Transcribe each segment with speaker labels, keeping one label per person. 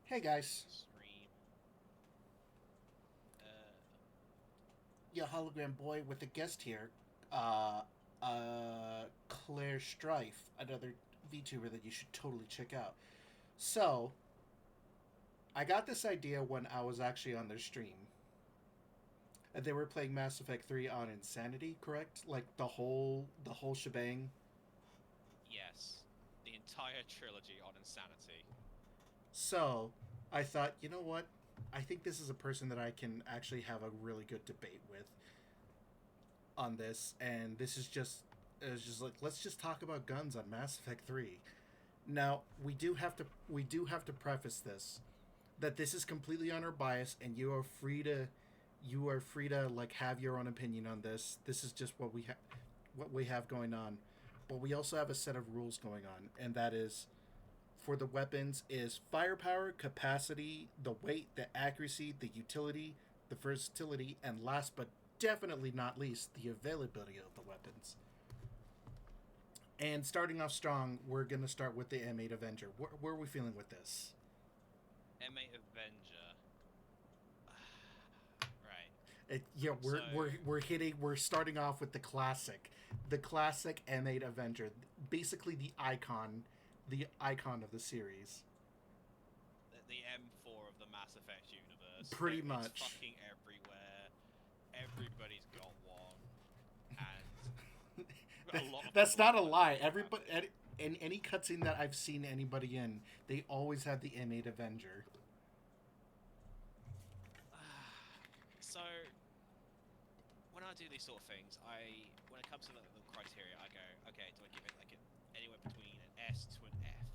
Speaker 1: Hey guys,
Speaker 2: Stream. Uh,
Speaker 1: your hologram boy with a guest here, Claire Strife, another VTuber that you should totally check out. So, I got this idea when I was actually on their stream. They were playing Mass Effect 3 on Insanity, correct? Like the whole shebang.
Speaker 2: yes, the entire trilogy on Insanity.
Speaker 1: So, I thought, you know what? I think this is a person that I can actually have a really good debate with on this, and this is just it's just like let's just talk about guns on Mass Effect 3. Now, we do have to preface this that this is completely on our bias, and you are free to like have your own opinion on this. This is just what we have going on. But we also have a set of rules going on, and that is for the weapons is firepower, capacity, the weight, the accuracy, the utility, the versatility, and last but definitely not least, the availability of the weapons. And starting off strong, we're going to start with the M8 Avenger. Where are we feeling with this?
Speaker 2: M8 Avenger. Right.
Speaker 1: Yeah,
Speaker 2: So,
Speaker 1: we're starting off with the classic M8 Avenger, basically the icon of the series,
Speaker 2: the M4 of the Mass Effect universe.
Speaker 1: pretty
Speaker 2: It's
Speaker 1: much.
Speaker 2: fucking everywhere. Everybody's got one, and a lot of
Speaker 1: That's
Speaker 2: people are
Speaker 1: not a lie.
Speaker 2: complaining about
Speaker 1: Everybody,
Speaker 2: it.
Speaker 1: in any cutscene that I've seen anybody in, they always have the M8 Avenger.
Speaker 2: So, when I do these sort of things, when it comes to the criteria, I go, okay, do I give it like anywhere between an S to an F?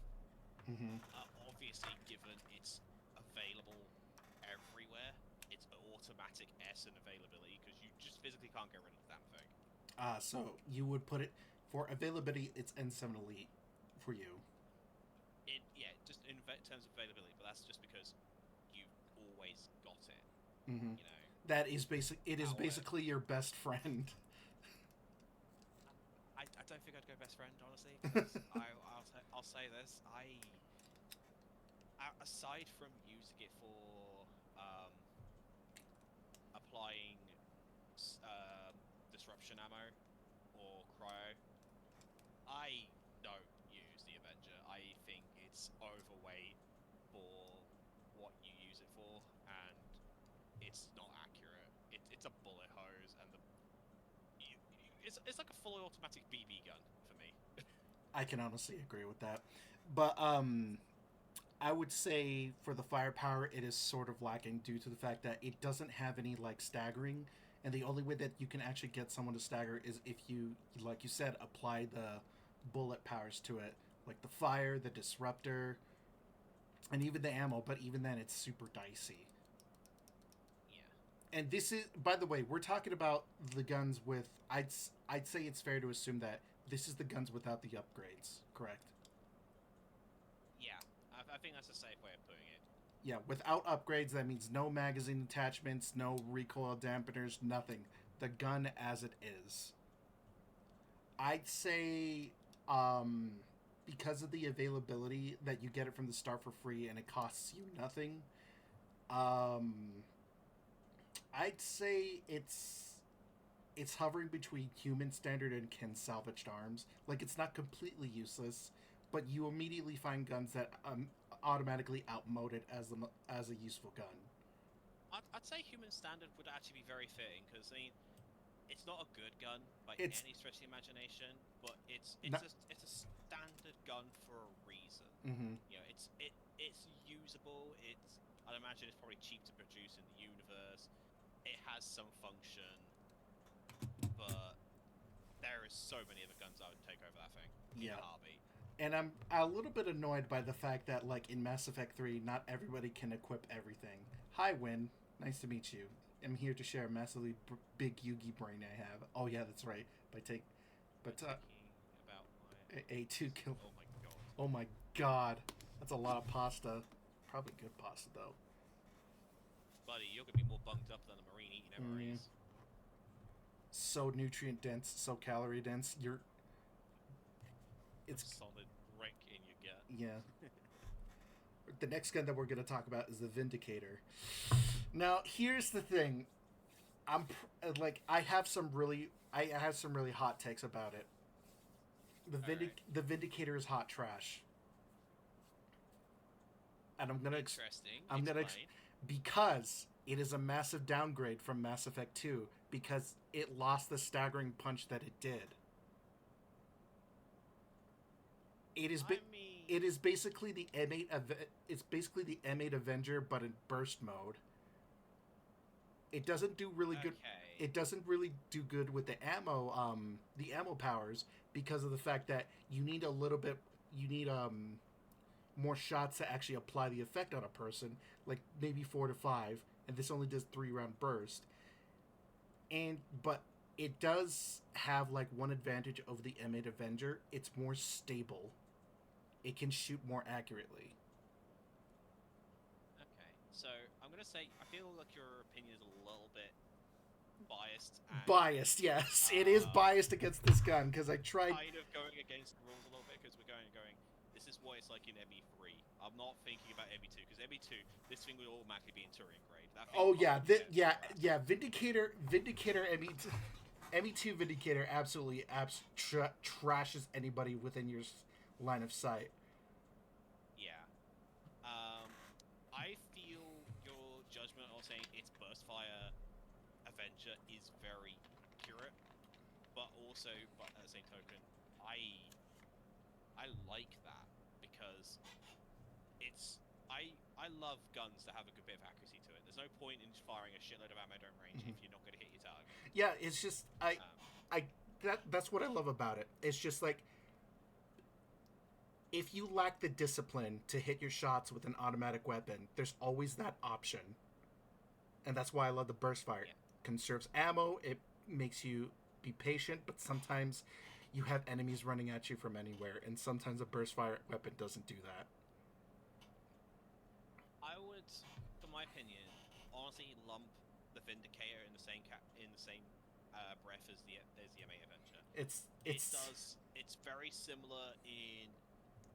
Speaker 1: Hmm.
Speaker 2: Obviously, given it's available everywhere, it's an automatic S in availability because you just physically can't get rid of the damn thing.
Speaker 1: So you would put it for availability. It's N7 Elite for you.
Speaker 2: Yeah, just in terms of availability, but that's just because you've always got it.
Speaker 1: Hmm.
Speaker 2: You know,
Speaker 1: That is basic. It is
Speaker 2: our
Speaker 1: basically your best friend.
Speaker 2: I don't think I'd go best friend honestly because I'll say this aside from using it for applying disruption ammo or cryo. I don't use the Avenger. I think it's overweight for what you use it for, and it's not accurate. It's a bullet hose, and it's like a fully automatic BB gun for me.
Speaker 1: I can honestly agree with that, but I would say for the firepower, it is sort of lacking due to the fact that it doesn't have any like staggering, and the only way that you can actually get someone to stagger is if you, like you said, apply the bullet powers to it, like the fire, the disruptor, and even the ammo. But even then, it's super dicey.
Speaker 2: Yeah.
Speaker 1: And this is, by the way, we're talking about the guns with. I'd say it's fair to assume that this is the guns without the upgrades, correct?
Speaker 2: Yeah, I think that's a safe way of putting it.
Speaker 1: Yeah, without upgrades, that means no magazine attachments, no recoil dampeners, nothing. The gun as it is. I'd say, um, because of the availability that you get it from the start for free and it costs you nothing, um, I'd say it's hovering between human standard and kin salvaged arms. Like it's not completely useless, but you immediately find guns that automatically outmode it as a useful gun.
Speaker 2: I'd say human standard would actually be very fitting because I mean it's not a good gun by
Speaker 1: It's
Speaker 2: any stretch of the imagination, but
Speaker 1: not.
Speaker 2: it's a standard gun for a reason.
Speaker 1: Mm-hmm.
Speaker 2: You know, it's usable. I'd imagine it's probably cheap to produce in the universe. It has some function, but there is so many other guns I would take over that thing in a
Speaker 1: Yeah,
Speaker 2: heartbeat.
Speaker 1: and I'm a little bit annoyed by the fact that like in Mass Effect 3, not everybody can equip everything. Hi, Win. Nice to meet you. I'm here to share a massively big Yugi brain I have. Oh yeah, that's right.
Speaker 2: By
Speaker 1: But
Speaker 2: taking about my
Speaker 1: A2
Speaker 2: this
Speaker 1: kill.
Speaker 2: oh my god.
Speaker 1: Oh my god, that's a lot of pasta. Probably good pasta though.
Speaker 2: Buddy, you're gonna be more bunged up than a marine eating
Speaker 1: Mm,
Speaker 2: MREs.
Speaker 1: so nutrient dense, so calorie dense.
Speaker 2: A
Speaker 1: It's
Speaker 2: solid brick in your gut.
Speaker 1: yeah. the next gun that we're going to talk about is the Vindicator. Now, here's the thing. I have some really hot takes about it. The Vindicator is hot trash. And
Speaker 2: Interesting.
Speaker 1: because it is a massive downgrade from Mass Effect 2 because it lost the staggering punch that it did. It is basically the M8 it's basically the M8 Avenger but in burst mode. It doesn't do really good. It doesn't really do good with the ammo powers because of the fact that you need more shots to actually apply the effect on a person, like maybe 4 to 5, and this only does 3-round burst. But it does have like one advantage over the M8 Avenger. It's more stable. It can shoot more accurately.
Speaker 2: Okay, so I'm gonna say I feel like your opinion is a little bit
Speaker 1: biased. Yes, it is biased against this gun because I tried
Speaker 2: kind of going against the rules a little bit because we're going. This is what it's like in ME3. I'm not thinking about ME2 because ME2, this thing would automatically be in Turing grade.
Speaker 1: Vindicator ME2 Vindicator absolutely trashes anybody within your line of sight.
Speaker 2: Yeah. I feel your judgment on saying it's burst fire Avenger is very accurate, but at the same token, I like that because I love guns that have a good bit of accuracy to it. There's no point in firing a shitload of ammo down range if you're not going to hit your target.
Speaker 1: Yeah, it's just that's what I love about it. It's just like if you lack the discipline to hit your shots with an automatic weapon, there's always that option. And that's why I love the burst fire.
Speaker 2: Yeah.
Speaker 1: Conserves ammo, it makes you be patient, but sometimes you have enemies running at you from anywhere, and sometimes a burst fire weapon doesn't do that.
Speaker 2: I would, for my opinion, honestly lump the Vindicator in the same breath as the M8 Avenger. It's very similar in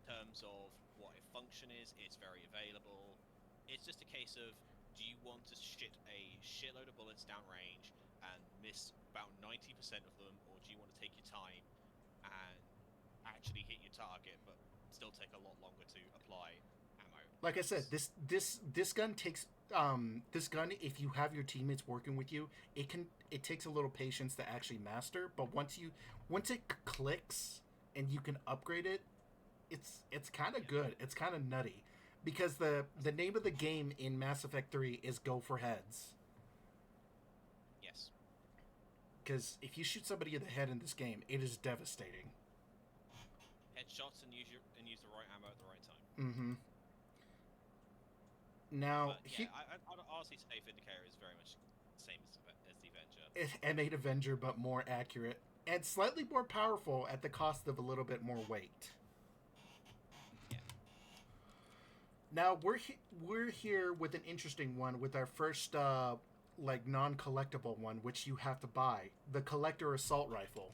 Speaker 2: terms of what its function is. It's very available. It's just a case of, do you want to shit a shitload of bullets downrange and miss about 90% of them, or do you want to take your time and actually hit your target, but still take a lot longer to apply ammo?
Speaker 1: Like I said, this gun takes this gun, if you have your teammates working with you, it takes a little patience to actually master, but once it clicks and you can upgrade it, it's kind of good. It's kind of nutty because the name of the game in Mass Effect 3 is go for heads.
Speaker 2: Yes.
Speaker 1: Because if you shoot somebody in the head in this game, it is devastating.
Speaker 2: Headshots and use the right ammo at the right time.
Speaker 1: Mm-hmm. Now,
Speaker 2: I'd honestly say Vindicator is very much the same as the Avenger.
Speaker 1: M8 Avenger, but more accurate and slightly more powerful at the cost of a little bit more weight.
Speaker 2: Yeah.
Speaker 1: Now we're here with an interesting one with our first non-collectible one, which you have to buy, the Collector Assault Rifle.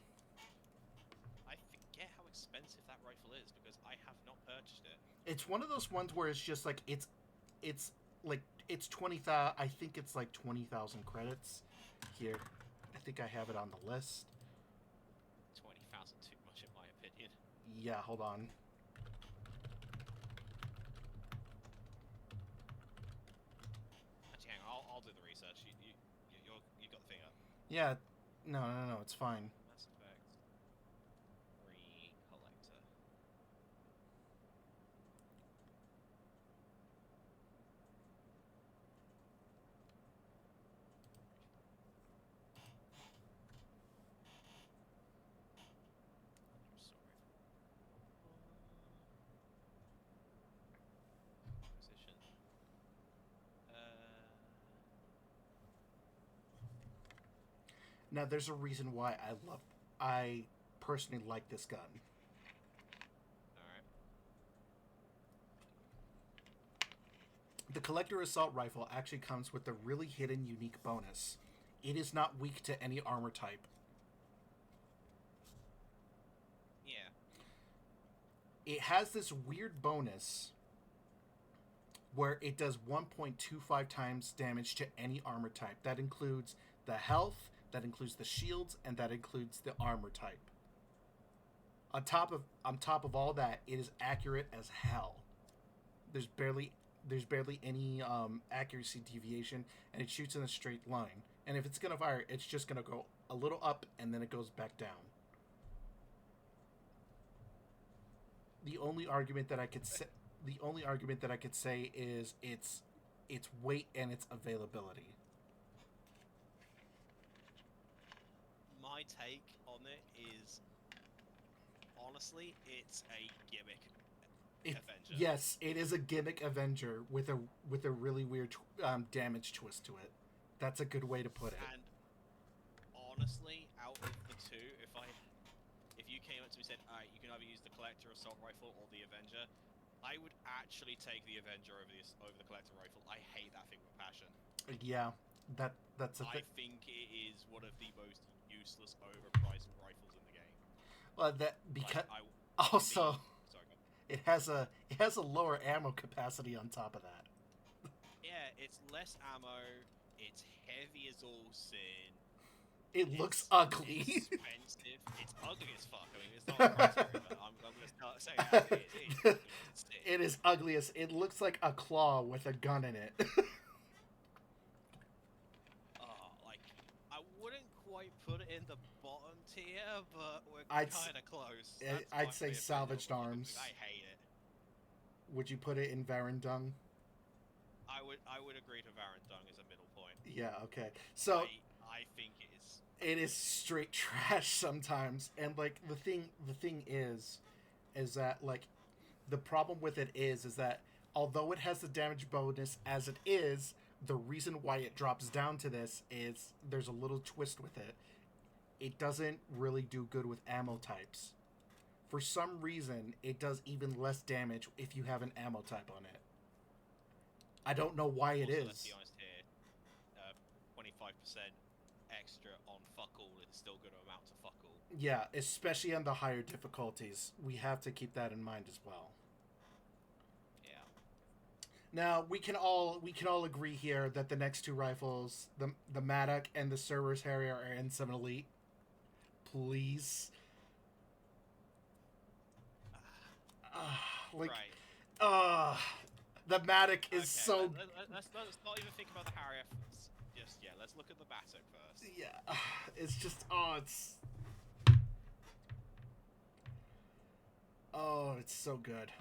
Speaker 2: I forget how expensive that rifle is because I have not purchased it.
Speaker 1: It's one of those ones where it's just like it's 20,000. I think it's like 20,000 credits. Here, I think I have it on the list.
Speaker 2: 20,000 too much in my opinion.
Speaker 1: Yeah, hold on.
Speaker 2: Actually, hang on. I'll do the research. You got the thing up.
Speaker 1: Yeah, no, it's fine.
Speaker 2: Mass Effect 3 Collector. Position.
Speaker 1: Now, there's a reason why I personally like this gun.
Speaker 2: Alright.
Speaker 1: The Collector Assault Rifle actually comes with a really hidden, unique bonus. It is not weak to any armor type.
Speaker 2: Yeah.
Speaker 1: It has this weird bonus where it does 1.25 times damage to any armor type. That includes the health, that includes the shields, and that includes the armor type. On top of all that, it is accurate as hell. There's barely any accuracy deviation, and it shoots in a straight line. And if it's gonna fire, it's just gonna go a little up and then it goes back down. The only argument that I could say is its weight and its availability.
Speaker 2: My take on it is, honestly, it's a gimmick Avenger.
Speaker 1: Yes, it is a gimmick Avenger with a really weird damage twist to it. That's a good way to put it.
Speaker 2: And honestly, out of the two, if you came up to me and said, alright, you can either use the Collector Assault Rifle or the Avenger, I would actually take the Avenger over the Collector Rifle. I hate that thing with passion.
Speaker 1: Yeah, that's a thing.
Speaker 2: I think it is one of the most useless, overpriced rifles in the game.
Speaker 1: That because
Speaker 2: Like,
Speaker 1: also
Speaker 2: sorry, go on.
Speaker 1: it has a lower ammo capacity on top of that.
Speaker 2: Yeah, it's less ammo. It's heavy as all sin.
Speaker 1: It looks ugly.
Speaker 2: It's expensive. It's ugly as fuck. I mean, it's not a criteria, but I'm gonna start saying that.
Speaker 1: It is ugly as it looks like a claw with a gun in it.
Speaker 2: Like, I wouldn't quite put it in the bottom tier, but we're
Speaker 1: I'd
Speaker 2: kind of close.
Speaker 1: I'd say salvaged arms.
Speaker 2: I hate it.
Speaker 1: Would you put it in Varendung?
Speaker 2: I would agree to Varendung as a middle point.
Speaker 1: Yeah, okay. So
Speaker 2: I think it is.
Speaker 1: It is straight trash sometimes, and like the thing is that like the problem with it is that although it has the damage bonus as it is, the reason why it drops down to this is there's a little twist with it. It doesn't really do good with ammo types. For some reason, it does even less damage if you have an ammo type on it. I don't know why it
Speaker 2: Also,
Speaker 1: is.
Speaker 2: let's be honest here, 25% extra on fuck all is still going to amount to fuck all.
Speaker 1: Yeah, especially on the higher difficulties. We have to keep that in mind as well.
Speaker 2: Yeah.
Speaker 1: Now, we can all agree here that the next two rifles, the Matic and the Cerberus Harrier, are N7 Elite. Please.
Speaker 2: Right.
Speaker 1: The Matic is
Speaker 2: Okay,
Speaker 1: so...
Speaker 2: let's not even think about the Harrier just yet. Let's look at the Matic first.
Speaker 1: Yeah, it's just... it's so good.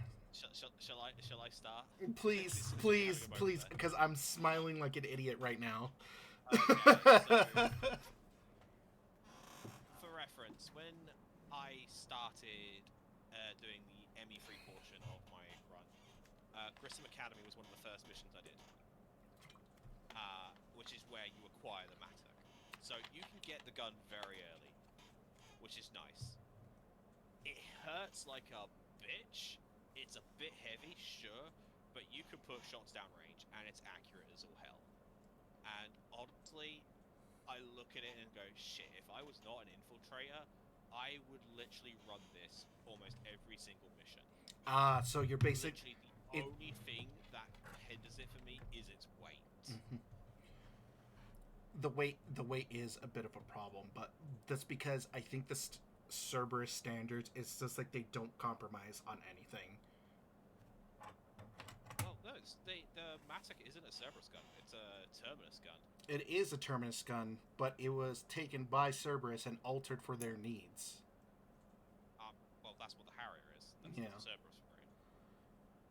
Speaker 2: Shall I start?
Speaker 1: Please, please, please, because I'm smiling like an idiot right now.
Speaker 2: Okay, so, for reference, when I started doing the ME3 portion of my run, Grissom Academy was one of the first missions I did, which is where you acquire the Matic. So you can get the gun very early, which is nice. It hurts like a bitch. It's a bit heavy, sure, but you can put shots down range, and it's accurate as all hell. And honestly, I look at it and go, shit, if I was not an infiltrator, I would literally run this almost every single mission.
Speaker 1: So your basic...
Speaker 2: Literally the only thing that hinders it for me is its weight.
Speaker 1: Mm-hmm. The weight is a bit of a problem, but that's because I think the Cerberus standards is just like they don't compromise on anything.
Speaker 2: Well, no, the Matic isn't a Cerberus gun, it's a Terminus gun.
Speaker 1: It is a Terminus gun, but it was taken by Cerberus and altered for their needs.
Speaker 2: Well, that's what the Harrier is. That's
Speaker 1: Yeah.
Speaker 2: what the Cerberus variant.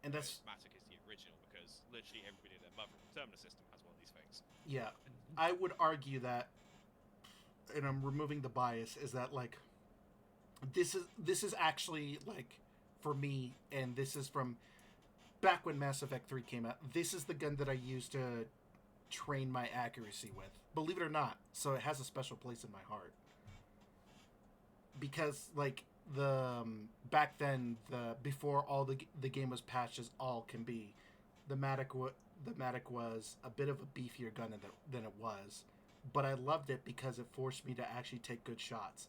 Speaker 1: And that's...
Speaker 2: Matic is the original, because literally everybody in their mother Terminus system has one of these things.
Speaker 1: Yeah, I would argue that, and I'm removing the bias, is that like this is actually like for me, and this is from back when Mass Effect 3 came out. This is the gun that I used to train my accuracy with. Believe it or not, so it has a special place in my heart. Because like the back then, before all the game was patched as all can be, the Matic was a bit of a beefier gun than it was, but I loved it because it forced me to actually take good shots.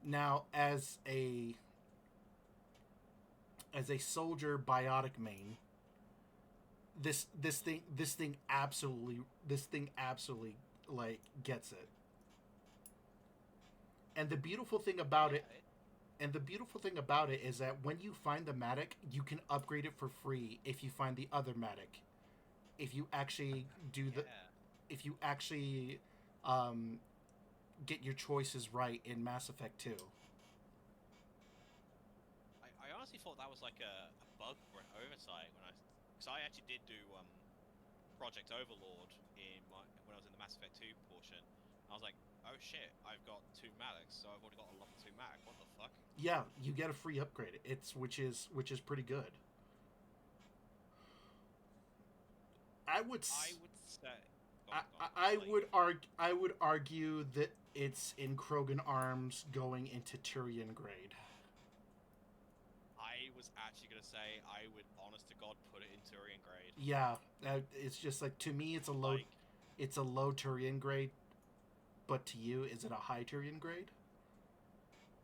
Speaker 1: Now, as a – as a soldier biotic main, this thing absolutely like gets it. And the beautiful thing about it
Speaker 2: Yeah,
Speaker 1: and the beautiful thing about it is that when you find the Matic, you can upgrade it for free if you find the other Matic. If you actually do the
Speaker 2: yeah.
Speaker 1: if you actually um, get your choices right in Mass Effect 2.
Speaker 2: I honestly thought that was like a bug or an oversight because I actually did do Project Overlord when I was in the Mass Effect 2 portion. I was like, oh shit, I've got two Maliks, so I've already got a level 2 Mac. What the fuck?
Speaker 1: Yeah, you get a free upgrade. It's which is pretty good. I would
Speaker 2: I would say, go on.
Speaker 1: I
Speaker 2: I'll let you
Speaker 1: would
Speaker 2: go.
Speaker 1: argue that it's in Krogan Arms going into Turian grade.
Speaker 2: I was actually gonna say I would, honest to God, put it in Turian grade.
Speaker 1: Yeah, it's just like to me
Speaker 2: Like,
Speaker 1: it's a low Turian grade, but to you is it a high Turian grade?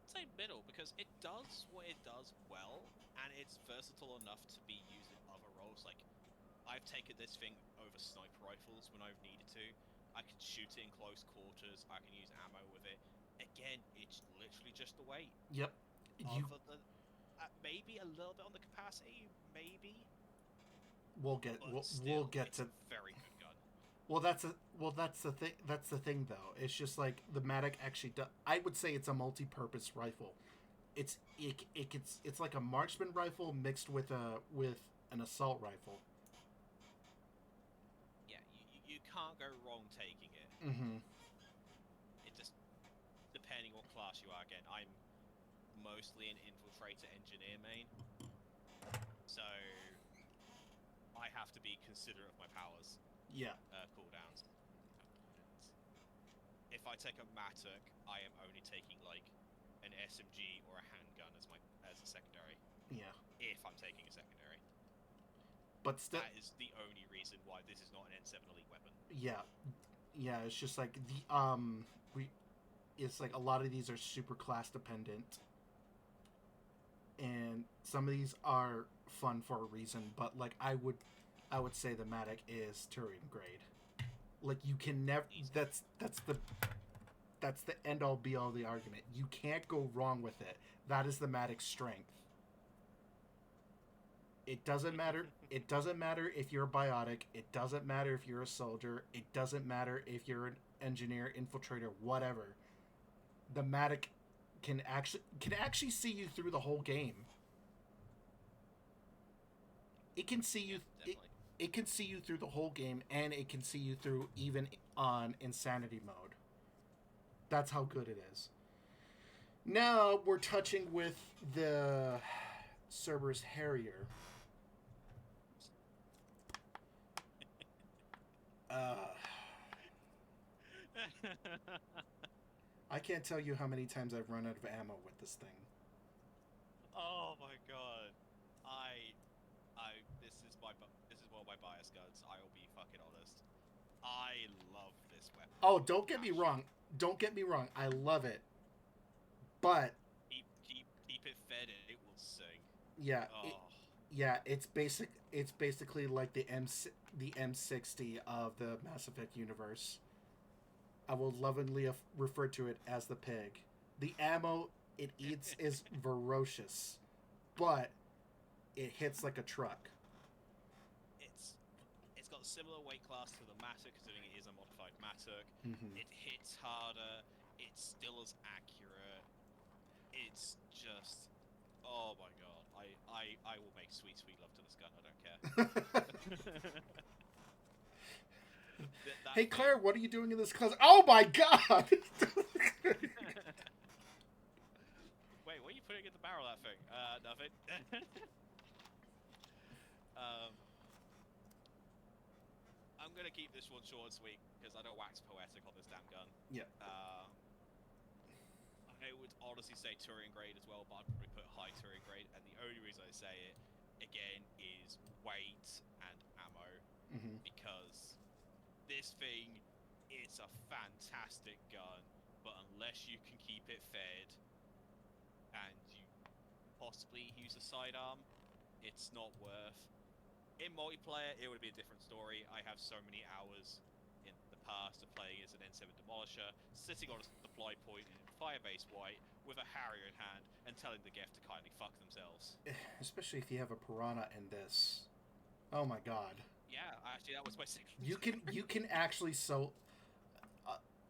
Speaker 2: say middle because it does what it does well, and it's versatile enough to be used in other roles. Like, I've taken this thing over sniper rifles when I've needed to. I can shoot it in close quarters. I can use ammo with it. Again, it's literally just the weight.
Speaker 1: Yep. You
Speaker 2: Other than maybe a little bit on the capacity, maybe, but
Speaker 1: we'll
Speaker 2: still,
Speaker 1: get
Speaker 2: it's a
Speaker 1: to
Speaker 2: very good gun.
Speaker 1: that's the thing though. It's just like the Matic actually does. I would say it's a multi-purpose rifle. It's like a marksman rifle mixed with an assault rifle.
Speaker 2: Yeah, you can't go wrong taking it.
Speaker 1: Mm-hmm.
Speaker 2: It just depending what class you are. Again, I'm mostly an infiltrator engineer main, so I have to be considerate of my powers
Speaker 1: Yeah.
Speaker 2: cooldowns. If I take a Matic, I am only taking like an SMG or a handgun as a secondary.
Speaker 1: Yeah.
Speaker 2: If I'm taking a secondary,
Speaker 1: But still,
Speaker 2: that is the only reason why this is not an N7 Elite weapon.
Speaker 1: yeah, yeah. It's just like we. It's like a lot of these are super class dependent, and some of these are fun for a reason. But like I would say the Matic is Turian grade. Like you can never.
Speaker 2: Easy.
Speaker 1: That's the end all be all the argument. You can't go wrong with it. That is the Matic's strength. It doesn't matter. It doesn't matter if you're a biotic. It doesn't matter if you're a soldier. It doesn't matter if you're an engineer, infiltrator, whatever. The Matic can actually see you through the whole game. It can see
Speaker 2: Yeah,
Speaker 1: you.
Speaker 2: definitely.
Speaker 1: It can see you through the whole game, and it can see you through even on insanity mode. That's how good it is. Now we're touching with the Cerberus Harrier. Uh, I can't tell you how many times I've run out of ammo with this thing.
Speaker 2: Oh my god. I this is one of my bias guns. I will be fucking honest. I love this weapon.
Speaker 1: Oh, don't get me
Speaker 2: Actually,
Speaker 1: wrong. Don't get me wrong. I love it, but
Speaker 2: keep it fed and it will sing.
Speaker 1: yeah,
Speaker 2: Oh,
Speaker 1: yeah. It's basically like the M60 of the Mass Effect universe. I will lovingly refer to it as the pig. The ammo it eats is ferocious, but it hits like a truck.
Speaker 2: it's it's got a similar weight class to the Matic, considering it is a modified Matic.
Speaker 1: Mm-hmm.
Speaker 2: It hits harder. It's still as accurate. It's just, oh my god. I will make sweet love to this gun. I don't care. That
Speaker 1: Hey
Speaker 2: thing.
Speaker 1: Claire, what are you doing in this class? Oh my god!
Speaker 2: Wait, what are you putting in the barrel of that thing? Nothing. um, I'm gonna keep this one short and sweet because I don't wax poetic on this damn gun.
Speaker 1: Yeah.
Speaker 2: I would honestly say Turing grade as well, but I'd probably put high Turing grade. And the only reason I say it again is weight and ammo,
Speaker 1: Mm-hmm.
Speaker 2: because this thing, it's a fantastic gun, but unless you can keep it fed and you possibly use a sidearm, it's not worth In multiplayer, it would be a different story. I have so many hours in the past of playing as an N7 Demolisher, sitting on a supply point in Firebase White with a Harrier in hand and telling the Geth to kindly fuck themselves.
Speaker 1: Especially if you have a piranha in this. Oh my god.
Speaker 2: Yeah, actually, that was my second.
Speaker 1: You can actually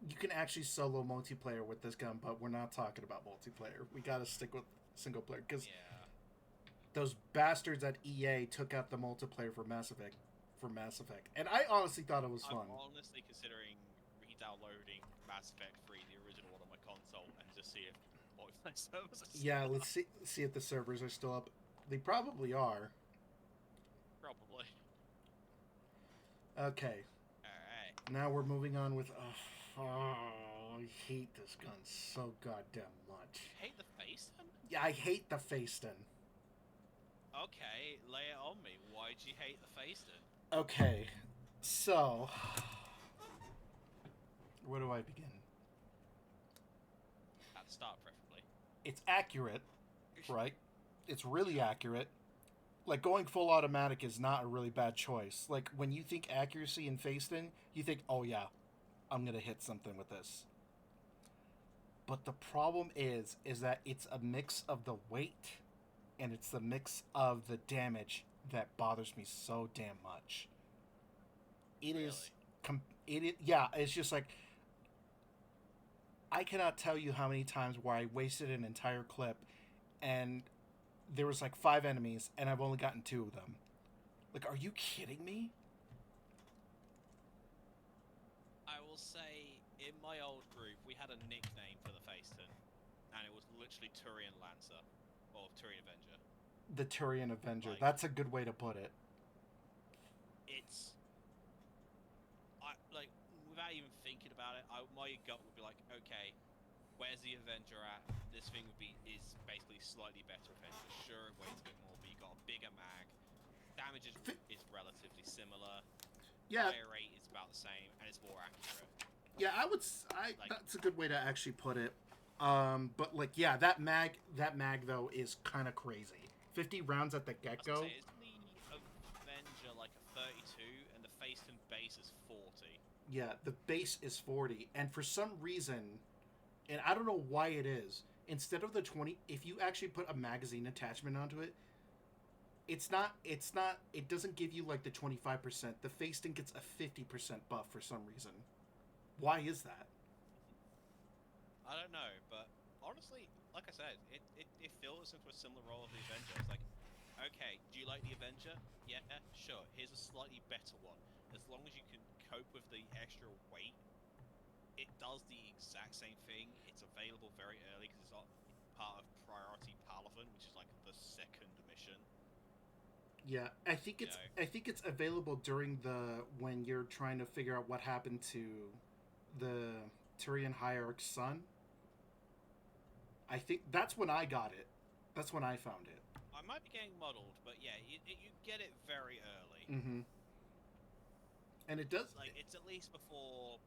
Speaker 1: you can actually solo multiplayer with this gun, but we're not talking about multiplayer. We gotta stick with single player because
Speaker 2: Yeah.
Speaker 1: those bastards at EA took out the multiplayer for Mass Effect. And I honestly thought it was fun.
Speaker 2: I'm honestly considering re-downloading Mass Effect 3, the original one, on my console, and just see if multiplayer servers are
Speaker 1: Yeah,
Speaker 2: still
Speaker 1: let's see if the servers are still up. They probably are.
Speaker 2: probably.
Speaker 1: Okay,
Speaker 2: Alright.
Speaker 1: now we're moving on with. I hate this gun so goddamn much.
Speaker 2: Hate the face then?
Speaker 1: Yeah, I hate the Phaeston.
Speaker 2: Okay, lay it on me. Why do you hate the face then?
Speaker 1: Okay, so where do I begin?
Speaker 2: At the start, preferably.
Speaker 1: It's accurate, right? It's really accurate. Like, going full automatic is not a really bad choice. Like, when you think accuracy in Phaeston, you think, oh yeah, I'm gonna hit something with this. But the problem is that it's a mix of the weight and it's the mix of the damage that bothers me so damn much. It
Speaker 2: Really?
Speaker 1: is, yeah, it's just like, I cannot tell you how many times where I wasted an entire clip and there was like 5 enemies and I've only gotten 2 of them. Like, are you kidding me?
Speaker 2: I will say, in my old group, we had a nickname for the Phaeston, and it was literally Turian Lancer, or Turian Avenger.
Speaker 1: The Turian Avenger.
Speaker 2: Like-
Speaker 1: That's a good way to put it.
Speaker 2: It's... like, without even thinking about it, my gut would be like, okay, where's the Avenger at? This thing is basically slightly better Avenger. Sure, it weighs a bit more, but you got a bigger mag. Damage is relatively similar.
Speaker 1: Yeah,
Speaker 2: Fire rate is about the same, and it's more accurate.
Speaker 1: yeah, that's a good way to actually put it. But like, yeah, that mag though is kind of crazy. 50 rounds at the
Speaker 2: I was
Speaker 1: get-go.
Speaker 2: gonna say, isn't the Avenger like a 32, and the Phaeston base is 40?
Speaker 1: Yeah, the base is 40, and for some reason, and I don't know why it is, instead of the 20, if you actually put a magazine attachment onto it, it doesn't give you like the 25%. The Phaeston gets a 50% buff for some reason. Why is that?
Speaker 2: I don't know, but honestly, like I said, it fills into a similar role of the Avenger. It's like, okay, do you like the Avenger? Yeah, sure. Here's a slightly better one. As long as you can cope with the extra weight, it does the exact same thing. It's available very early because it's not part of Priority Palavan, which is like the second mission.
Speaker 1: Yeah, I think it's available during when you're trying to figure out what happened to the Turian Hierarch's son. I think that's when I got it. That's when I found it.
Speaker 2: I might be getting muddled, but yeah, you get it very early.
Speaker 1: Mm-hmm. And it does
Speaker 2: Like, it's at least before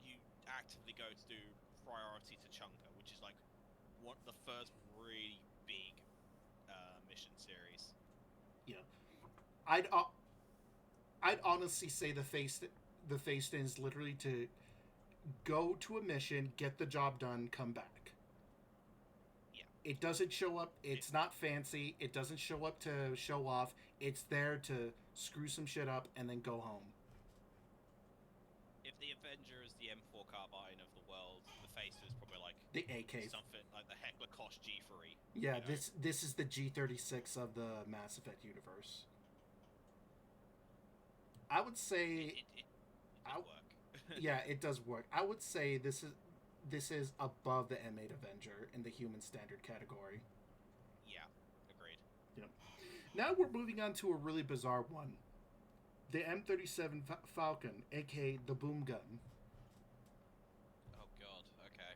Speaker 2: you actively go to do Priority Tachanka, which is like the first really big mission series.
Speaker 1: Yeah, I'd honestly say the Phaeston is literally to go to a mission, get the job done, come back.
Speaker 2: Yeah.
Speaker 1: It doesn't show up. It's not fancy. It doesn't show up to show off. It's there to screw some shit up and then go home.
Speaker 2: If the Avenger is the M4 carbine of the world, the Phaeston is probably like
Speaker 1: The AK.
Speaker 2: something like the Heckler Koch G3.
Speaker 1: Yeah,
Speaker 2: you know?
Speaker 1: this is the G36 of the Mass Effect universe. I would say,
Speaker 2: It does work.
Speaker 1: yeah, it does work. I would say this is above the M8 Avenger in the human standard category.
Speaker 2: Yeah, agreed.
Speaker 1: Now we're moving on to a really bizarre one. The M37 Falcon, aka the boom gun.
Speaker 2: Oh god, okay.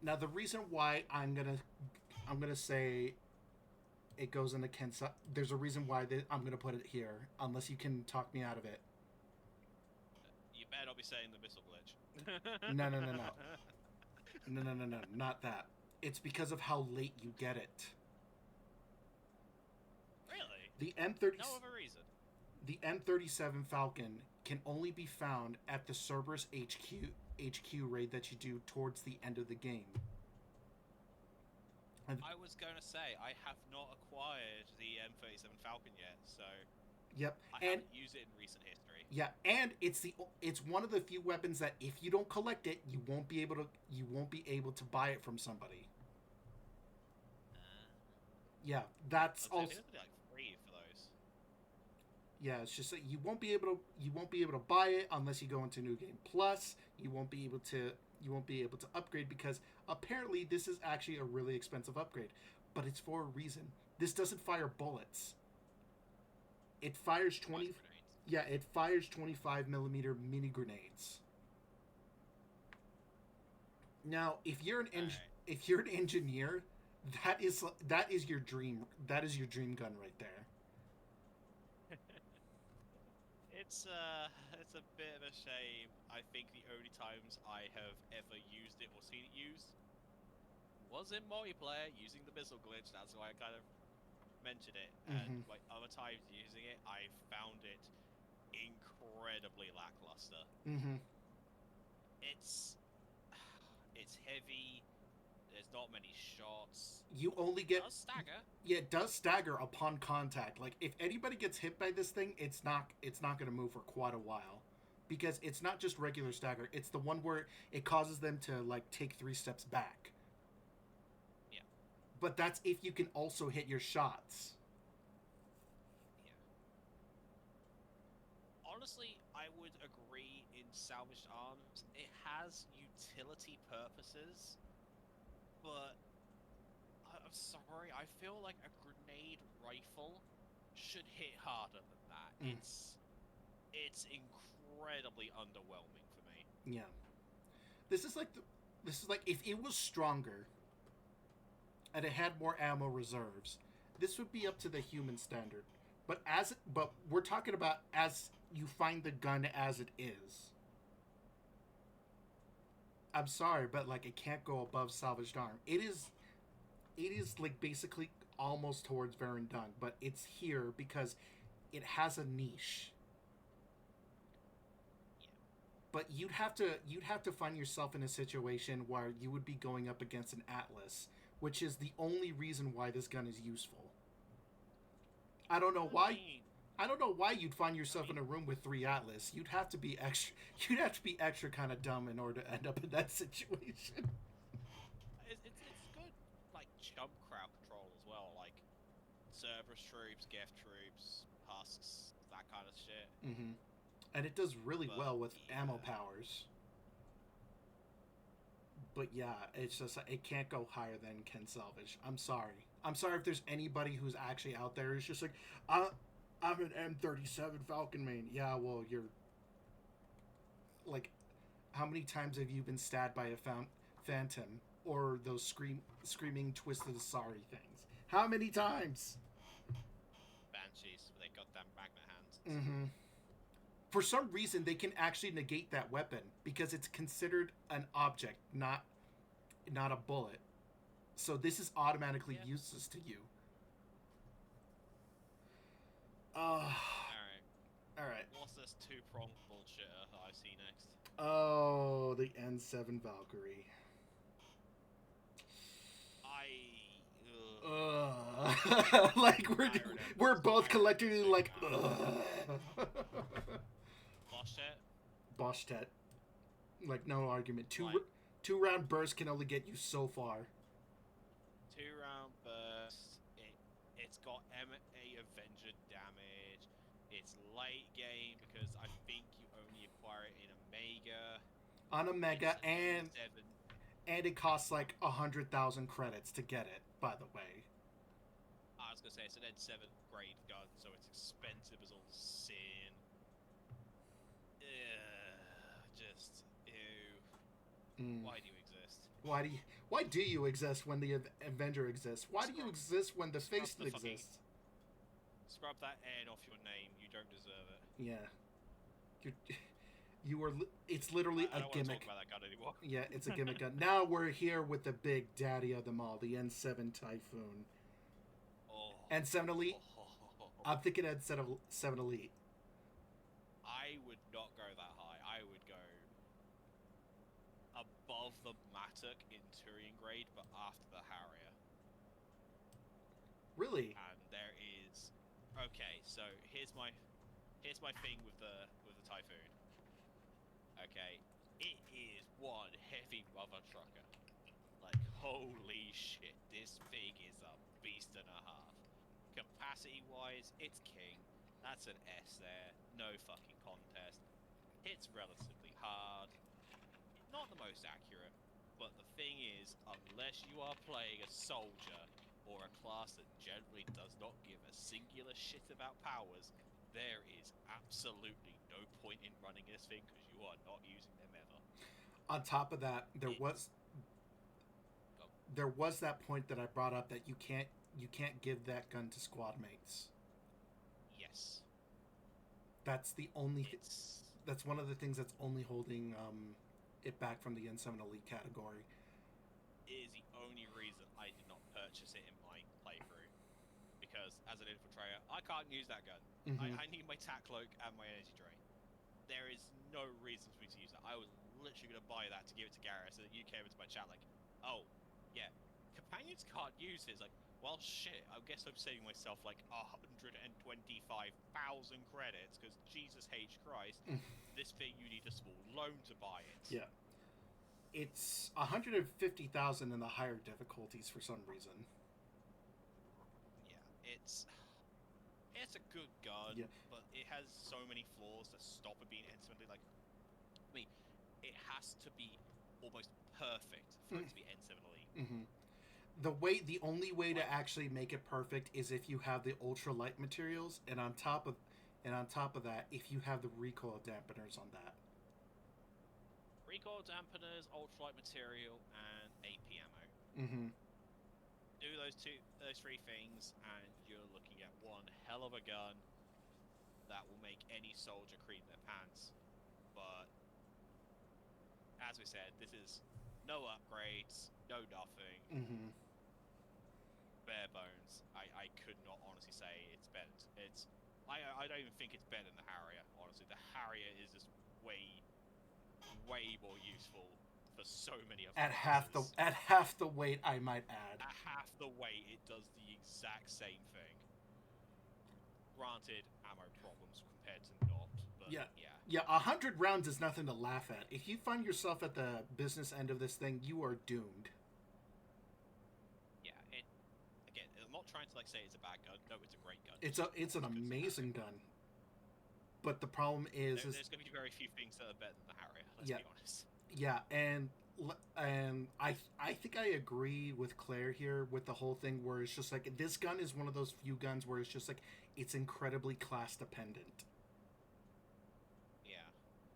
Speaker 1: Now the reason why I'm gonna say it goes into Ken's. There's a reason why I'm gonna put it here, unless you can talk me out of it.
Speaker 2: You better not be saying the missile glitch.
Speaker 1: No, not that. It's because of how late you get it.
Speaker 2: Really?
Speaker 1: The M30
Speaker 2: No other reason.
Speaker 1: the M37 Falcon can only be found at the Cerberus HQ raid that you do towards the end of the game.
Speaker 2: I was going to say, I have not acquired the M37 Falcon yet, so
Speaker 1: Yep,
Speaker 2: I
Speaker 1: and
Speaker 2: haven't used it in recent history.
Speaker 1: yeah, and it's one of the few weapons that if you don't collect it, you won't be able to buy it from somebody. Yeah, that's
Speaker 2: I'd say
Speaker 1: also
Speaker 2: it's like free for those.
Speaker 1: yeah. It's just that you won't be able to buy it unless you go into New Game Plus. You won't be able to upgrade because apparently this is actually a really expensive upgrade, but it's for a reason. This doesn't fire bullets. It fires 20.
Speaker 2: Grenades.
Speaker 1: Yeah, it fires 25mm mini grenades. Now, if you're an engineer, that is your dream. That is your dream gun right there.
Speaker 2: It's a bit of a shame. I think the only times I have ever used it or seen it used was in multiplayer using the missile glitch. That's why I kind of mentioned it. And like other times using it, I found it incredibly lackluster. It's heavy. There's not many shots.
Speaker 1: You only get...
Speaker 2: It does stagger.
Speaker 1: Yeah, it does stagger upon contact. Like, if anybody gets hit by this thing, it's not going to move for quite a while. Because it's not just regular stagger. It's the one where it causes them to, like, take 3 steps back.
Speaker 2: Yeah.
Speaker 1: But that's if you can also hit your shots.
Speaker 2: Yeah. Honestly, I would agree in Salvaged Arms. It has utility purposes. But I'm sorry, I feel like a grenade rifle should hit harder than that. It's incredibly underwhelming for me.
Speaker 1: Yeah. This is like if it was stronger and it had more ammo reserves, this would be up to the human standard. But we're talking about as you find the gun as it is. I'm sorry, but like it can't go above Salvaged Arm. It is like basically almost towards Verendung, but it's here because it has a niche.
Speaker 2: Yeah.
Speaker 1: But you'd have to find yourself in a situation where you would be going up against an Atlas, which is the only reason why this gun is useful. I don't know why you'd find yourself in a room with 3 Atlas. You'd have to be extra kind of dumb in order to end up in that situation.
Speaker 2: It's good, like, jump crowd control as well, like Cerberus troops, Geth troops, husks, that kind of shit.
Speaker 1: And it does really well with ammo powers. But yeah, it's just it can't go higher than Ken Salvage. I'm sorry if there's anybody who's actually out there who's just like, I'm an M37 Falcon main. Yeah, well, you're like, how many times have you been stabbed by a phantom or those screaming twisted Asari things? How many times?
Speaker 2: Banshees with their goddamn magnet hands.
Speaker 1: For some reason, they can actually negate that weapon because it's considered an object, not a bullet. So this is automatically useless to you. All right.
Speaker 2: What's this 2-pronged bullshitter that I see next?
Speaker 1: Oh, the N7 Valkyrie. Like we're both collectively like. Boschtet. Like no argument. Two round burst can only get you so far.
Speaker 2: 2-round burst. It's got MA Avenger damage. It's late game because I think you only acquire it in Omega.
Speaker 1: On Omega, and it costs like 100,000 credits to get it. By the way,
Speaker 2: I was gonna say it's an N7 grade gun, so it's expensive as all sin. Just ew. Why do you exist?
Speaker 1: Why do you exist when the Avenger exists? Why do you exist when the Face exists?
Speaker 2: Scrub that N off your name. You don't deserve it.
Speaker 1: Yeah. You were. It's literally
Speaker 2: I
Speaker 1: a
Speaker 2: don't
Speaker 1: gimmick.
Speaker 2: Want to talk about that gun anymore.
Speaker 1: Yeah, it's a gimmick gun. Now we're here with the big daddy of them all, the N7 Typhoon.
Speaker 2: Oh.
Speaker 1: N7 Elite. I'm thinking instead of 7 Elite.
Speaker 2: I would not go that high. I would go above the Matic in Turian grade, but after the Harrier.
Speaker 1: Really?
Speaker 2: And there is, okay. So here's my thing with the Typhoon. Okay, it is one heavy mother trucker. Like, holy shit, this thing is a beast and a half. Capacity-wise, it's king. That's an S there. No fucking contest. Hits relatively hard. Not the most accurate, but the thing is, unless you are playing a soldier or a class that generally does not give a singular shit about powers, there is absolutely no point in running this thing because you are not using them ever.
Speaker 1: On top of that, there was that point that I brought up that you can't give that gun to squad mates.
Speaker 2: Yes.
Speaker 1: That's the only. That's one of the things that's only holding it back from the N7 Elite category.
Speaker 2: It is the only reason I did not purchase it in my playthrough, because as an infiltrator, I can't use that gun.
Speaker 1: Mm-hmm.
Speaker 2: I need my tac cloak and my energy drain. There is no reason for me to use that. I was literally going to buy that to give it to Gareth, so that you came into my chat like, oh, yeah, companions can't use it. It's like, well, shit, I guess I'm saving myself like 125,000 credits, because Jesus H. Christ, this thing you need a small loan to buy it.
Speaker 1: Yeah. It's 150,000 in the higher difficulties for some reason.
Speaker 2: Yeah, it's a good gun, but it has so many flaws that stop it being N7. Like, I mean, it has to be almost perfect for it to be N7 Elite.
Speaker 1: Mm-hmm. The only way to actually make it perfect is if you have the ultralight materials, and on top of that, if you have the recoil dampeners on that.
Speaker 2: Recoil dampeners, ultralight material, and AP ammo.
Speaker 1: Mm-hmm.
Speaker 2: Do those three things, and you're looking at one hell of a gun that will make any soldier cream their pants. But as we said, this is no upgrades, no nothing.
Speaker 1: Mm-hmm.
Speaker 2: Bare bones. I could not honestly say it's better. I don't even think it's better than the Harrier. Honestly, the Harrier is just way more useful for so many of
Speaker 1: at half the weight, I might add.
Speaker 2: At half the weight, it does the exact same thing. Granted, ammo problems compared to not, but
Speaker 1: yeah. 100 rounds is nothing to laugh at. If you find yourself at the business end of this thing, you are doomed.
Speaker 2: Yeah, again, I'm not trying to say it's a bad gun. No, it's a great gun.
Speaker 1: It's an amazing gun. But the problem is
Speaker 2: there's going to be very few things that are better than the Harrier. Let's be honest.
Speaker 1: Yeah, and I think I agree with Claire here with the whole thing where it's just like this gun is one of those few guns where it's just like it's incredibly class dependent.
Speaker 2: Yeah.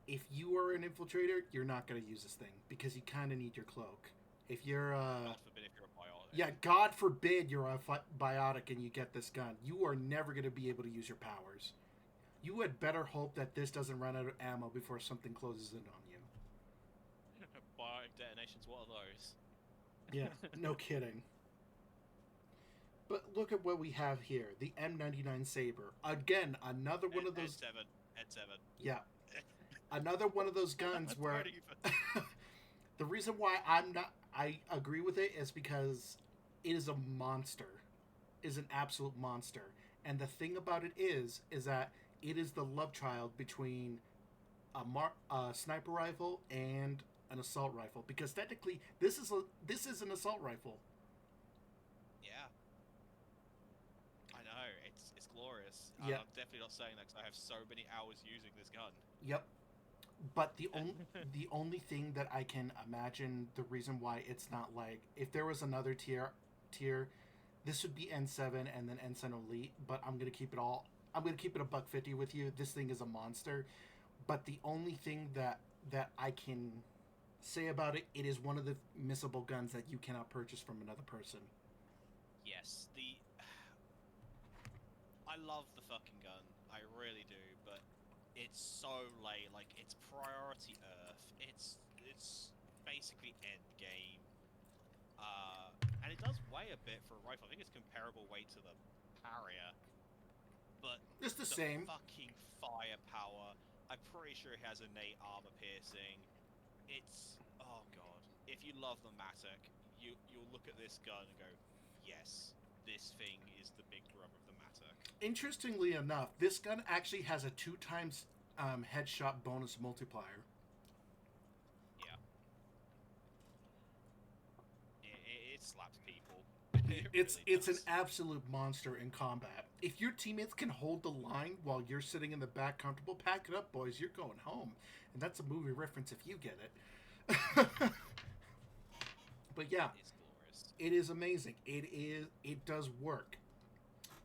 Speaker 1: If you are an infiltrator, you're not going to use this thing because you kind of need your cloak. If you're
Speaker 2: God forbid if you're a biotic.
Speaker 1: Yeah, God forbid you're a biotic and you get this gun. You are never going to be able to use your powers. You had better hope that this doesn't run out of ammo before something closes in on you.
Speaker 2: Biotic detonations, what are those?
Speaker 1: Yeah, no kidding. But look at what we have here. The M99 Saber. Again, another one of those...
Speaker 2: N7.
Speaker 1: Yeah. Another one of those guns where... The reason why I agree with it is because it is a monster. It is an absolute monster. And the thing about it is that it is the love child between a sniper rifle and an assault rifle, because technically this is an assault rifle.
Speaker 2: Yeah, I know, it's glorious.
Speaker 1: Yeah.
Speaker 2: I'm definitely not saying that because I have so many hours using this gun.
Speaker 1: Yep. But the only thing that I can imagine the reason why it's not like if there was another tier, this would be N7 and then N7 Elite. But I'm gonna keep it a $150 with you. This thing is a monster. But the only thing that I can say about it, it is one of the missable guns that you cannot purchase from another person.
Speaker 2: Yes, I love the fucking gun, I really do, but it's so late. Like, it's priority Earth. It's basically end game. And it does weigh a bit for a rifle. I think it's comparable weight to the Harrier. but
Speaker 1: It's the
Speaker 2: the
Speaker 1: same.
Speaker 2: fucking firepower. I'm pretty sure it has innate armor piercing. It's oh god. If you love the Matic, you'll look at this gun and go, yes, this thing is the big brother of the Matic.
Speaker 1: Interestingly enough, this gun actually has a 2 times headshot bonus multiplier.
Speaker 2: Yeah, it slaps people. It
Speaker 1: It's
Speaker 2: really
Speaker 1: it's an
Speaker 2: does.
Speaker 1: absolute monster in combat. If your teammates can hold the line while you're sitting in the back comfortable, pack it up, boys. You're going home, and that's a movie reference if you get it. But yeah,
Speaker 2: It's glorious.
Speaker 1: it is amazing. It is. It does work.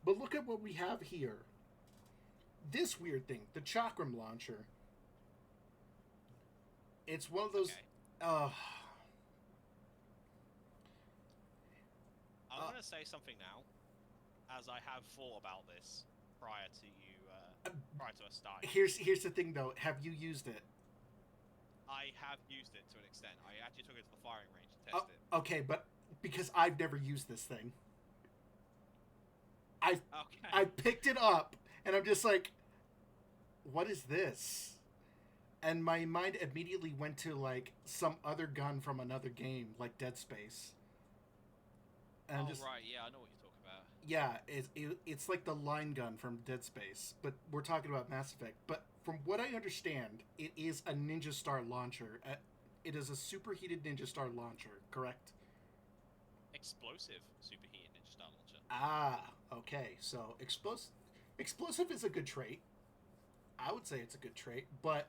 Speaker 1: But look at what we have here. This weird thing, the Chakram launcher. It's one of those.
Speaker 2: Okay,
Speaker 1: Uh,
Speaker 2: I'm
Speaker 1: uh,
Speaker 2: gonna say something now, as I have thought about this prior to you, prior to us starting.
Speaker 1: here's the thing though. Have you used it?
Speaker 2: I have used it to an extent. I actually took it to the firing range to test it.
Speaker 1: Okay, but because I've never used this thing, I
Speaker 2: Okay.
Speaker 1: I picked it up and I'm just like, what is this? And my mind immediately went to like some other gun from another game, like Dead Space. And I'm
Speaker 2: Oh
Speaker 1: just
Speaker 2: right, yeah, I know what you're talking about.
Speaker 1: yeah, it's like the line gun from Dead Space, but we're talking about Mass Effect. But from what I understand, it is a Ninja Star launcher. It is a superheated Ninja Star launcher, correct?
Speaker 2: Explosive superheated ninja star launcher.
Speaker 1: Ah, okay. So explosive is a good trait. I would say it's a good trait, but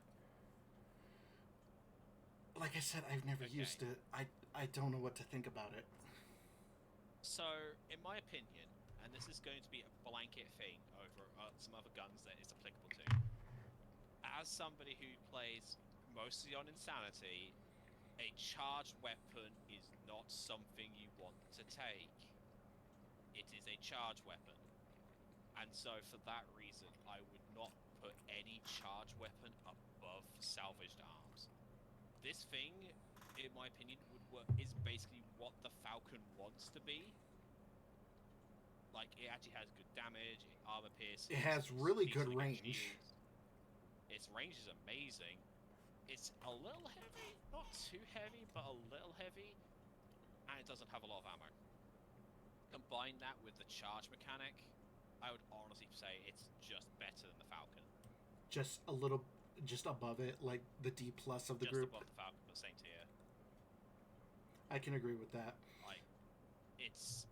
Speaker 1: like I said, I've never
Speaker 2: Okay.
Speaker 1: used it. I don't know what to think about it.
Speaker 2: So, in my opinion, and this is going to be a blanket thing over some other guns that it's applicable to, as somebody who plays mostly on Insanity, a charged weapon is not something you want to take. It is a charged weapon. And so, for that reason, I would not put any charged weapon above salvaged arms. This thing, in my opinion, would work, is basically what the Falcon wants to be. Like, it actually has good damage, armor piercing,
Speaker 1: It has really good range.
Speaker 2: shields. Its range is amazing. It's a little heavy, not too heavy, but a little heavy, and it doesn't have a lot of ammo. Combine that with the charge mechanic, I would honestly say it's just better than the Falcon.
Speaker 1: Just a little, just above it, like the D plus of the
Speaker 2: Just
Speaker 1: group.
Speaker 2: above the Falcon, but same tier.
Speaker 1: I can agree with that.
Speaker 2: Like, it's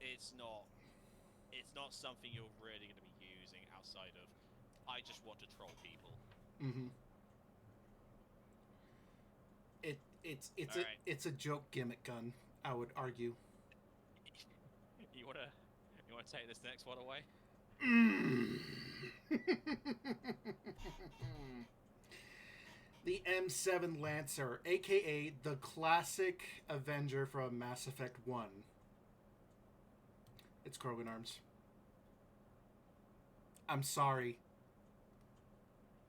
Speaker 2: not something you're really going to be using outside of, I just want to troll people.
Speaker 1: Mm-hmm. It's
Speaker 2: All right.
Speaker 1: it's a joke gimmick gun. I would argue.
Speaker 2: You wanna take this next one away?
Speaker 1: The M7 Lancer, aka the classic Avenger from Mass Effect 1. It's Krogan Arms. I'm sorry.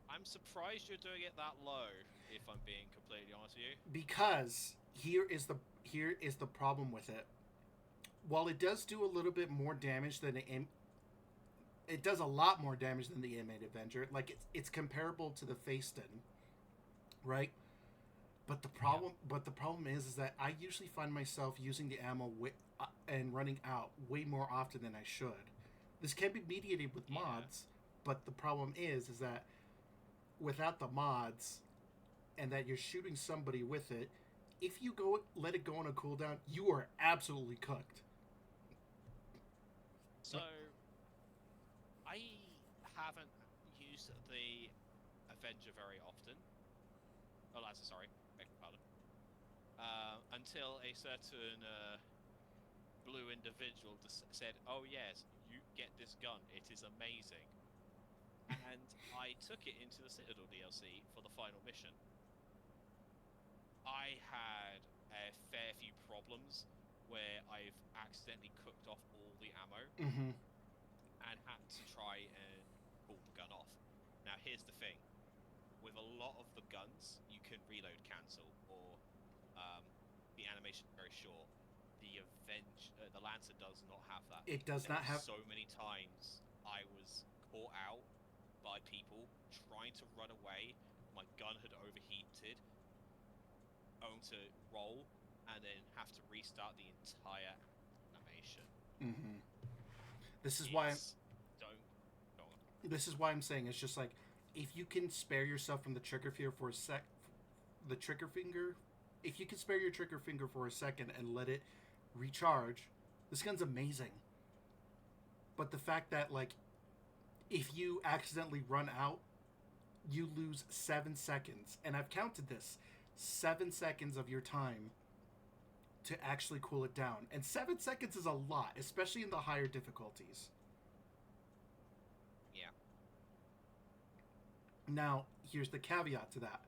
Speaker 2: I'm surprised you're doing it that low, if I'm being completely honest with you.
Speaker 1: Because here is the problem with it. While it does do a little bit more damage than it does a lot more damage than the M8 Avenger. Like it's comparable to the Phaeston, right? But the problem is that I usually find myself using the ammo and running out way more often than I should. This can be mediated with mods, but the problem is that without the mods, and that you're shooting somebody with it, if you let it go on a cooldown, you are absolutely cooked.
Speaker 2: So, I haven't used the Avenger very often. Oh, Lancer, sorry. Beg your pardon. Until a certain blue individual said, "Oh yes, you get this gun. It is amazing." And I took it into the Citadel DLC for the final mission. I had a fair few problems where I've accidentally cooked off all the ammo
Speaker 1: Mm-hmm.
Speaker 2: and had to try and pull the gun off. Now, here's the thing. With a lot of the guns, you can reload cancel, or the animation is very short. The Lancer does not have that.
Speaker 1: It does not have.
Speaker 2: So many times I was caught out by people trying to run away. My gun had overheated, only to roll and then have to restart the entire animation.
Speaker 1: Mm-hmm. This is why
Speaker 2: don't go on.
Speaker 1: this is why I'm saying it's just like, if you can spare yourself from the trigger finger for a sec, the trigger finger, if you can spare your trigger finger for a second and let it recharge, this gun's amazing. But the fact that, like, if you accidentally run out, you lose 7 seconds, and I've counted this, 7 seconds of your time to actually cool it down, and 7 seconds is a lot, especially in the higher difficulties.
Speaker 2: Yeah.
Speaker 1: Now, here's the caveat to that.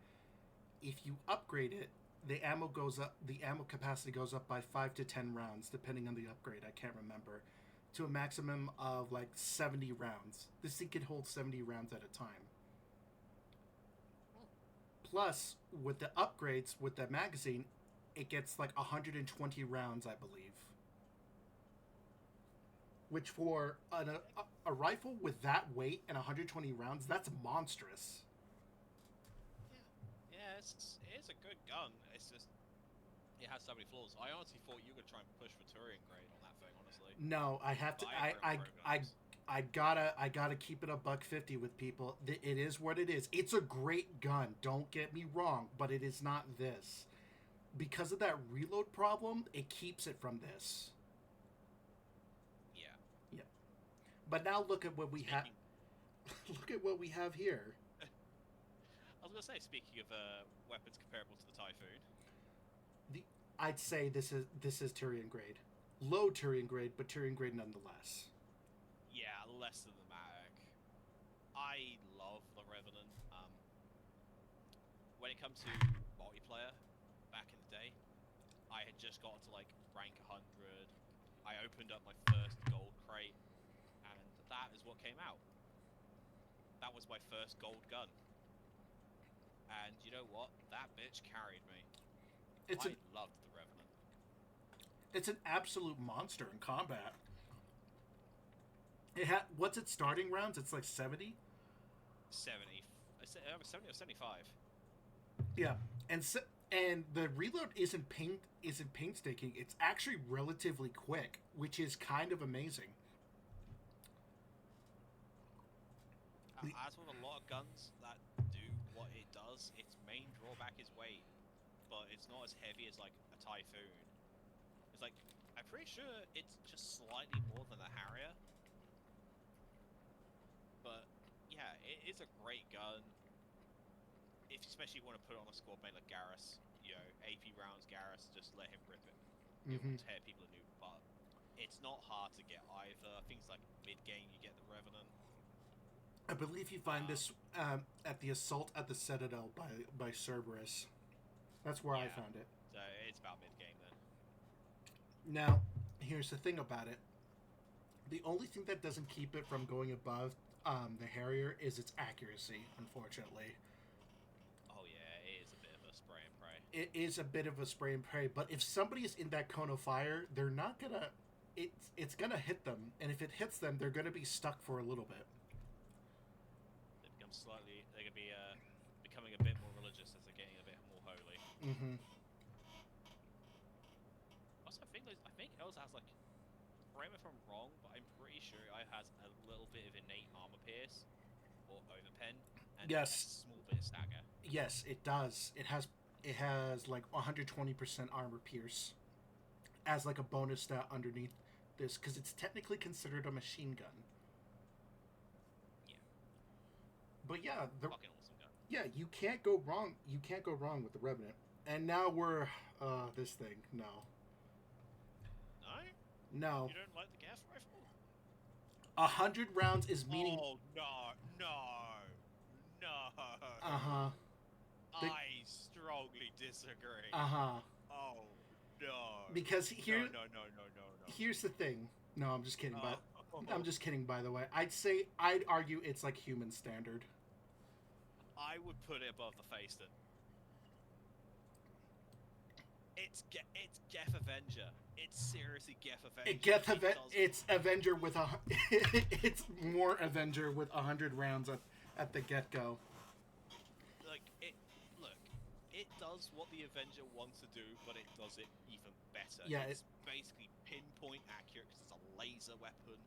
Speaker 1: If you upgrade it, the ammo goes up. The ammo capacity goes up by 5 to 10 rounds, depending on the upgrade. I can't remember, to a maximum of like 70 rounds. This thing can hold 70 rounds at a time. Plus, with the upgrades with the magazine, it gets like 120 rounds, I believe. Which for a rifle with that weight and 120 rounds, that's monstrous.
Speaker 2: Yeah, it is a good gun. It's just it has so many flaws. I honestly thought you were gonna try and push for Turing grade on that thing, honestly.
Speaker 1: No, I have to. I gotta keep it a $150 with people. It is what it is. It's a great gun. Don't get me wrong, but it is not this. Because of that reload problem, it keeps it from this.
Speaker 2: Yeah.
Speaker 1: Yeah. But now look at what we have. Look at what we have here.
Speaker 2: I was gonna say, speaking of weapons comparable to the Typhoon,
Speaker 1: I'd say this is Tyrion grade, low Tyrion grade, but Tyrion grade nonetheless.
Speaker 2: yeah, less than the Matic. I love the Revenant. When it comes to multiplayer, back in the day, I had just gotten to like rank 100. I opened up my first gold crate, and that is what came out. That was my first gold gun. And you know what? That bitch carried me. I loved the Revenant.
Speaker 1: It's an absolute monster in combat. What's its starting rounds? It's like 70?
Speaker 2: 70 or 75.
Speaker 1: Yeah. And the reload isn't painstaking. It's actually relatively quick, which is kind of amazing.
Speaker 2: As with a lot of guns that do what it does, its main drawback is weight, but it's not as heavy as like a Typhoon. It's like, I'm pretty sure it's just slightly more than a Harrier. But yeah, it is a great gun. Especially if you want to put it on a squad mate like Garrus, you know, AP rounds Garrus, just let him rip it. It will tear people a new, but it's not hard to get either. Things like mid game, you get the Revenant.
Speaker 1: I believe you find this at the Assault at the Citadel by Cerberus. That's where I found it.
Speaker 2: So it's about mid game then.
Speaker 1: Now, here's the thing about it. The only thing that doesn't keep it from going above the Harrier is its accuracy, unfortunately.
Speaker 2: Oh yeah, it is a bit of a spray and pray.
Speaker 1: It is a bit of a spray and pray, but if somebody is in that cone of fire, they're not gonna... It's gonna hit them, and if it hits them, they're gonna be stuck for a little bit.
Speaker 2: They're gonna be becoming a bit more religious as they're getting a bit more holy.
Speaker 1: Mm-hmm.
Speaker 2: Also, I think Elsa has like, correct me if I'm wrong, but I'm pretty sure it has a little bit of innate armor pierce or overpen, and
Speaker 1: yes,
Speaker 2: a small bit of stagger.
Speaker 1: Yes, it does. It has like 120% armor pierce as like a bonus stat underneath this, because it's technically considered a machine gun. But yeah,
Speaker 2: fucking awesome gun.
Speaker 1: Yeah, you can't go wrong. You can't go wrong with the Revenant. And now we're this thing. No.
Speaker 2: No. You don't like the gas rifle?
Speaker 1: 100 rounds is meaning.
Speaker 2: Oh no. I strongly disagree.
Speaker 1: Oh
Speaker 2: no.
Speaker 1: Because here.
Speaker 2: No.
Speaker 1: Here's the thing. No, I'm just kidding. I'm just kidding. By the way, I'd argue it's like human standard.
Speaker 2: I would put it above the Phaeston. it's Geth Avenger. It's seriously Geth Avenger.
Speaker 1: It's Avenger with a. It's more Avenger with 100 rounds at the get go.
Speaker 2: Like it. Look, it does what the Avenger wants to do, but it does it even better.
Speaker 1: Yeah,
Speaker 2: it's basically pinpoint accurate because it's a laser weapon.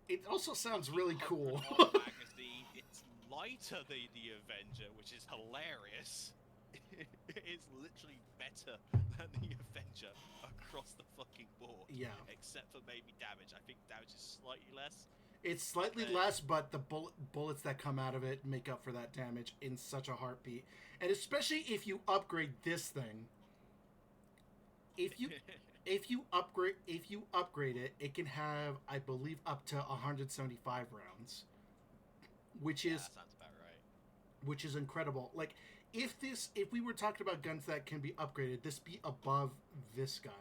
Speaker 1: It also sounds really cool.
Speaker 2: Magazine. It's lighter than the Avenger, which is hilarious. It's literally better than the Avenger across the fucking board.
Speaker 1: Yeah.
Speaker 2: Except for maybe damage. I think damage is slightly less.
Speaker 1: It's slightly less, but the bullets that come out of it make up for that damage in such a heartbeat. And especially if you upgrade this thing. If you upgrade it, it can have, I believe, up to 175 rounds, which is
Speaker 2: that sounds about right.
Speaker 1: Which is incredible. Like if we were talking about guns that can be upgraded, this be above this gun,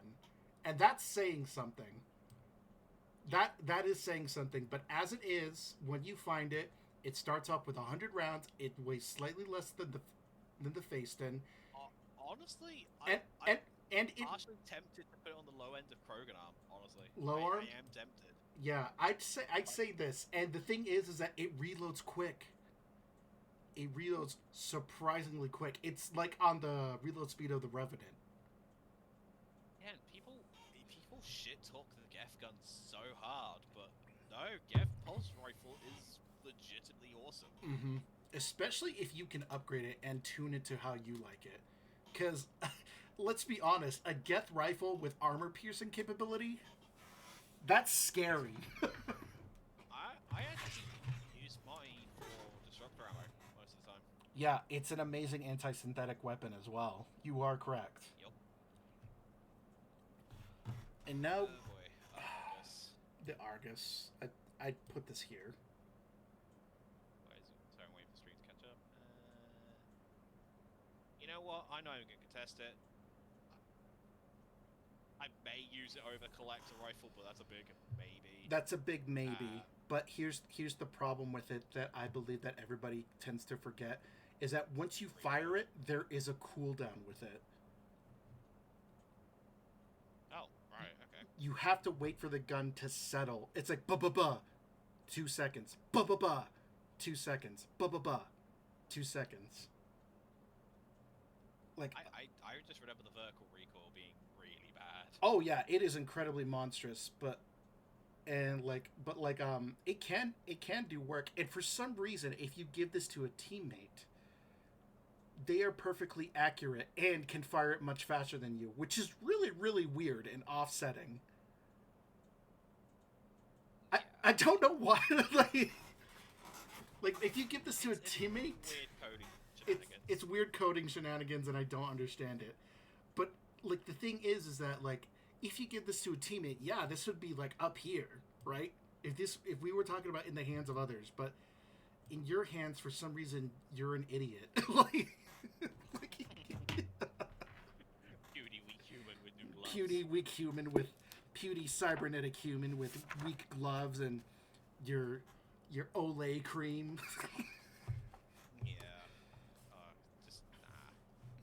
Speaker 1: and that's saying something. That is saying something. But as it is, when you find it, it starts off with 100 rounds. It weighs slightly less than the Phaeston.
Speaker 2: Honestly,
Speaker 1: I'm
Speaker 2: partially tempted to put it on the low end of Krogan arm. Honestly,
Speaker 1: low arm.
Speaker 2: I am tempted.
Speaker 1: Yeah, I'd say this, and the thing is that it reloads quick. It reloads surprisingly quick. It's like on the reload speed of the Revenant.
Speaker 2: Yeah, and people shit talk the Geth gun so hard, but no, Geth pulse rifle is legitimately awesome.
Speaker 1: Mm-hmm. Especially if you can upgrade it and tune it to how you like it. Because, let's be honest, a Geth rifle with armor piercing capability, that's scary.
Speaker 2: I actually use mine for disruptor ammo most of the time.
Speaker 1: Yeah, it's an amazing anti-synthetic weapon as well. You are correct.
Speaker 2: Yep.
Speaker 1: And now,
Speaker 2: oh boy, Argus.
Speaker 1: The Argus. I'd put this here.
Speaker 2: Where is it? Sorry, I'm waiting for the stream to catch up. You know what? I'm not even going to contest it. I may use it over collector rifle, but that's a big maybe.
Speaker 1: That's a big maybe. But here's the problem with it that I believe that everybody tends to forget is that once you fire it, there is a cooldown with it.
Speaker 2: Oh, right, okay.
Speaker 1: You have to wait for the gun to settle. It's like ba-ba-ba, 2 seconds. Ba-ba-ba, 2 seconds. Ba-ba-ba, 2 seconds. Like
Speaker 2: I just remember the vertical recoil being really bad.
Speaker 1: Oh yeah, it is incredibly monstrous, but it can do work. And for some reason, if you give this to a teammate, they are perfectly accurate and can fire it much faster than you, which is really, really weird and offsetting. Yeah. I don't know why. like if you give this to a teammate,
Speaker 2: weird coding shenanigans.
Speaker 1: It's weird coding shenanigans, and I don't understand it. But like the thing is that like if you give this to a teammate, yeah, this would be like up here, right? If we were talking about in the hands of others, but in your hands, for some reason, you're an idiot.
Speaker 2: Puny weak human with new gloves.
Speaker 1: Puny weak human with puny cybernetic human with weak gloves and your Olay cream.
Speaker 2: Yeah. Just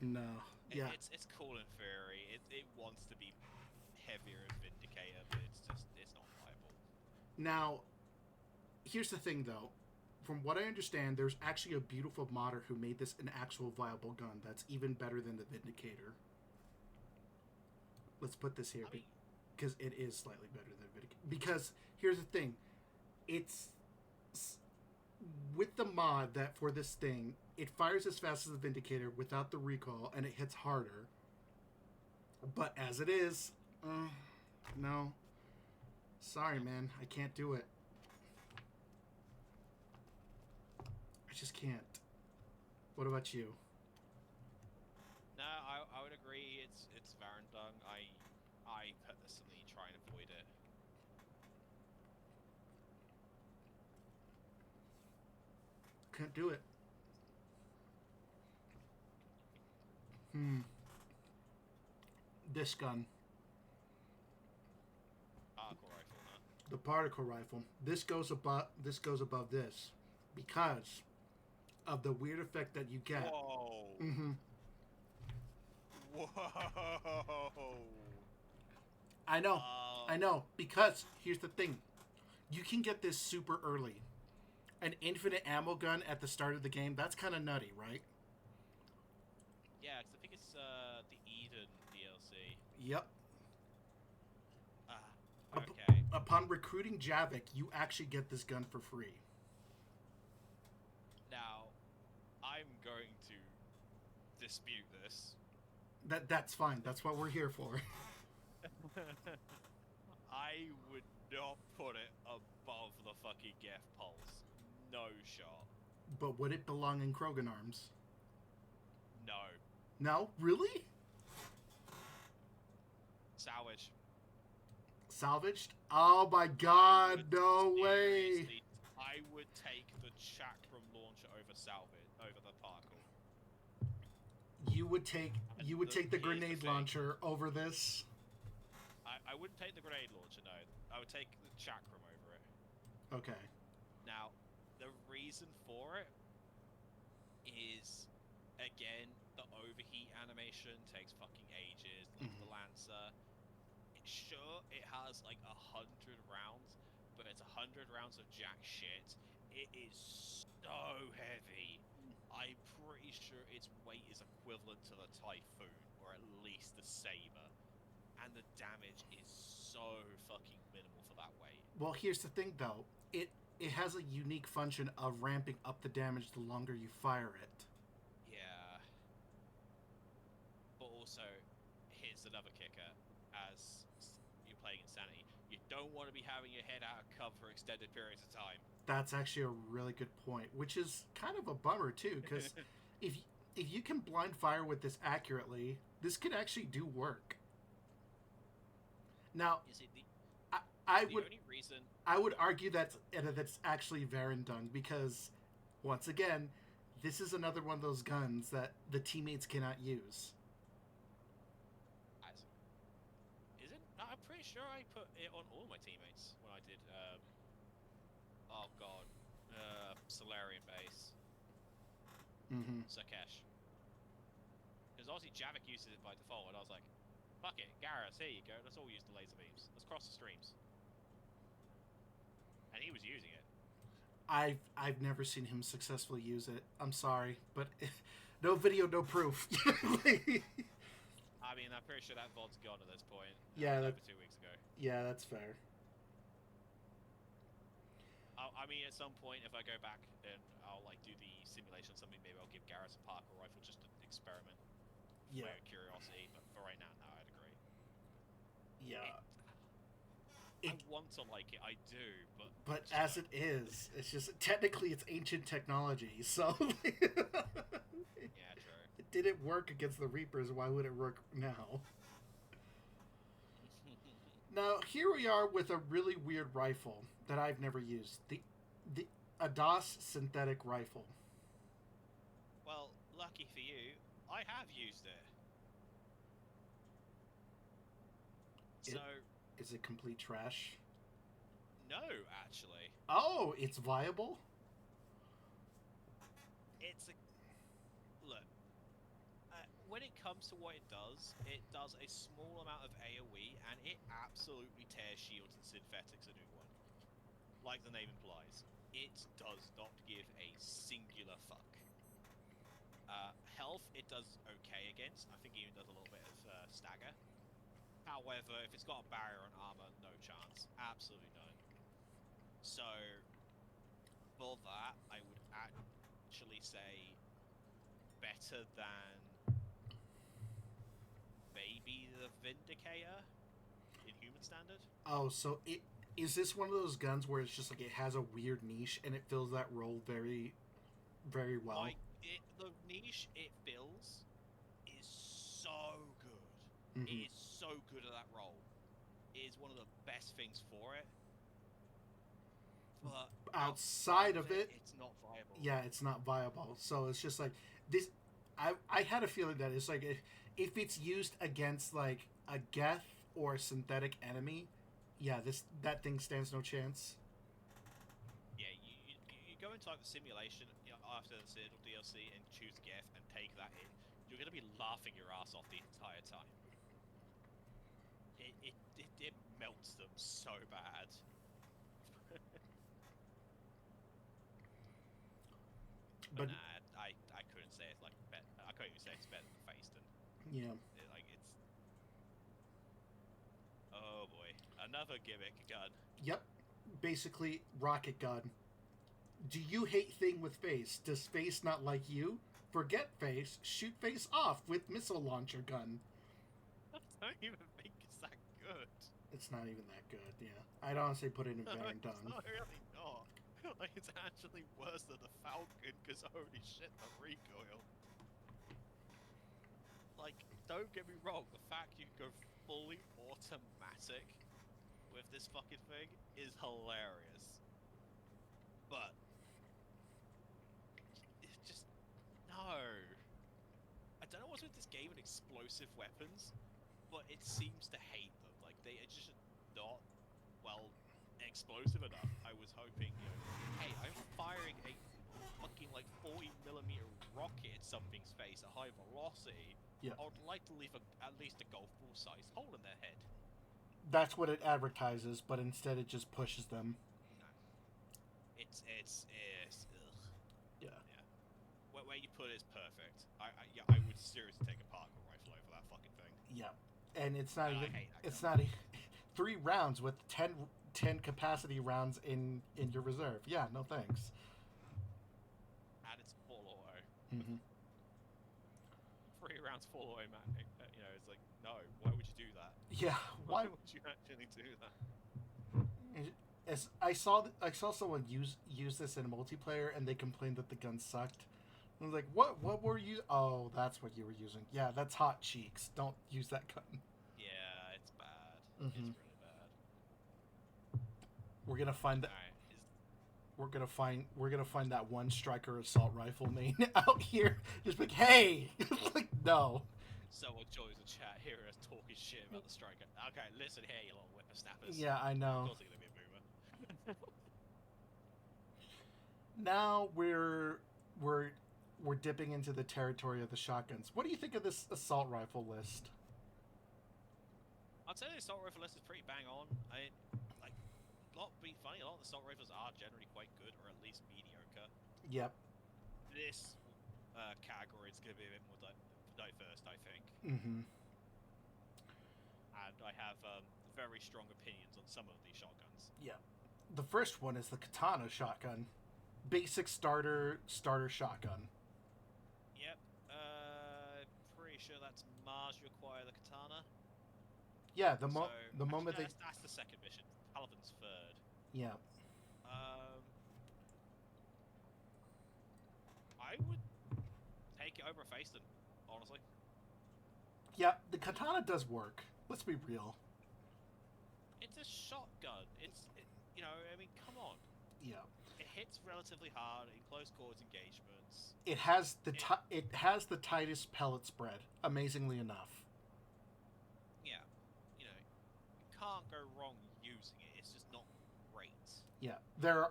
Speaker 2: nah.
Speaker 1: No. Yeah.
Speaker 2: It's cool in theory. It wants to be heavier in Vindicator, but it's not viable.
Speaker 1: Now, here's the thing though. From what I understand, there's actually a beautiful modder who made this an actual viable gun that's even better than the Vindicator. Let's put this here because it is slightly better than Vindicator. Because here's the thing. It's with the mod that for this thing, it fires as fast as the Vindicator without the recoil, and it hits harder. But as it is, no. Sorry, man. I can't do it. I just can't. What about you?
Speaker 2: No, I would agree. It's Varandung. I personally try and avoid it.
Speaker 1: Can't do it. This gun.
Speaker 2: Particle rifle, huh?
Speaker 1: The particle rifle. This goes above this because of the weird effect that you get.
Speaker 2: Whoa.
Speaker 1: Mm-hmm.
Speaker 2: Whoa.
Speaker 1: I know. I
Speaker 2: Um,
Speaker 1: know. Because here's the thing. You can get this super early. An infinite ammo gun at the start of the game, that's kind of nutty, right?
Speaker 2: yeah, 'cause I think it's the Eden DLC.
Speaker 1: Yep.
Speaker 2: Ah,
Speaker 1: Up-
Speaker 2: okay.
Speaker 1: Upon recruiting Javik, you actually get this gun for free.
Speaker 2: Now, I'm going to dispute this.
Speaker 1: That's fine. That's what we're here for.
Speaker 2: I would not put it above the fucking Geth Pulse. No shot.
Speaker 1: But would it belong in Krogan arms?
Speaker 2: No.
Speaker 1: No? Really?
Speaker 2: Salvage.
Speaker 1: Salvaged? Oh my god, no way.
Speaker 2: Seriously, I would take the Chakram launcher over salvage, over the particle.
Speaker 1: You would take the
Speaker 2: Here's the
Speaker 1: grenade
Speaker 2: thing.
Speaker 1: launcher over this?
Speaker 2: I wouldn't take the grenade launcher, no. I would take the Chakram over it.
Speaker 1: Okay.
Speaker 2: Now, the reason for it is, again, the overheat animation takes fucking ages, like the Lancer. Sure, it has like 100 rounds, but it's 100 rounds of jack shit. It is so heavy. I'm pretty sure its weight is equivalent to the Typhoon, or at least the Saber. And the damage is so fucking minimal for that weight.
Speaker 1: Well, here's the thing though. It has a unique function of ramping up the damage the longer you fire it.
Speaker 2: Yeah. But also, here's another kicker. As you're playing Insanity, you don't want to be having your head out of cover for extended periods of time.
Speaker 1: That's actually a really good point, which is kind of a bummer too, because if you can blind fire with this accurately, this could actually do work. Now,
Speaker 2: Is it the
Speaker 1: I
Speaker 2: the
Speaker 1: would
Speaker 2: only reason?
Speaker 1: I would argue that's actually Varendung because, once again, this is another one of those guns that the teammates cannot use.
Speaker 2: Isn't? I'm pretty sure I put it on all my teammates when I did. Oh god, Solarian base,
Speaker 1: Mm-hmm.
Speaker 2: Sakesh. Because obviously Javik uses it by default, and I was like, fuck it, Garrus, here you go. Let's all use the laser beams. Let's cross the streams. And he was using it.
Speaker 1: I've never seen him successfully use it. I'm sorry, but no video, no proof.
Speaker 2: I mean, I'm pretty sure that VOD's gone at this point.
Speaker 1: Yeah,
Speaker 2: That was over 2 weeks ago.
Speaker 1: Yeah, that's fair.
Speaker 2: I mean, at some point, if I go back and I'll like do the simulation or something, maybe I'll give Garrus a Parker rifle just to experiment.
Speaker 1: Yeah.
Speaker 2: For curiosity, but for right now, no, I'd agree.
Speaker 1: Yeah.
Speaker 2: I want to like it, I do, but just
Speaker 1: as
Speaker 2: like,
Speaker 1: it is, it's just technically it's ancient technology, so
Speaker 2: yeah, true.
Speaker 1: it didn't work against the Reapers. Why would it work now? Now here we are with a really weird rifle that I've never used. The Adas synthetic rifle.
Speaker 2: Well, lucky for you, I have used it. So,
Speaker 1: Is it complete trash?
Speaker 2: no, actually.
Speaker 1: Oh, it's viable?
Speaker 2: It's a... Look, when it comes to what it does a small amount of AoE, and it absolutely tears shields and synthetics a new one. Like the name implies. It does not give a singular fuck. Health, it does okay against. I think it even does a little bit of stagger. However, if it's got a barrier on armor, no chance. Absolutely none. So, for that, I would actually say better than maybe the Vindicator in human standard.
Speaker 1: Oh, so is this one of those guns where it's just like it has a weird niche and it fills that role very, very well?
Speaker 2: Like, the niche it fills is so good.
Speaker 1: Mm-hmm.
Speaker 2: It is so good at that role. It is one of the best things for it. But
Speaker 1: outside of it,
Speaker 2: it's not viable.
Speaker 1: Yeah, it's not viable. So it's just like this. I had a feeling that it's like if it's used against like a Geth or a synthetic enemy, yeah, that thing stands no chance.
Speaker 2: Yeah, you go into like the simulation after the Citadel DLC and choose Geth and take that in. You're gonna be laughing your ass off the entire time. It it melts them so bad. But
Speaker 1: But
Speaker 2: nah, I couldn't say it's like better. I couldn't even say it's better than Phaeston.
Speaker 1: yeah,
Speaker 2: Like it's oh boy, another gimmick gun.
Speaker 1: yep. Basically, rocket gun. Do you hate thing with face? Does face not like you? Forget face. Shoot face off with missile launcher gun.
Speaker 2: I don't even think it's that good.
Speaker 1: It's not even that good. Yeah, I'd honestly put it in
Speaker 2: No,
Speaker 1: Baron
Speaker 2: it's
Speaker 1: Dung.
Speaker 2: not really not. Like it's actually worse than the Falcon because holy shit, the recoil. Like, don't get me wrong, the fact you can go fully automatic with this fucking thing is hilarious. But it's just no. I don't know what's with this game and explosive weapons, but it seems to hate them. Like they are just not well explosive enough. I was hoping, hey, I'm firing a fucking like 40mm rocket at something's face at high velocity.
Speaker 1: Yeah.
Speaker 2: I would like to leave at least a golf ball sized hole in their head.
Speaker 1: That's what it advertises, but instead it just pushes them.
Speaker 2: No. It's ugh.
Speaker 1: Yeah.
Speaker 2: Where you put it is perfect. I would seriously take a Parker rifle over that fucking thing.
Speaker 1: Yeah. And it's not
Speaker 2: And I
Speaker 1: even.
Speaker 2: hate that
Speaker 1: It's
Speaker 2: gun.
Speaker 1: not 3 rounds with 10 capacity rounds in your reserve. Yeah. No thanks.
Speaker 2: And it's full auto.
Speaker 1: Mm-hmm.
Speaker 2: 3 rounds full auto, man. It's like, no, why would you do that?
Speaker 1: Yeah.
Speaker 2: Why
Speaker 1: Why?
Speaker 2: would you actually do that?
Speaker 1: As I saw someone use this in multiplayer, and they complained that the gun sucked. I was like, what were you? Oh, that's what you were using. Yeah, that's hot cheeks. Don't use that gun.
Speaker 2: Yeah, it's bad.
Speaker 1: Mhm.
Speaker 2: It's really bad.
Speaker 1: We're gonna find that.
Speaker 2: Alright,
Speaker 1: We're gonna find that one striker assault rifle main out here. Just like, hey, like no.
Speaker 2: someone joins the chat here and is talking shit about the striker. Okay, listen here, you little whippersnappers.
Speaker 1: Yeah, I
Speaker 2: Of
Speaker 1: know.
Speaker 2: course they're gonna be a boomer.
Speaker 1: Now we're dipping into the territory of the shotguns. What do you think of this assault rifle list?
Speaker 2: I'd say the assault rifle list is pretty bang on. I mean, like, be funny, a lot of the assault rifles are generally quite good, or at least mediocre.
Speaker 1: Yep.
Speaker 2: This category is going to be a bit more diverse, I think.
Speaker 1: Mm-hmm.
Speaker 2: And I have very strong opinions on some of these shotguns.
Speaker 1: Yeah. The first one is the katana shotgun. Basic starter shotgun.
Speaker 2: Yep. Pretty sure that's Mars you acquire the katana.
Speaker 1: Yeah, the
Speaker 2: Actually,
Speaker 1: moment
Speaker 2: no, that's the second mission. Paladin's third.
Speaker 1: yeah.
Speaker 2: I would take it over Phaeston, honestly.
Speaker 1: Yeah, the katana does work. Let's be real.
Speaker 2: It's a shotgun. I mean, come on.
Speaker 1: Yeah.
Speaker 2: It hits relatively hard in close quarters engagements.
Speaker 1: It has it has the tightest pellet spread, amazingly enough.
Speaker 2: Yeah, you can't go wrong using it. It's just not great.
Speaker 1: Yeah. The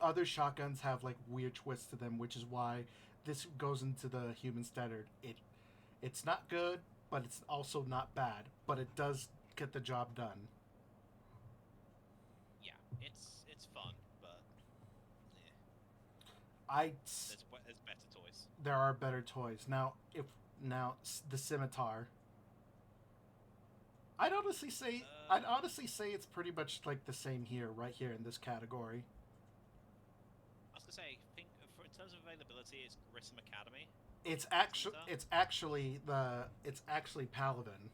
Speaker 1: other shotguns have like weird twists to them, which is why this goes into the human standard. It's not good, but it's also not bad, but it does get the job done.
Speaker 2: Yeah, it's fun, but there's better toys.
Speaker 1: There are better toys. Now the scimitar. I'd honestly say it's pretty much like the same here, right here in this category.
Speaker 2: I was gonna say, in terms of availability, it's Grissom Academy.
Speaker 1: It's actually Paladin.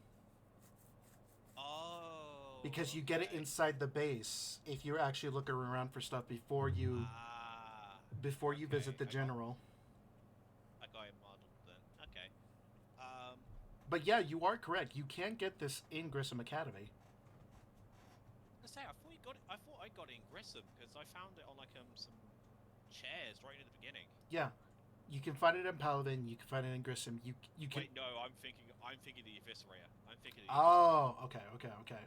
Speaker 2: Oh.
Speaker 1: Because you get it
Speaker 2: okay.
Speaker 1: inside the base if you're actually looking around for stuff before you
Speaker 2: Okay,
Speaker 1: visit the general.
Speaker 2: I got it modeled then. Okay.
Speaker 1: But yeah, you are correct. You can get this in Grissom Academy.
Speaker 2: I thought I got it in Grissom because I found it on like some chairs right at the beginning.
Speaker 1: Yeah, you can find it in Paladin. You can find it in Grissom. You can.
Speaker 2: Wait, no, I'm thinking the Eviscerator. I'm thinking.
Speaker 1: Oh, okay.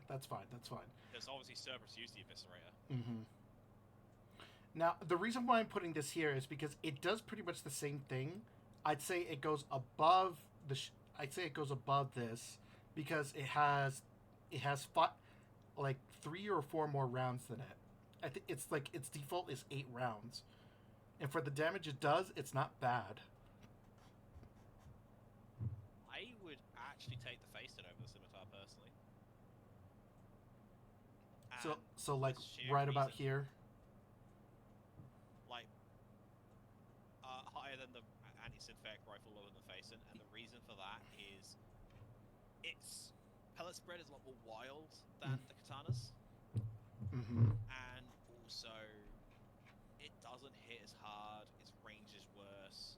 Speaker 1: That's fine.
Speaker 2: Because obviously Cerberus used the Eviscerator.
Speaker 1: Mm-hmm. Now, the reason why I'm putting this here is because it does pretty much the same thing. I'd say it goes above this because it has It has like 3 or 4 more rounds than it. I think it's like its default is 8 rounds, and for the damage it does, it's not bad.
Speaker 2: I would actually take the Phaeton over the Scimitar personally.
Speaker 1: So like
Speaker 2: the sheer
Speaker 1: right about
Speaker 2: reason-
Speaker 1: here.
Speaker 2: like higher than the anti-synthetic rifle, lower than the Phaeton, and the reason for that is its pellet spread is a lot more wild than the katanas,
Speaker 1: Mm-hmm.
Speaker 2: and also it doesn't hit as hard. Its range is worse.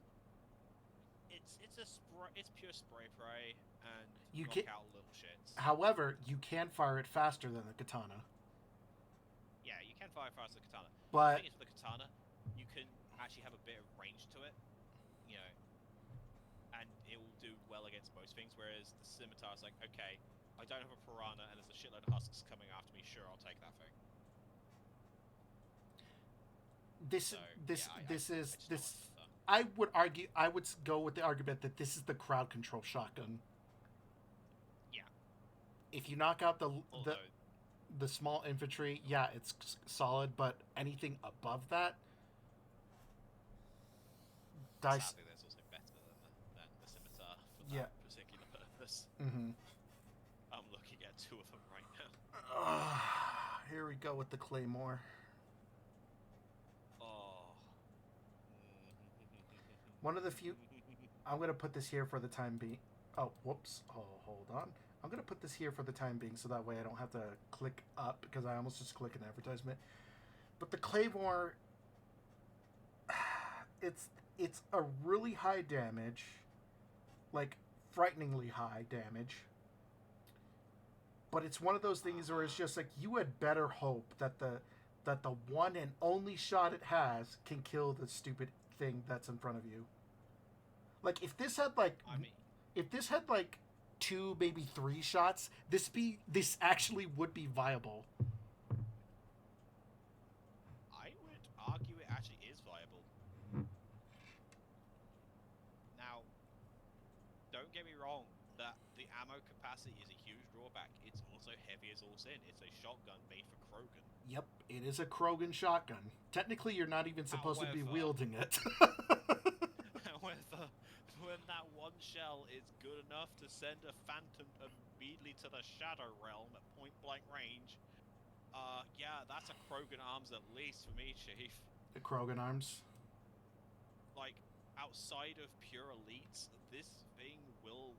Speaker 2: It's pure spray spray and
Speaker 1: You
Speaker 2: knock
Speaker 1: can-
Speaker 2: out little shits.
Speaker 1: However, you can fire it faster than the katana.
Speaker 2: Yeah, you can fire fast with the katana.
Speaker 1: But
Speaker 2: the thing is, with the katana, you can actually have a bit of range to it, you know, and it will do well against most things. Whereas the scimitar is like, okay, I don't have a piranha, and there's a shitload of husks coming after me. Sure, I'll take that thing.
Speaker 1: this
Speaker 2: So,
Speaker 1: this
Speaker 2: yeah,
Speaker 1: this
Speaker 2: I
Speaker 1: is
Speaker 2: just don't
Speaker 1: this.
Speaker 2: like scimitar.
Speaker 1: I would argue. I would go with the argument that this is the crowd control shotgun.
Speaker 2: Yeah.
Speaker 1: If you knock out
Speaker 2: Although,
Speaker 1: the small infantry, yeah, it's solid. But anything above that, dice.
Speaker 2: sadly, there's also better than the scimitar for
Speaker 1: Yeah.
Speaker 2: that particular purpose.
Speaker 1: Mm-hmm.
Speaker 2: I'm looking at 2 of them right now.
Speaker 1: Here we go with the claymore.
Speaker 2: Oh.
Speaker 1: One of the few. I'm gonna put this here for the time being. Oh, whoops. Oh, hold on. I'm gonna put this here for the time being, so that way I don't have to click up because I almost just click an advertisement. But the claymore, it's a really high damage, like frighteningly high damage. But it's one of those things where it's just like you had better hope that the one and only shot it has can kill the stupid thing that's in front of you. Like if this had like
Speaker 2: I mean,
Speaker 1: if this had like 2, maybe 3 shots, this actually would be viable.
Speaker 2: I would argue it actually is viable. Now, don't get me wrong, that the ammo capacity is a huge drawback. It's also heavy as all sin. It's a shotgun made for Krogan.
Speaker 1: Yep, it is a Krogan shotgun. Technically, you're not even supposed to be
Speaker 2: However-
Speaker 1: wielding it.
Speaker 2: However, when that one shell is good enough to send a phantom immediately to the Shadow Realm at point blank range, yeah, that's a Krogan arms at least for me, Chief.
Speaker 1: The Krogan arms.
Speaker 2: Like, outside of pure elites, this thing will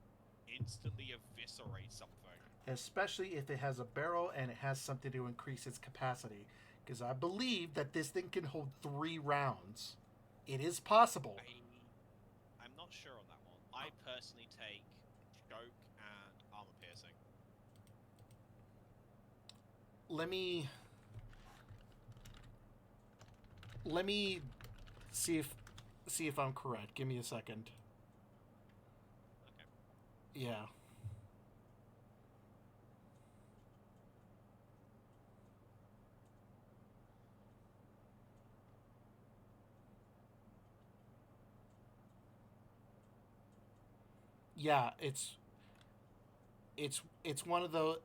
Speaker 2: instantly eviscerate something.
Speaker 1: Especially if it has a barrel and it has something to increase its capacity. Because I believe that this thing can hold 3 rounds. It is possible.
Speaker 2: I'm not sure on that one. I personally take choke and armor piercing.
Speaker 1: Let me see if I'm correct. Give me a second.
Speaker 2: Okay.
Speaker 1: Yeah. Yeah, it's one of the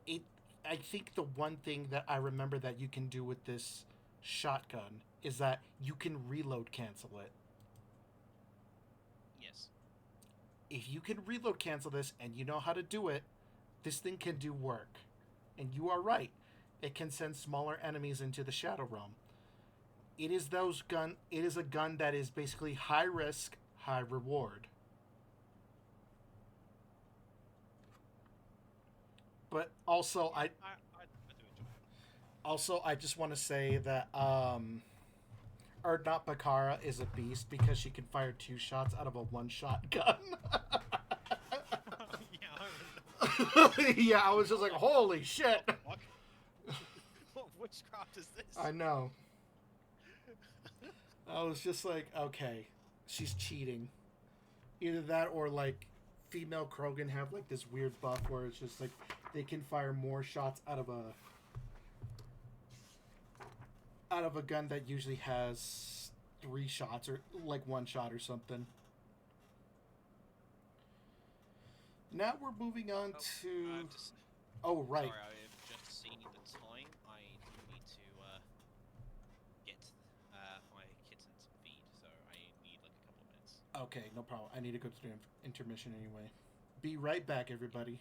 Speaker 1: I think the one thing that I remember that you can do with this shotgun is that you can reload cancel it.
Speaker 2: Yes.
Speaker 1: If you can reload cancel this and you know how to do it, this thing can do work. And you are right. It can send smaller enemies into the Shadow Realm. It is a gun that is basically high risk, high reward. But also I
Speaker 2: do enjoy it.
Speaker 1: Also, I just want to say that Erdnot Bakara is a beast because she can fire 2 shots out of a 1-shot gun.
Speaker 2: Yeah, I remember.
Speaker 1: Yeah, I was just like, holy shit.
Speaker 2: What? What witchcraft is this?
Speaker 1: I know. I was just like, okay, she's cheating. Either that or like female Krogan have like this weird buff where it's just like they can fire more shots out of a gun that usually has 3 shots or like 1 shot or something. Now we're moving on to. Oh, right.
Speaker 2: Sorry, I have just seen the time. I do need to get my kitten some feed, so I need like a couple of minutes.
Speaker 1: Okay, no problem. I need to go to the intermission anyway. Be right back, everybody.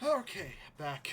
Speaker 1: Okay, back.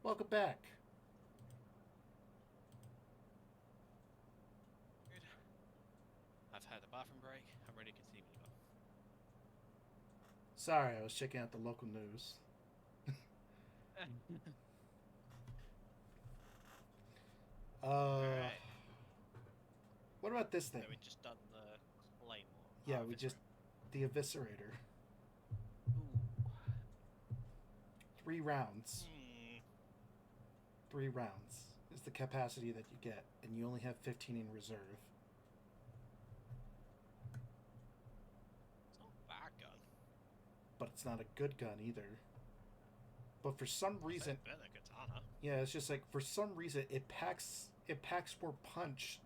Speaker 1: Welcome back.
Speaker 2: Good. I've had a bathroom break. I'm ready to continue.
Speaker 1: Sorry, I was checking out the local news.
Speaker 2: Alright.
Speaker 1: What about this thing?
Speaker 2: So we just done the Claymore.
Speaker 1: Yeah, we just the Eviscerator.
Speaker 2: Ooh.
Speaker 1: 3 rounds.
Speaker 2: Hmm.
Speaker 1: 3 rounds is the capacity that you get, and you only have 15 in reserve.
Speaker 2: It's not a bad gun.
Speaker 1: But it's not a good gun either. But for some reason,
Speaker 2: It's better than Katana.
Speaker 1: yeah, it's just like for some reason it packs more punch,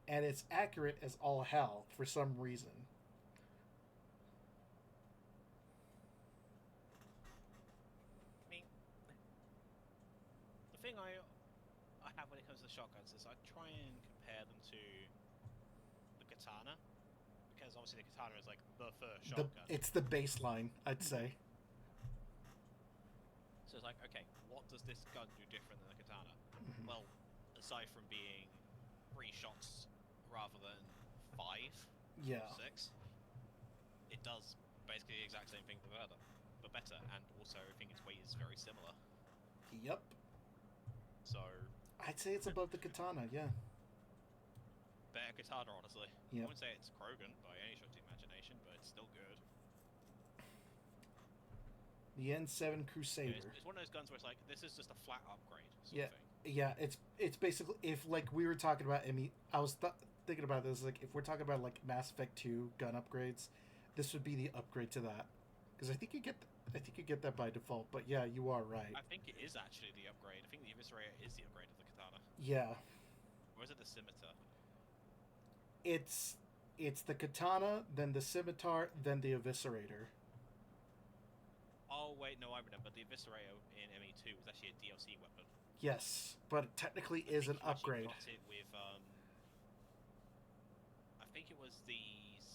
Speaker 1: and it's accurate as all hell for some reason.
Speaker 2: I mean, the thing I have when it comes to shotguns is I try and compare them to the Katana, because obviously the Katana is like the first shotgun.
Speaker 1: It's the baseline, I'd say.
Speaker 2: So it's like, okay, what does this gun do different than the Katana?
Speaker 1: Mhm.
Speaker 2: Well, aside from being 3 shots rather than 5,
Speaker 1: Yeah.
Speaker 2: 6, it does basically the exact same thing but better, and also I think its weight is very similar.
Speaker 1: Yep.
Speaker 2: So
Speaker 1: I'd say it's above the Katana, yeah.
Speaker 2: better Katana, honestly.
Speaker 1: Yep.
Speaker 2: I wouldn't say it's Krogan by any stretch of the imagination, but it's still good.
Speaker 1: The N7
Speaker 2: Yeah,
Speaker 1: Crusader.
Speaker 2: it's one of those guns where it's like, this is just a flat upgrade sort
Speaker 1: Yeah.
Speaker 2: of thing.
Speaker 1: Yeah, it's basically, if like we were talking about, I mean, I was thinking about this, like if we're talking about like Mass Effect 2 gun upgrades, this would be the upgrade to that, because I think you get that by default. But yeah, you are right.
Speaker 2: I think it is actually the upgrade. I think the Eviscerator is the upgrade of the Katana.
Speaker 1: Yeah,
Speaker 2: Or is it the Scimitar?
Speaker 1: it's the Katana, then the Scimitar, then the Eviscerator.
Speaker 2: Oh wait, no, I remember. The Eviscerator in ME2 was actually a DLC weapon.
Speaker 1: Yes, but it technically is an
Speaker 2: You actually
Speaker 1: upgrade.
Speaker 2: got it with I think it was the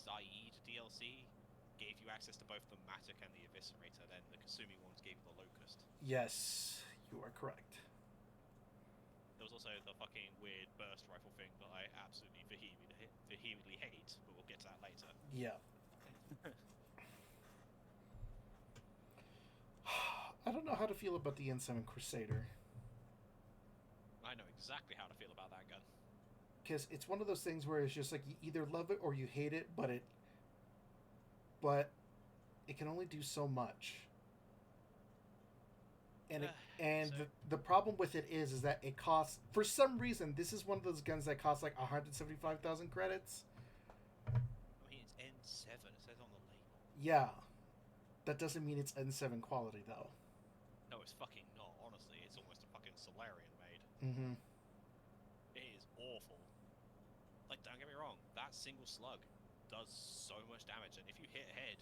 Speaker 2: Zaid DLC. Gave you access to both the Matic and the Eviscerator. Then the Kasumi ones gave you the Locust.
Speaker 1: Yes, you are correct.
Speaker 2: There was also the fucking weird burst rifle thing that I absolutely vehemently hate, but we'll get to that later.
Speaker 1: Yeah. I don't know how to feel about the N7 Crusader.
Speaker 2: I know exactly how to feel about that gun.
Speaker 1: Because it's one of those things where it's just like you either love it or you hate it, but it can only do so much. And
Speaker 2: So-
Speaker 1: the problem with it is that it costs, for some reason, this is one of those guns that costs like 175,000 credits.
Speaker 2: I mean, it's N7. It says on the label.
Speaker 1: Yeah, that doesn't mean it's N7 quality though.
Speaker 2: No, it's fucking not. Honestly, it's almost a fucking Solarian made.
Speaker 1: Mm-hmm.
Speaker 2: It is awful. Like, don't get me wrong, that single slug does so much damage, and if you hit head,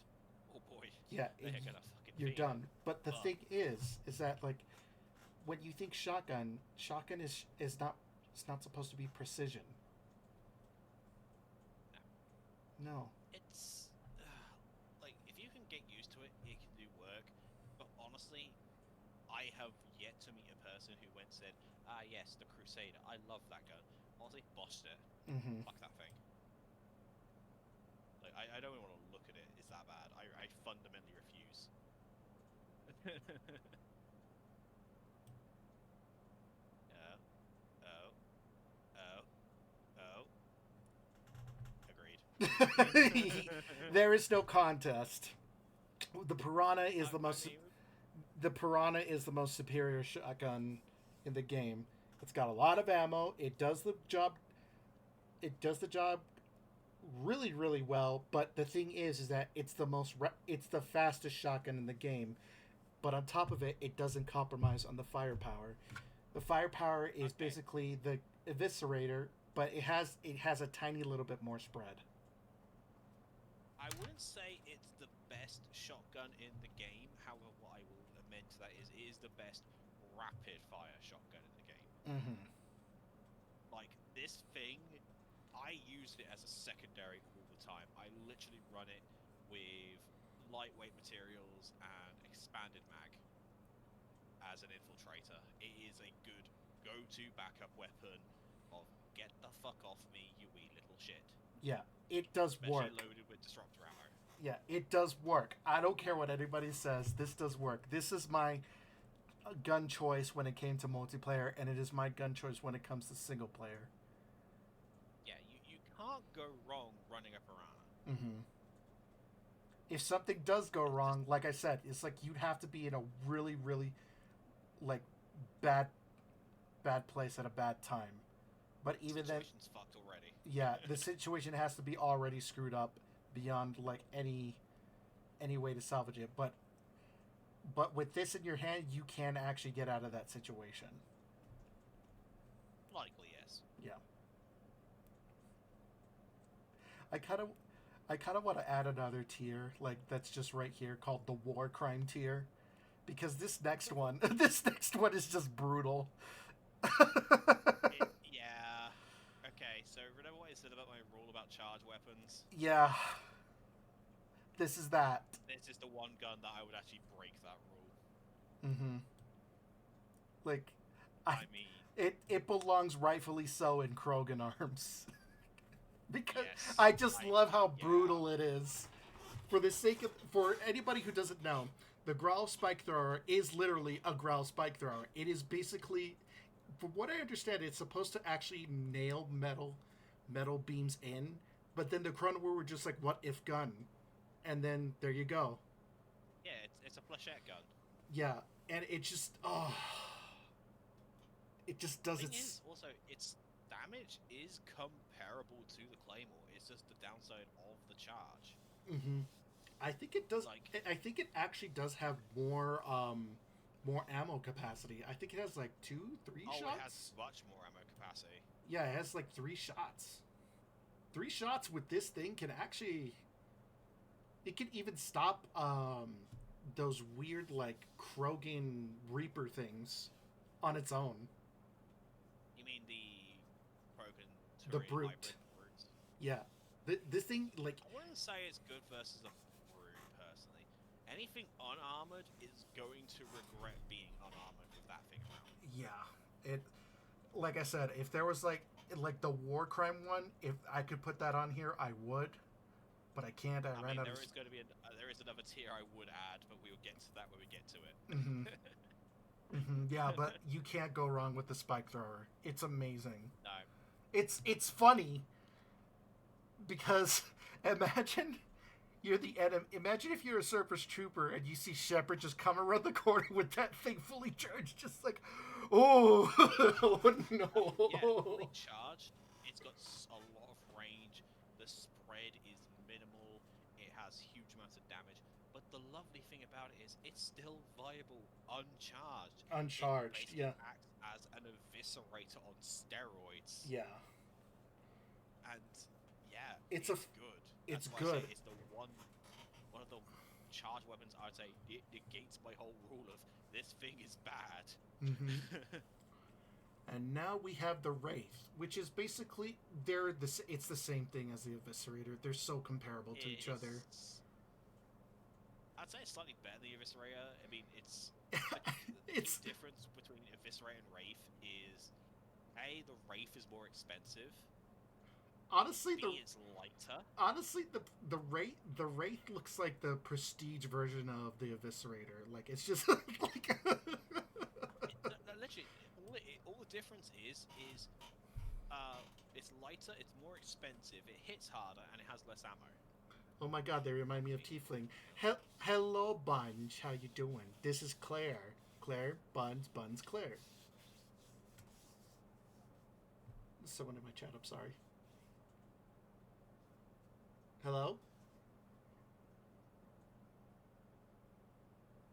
Speaker 2: oh boy,
Speaker 1: Yeah,
Speaker 2: they're gonna fucking
Speaker 1: you're
Speaker 2: feed.
Speaker 1: done. But the
Speaker 2: But-
Speaker 1: thing is that like when you think shotgun is not, it's not supposed to be precision. No.
Speaker 2: It's like, if you can get used to it, it can do work. But honestly, I have yet to meet a person who went and said, "Ah, yes, the Crusader. I love that gun." Honestly, botched it.
Speaker 1: Mm-hmm.
Speaker 2: Fuck that thing. Like, I don't even want to look at it. It's that bad. I fundamentally refuse. Agreed.
Speaker 1: There is no contest. The Piranha is the Piranha is the most superior shotgun in the game. It's got a lot of ammo. It does the job. It does the job really, really well. But the thing is that it's it's the fastest shotgun in the game. But on top of it, it doesn't compromise on the firepower. The firepower is
Speaker 2: Okay.
Speaker 1: basically the Eviscerator, but it has a tiny little bit more spread.
Speaker 2: I wouldn't say it's the best shotgun in the game. However, what I will amend to that is it is the best rapid fire shotgun in the game.
Speaker 1: Mm-hmm.
Speaker 2: Like, this thing, I use it as a secondary all the time. I literally run it with lightweight materials and expanded mag as an infiltrator. It is a good go-to backup weapon of get the fuck off me, you wee little shit.
Speaker 1: Yeah, it does
Speaker 2: Especially
Speaker 1: work.
Speaker 2: loaded with disruptor ammo.
Speaker 1: Yeah, it does work. I don't care what anybody says. This does work. This is my gun choice when it came to multiplayer, and it is my gun choice when it comes to single player.
Speaker 2: Yeah, you can't go wrong running a piranha.
Speaker 1: Mm-hmm. If something does go wrong, like I said, it's like you'd have to be in a really, really, like, bad place at a bad time. But even then,
Speaker 2: Situation's fucked already.
Speaker 1: yeah, the situation has to be already screwed up beyond like any way to salvage it. But with this in your hand, you can actually get out of that situation.
Speaker 2: Likely, yes.
Speaker 1: Yeah. I kind of want to add another tier, like that's just right here, called the war crime tier, because this next one is just brutal.
Speaker 2: Yeah. Okay, so remember what I said about my rule about charge weapons?
Speaker 1: Yeah. This is that.
Speaker 2: This is the one gun that I would actually break that rule.
Speaker 1: Mm-hmm. Like,
Speaker 2: I mean,
Speaker 1: it belongs rightfully so in Krogan arms. Because
Speaker 2: yes,
Speaker 1: I just love how brutal it is. For anybody who doesn't know, the Growl Spike Thrower is literally a Growl Spike Thrower. It is basically, from what I understand, it's supposed to actually nail metal beams in, but then the Chrono were just like, what if gun? And then there you go.
Speaker 2: Yeah, it's a flechette gun.
Speaker 1: Yeah, and it just, it just does
Speaker 2: its... Also, its damage is comparable to the Claymore. It's just the downside of the charge.
Speaker 1: Mm-hmm. I think it does. Like, I think it actually does have more ammo capacity. I think it has like 2-3 shots.
Speaker 2: Oh, it has much more ammo capacity.
Speaker 1: Yeah, it has like 3 shots. 3 shots with this thing can actually. It can even stop those weird like Krogan Reaper things on its own.
Speaker 2: You mean the Krogan
Speaker 1: the brute? Yeah, this thing like.
Speaker 2: I wouldn't say it's good versus a brute personally. Anything unarmored is going to regret being unarmored with that thing around.
Speaker 1: Yeah, it. Like I said, if there was like the war crime one, if I could put that on here, I would. But I can't. I ran out of...
Speaker 2: There is going to be there is another tier I would add, but we will get to that when we get to it.
Speaker 1: Mm-hmm. Mm-hmm. Yeah, but you can't go wrong with the Spike Thrower. It's amazing.
Speaker 2: No.
Speaker 1: It's funny because imagine you're the enemy. Imagine if you're a Surface Trooper and you see Shepard just come around the corner with that thing fully charged, just like, oh, oh no.
Speaker 2: Yeah, fully charged. It's got a lot of range. The spread is minimal. It has huge amounts of damage. But the lovely thing about it is it's still viable uncharged.
Speaker 1: Uncharged, yeah.
Speaker 2: It acts as an eviscerator on steroids.
Speaker 1: Yeah.
Speaker 2: And yeah,
Speaker 1: it's
Speaker 2: good.
Speaker 1: It's
Speaker 2: That's
Speaker 1: good.
Speaker 2: It's the one of the charged weapons I'd say it negates my whole rule of this thing is bad.
Speaker 1: Mm-hmm. And now we have the Wraith, which is basically it's the same thing as the Eviscerator. They're so comparable to each other.
Speaker 2: I'd say it's slightly better than the Eviscerator. I mean, it's
Speaker 1: it's
Speaker 2: the difference between Eviscerator and Wraith is the Wraith is more expensive.
Speaker 1: Honestly,
Speaker 2: it's lighter.
Speaker 1: Honestly, the Wraith looks like the prestige version of the Eviscerator. Like it's just like
Speaker 2: literally all the difference is it's lighter, it's more expensive, it hits harder, and it has less ammo.
Speaker 1: Oh my god, they remind me of Tiefling. Hello, Bunge. How you doing? This is Claire. Claire, Buns, Claire. There's someone in my chat, I'm sorry. Hello?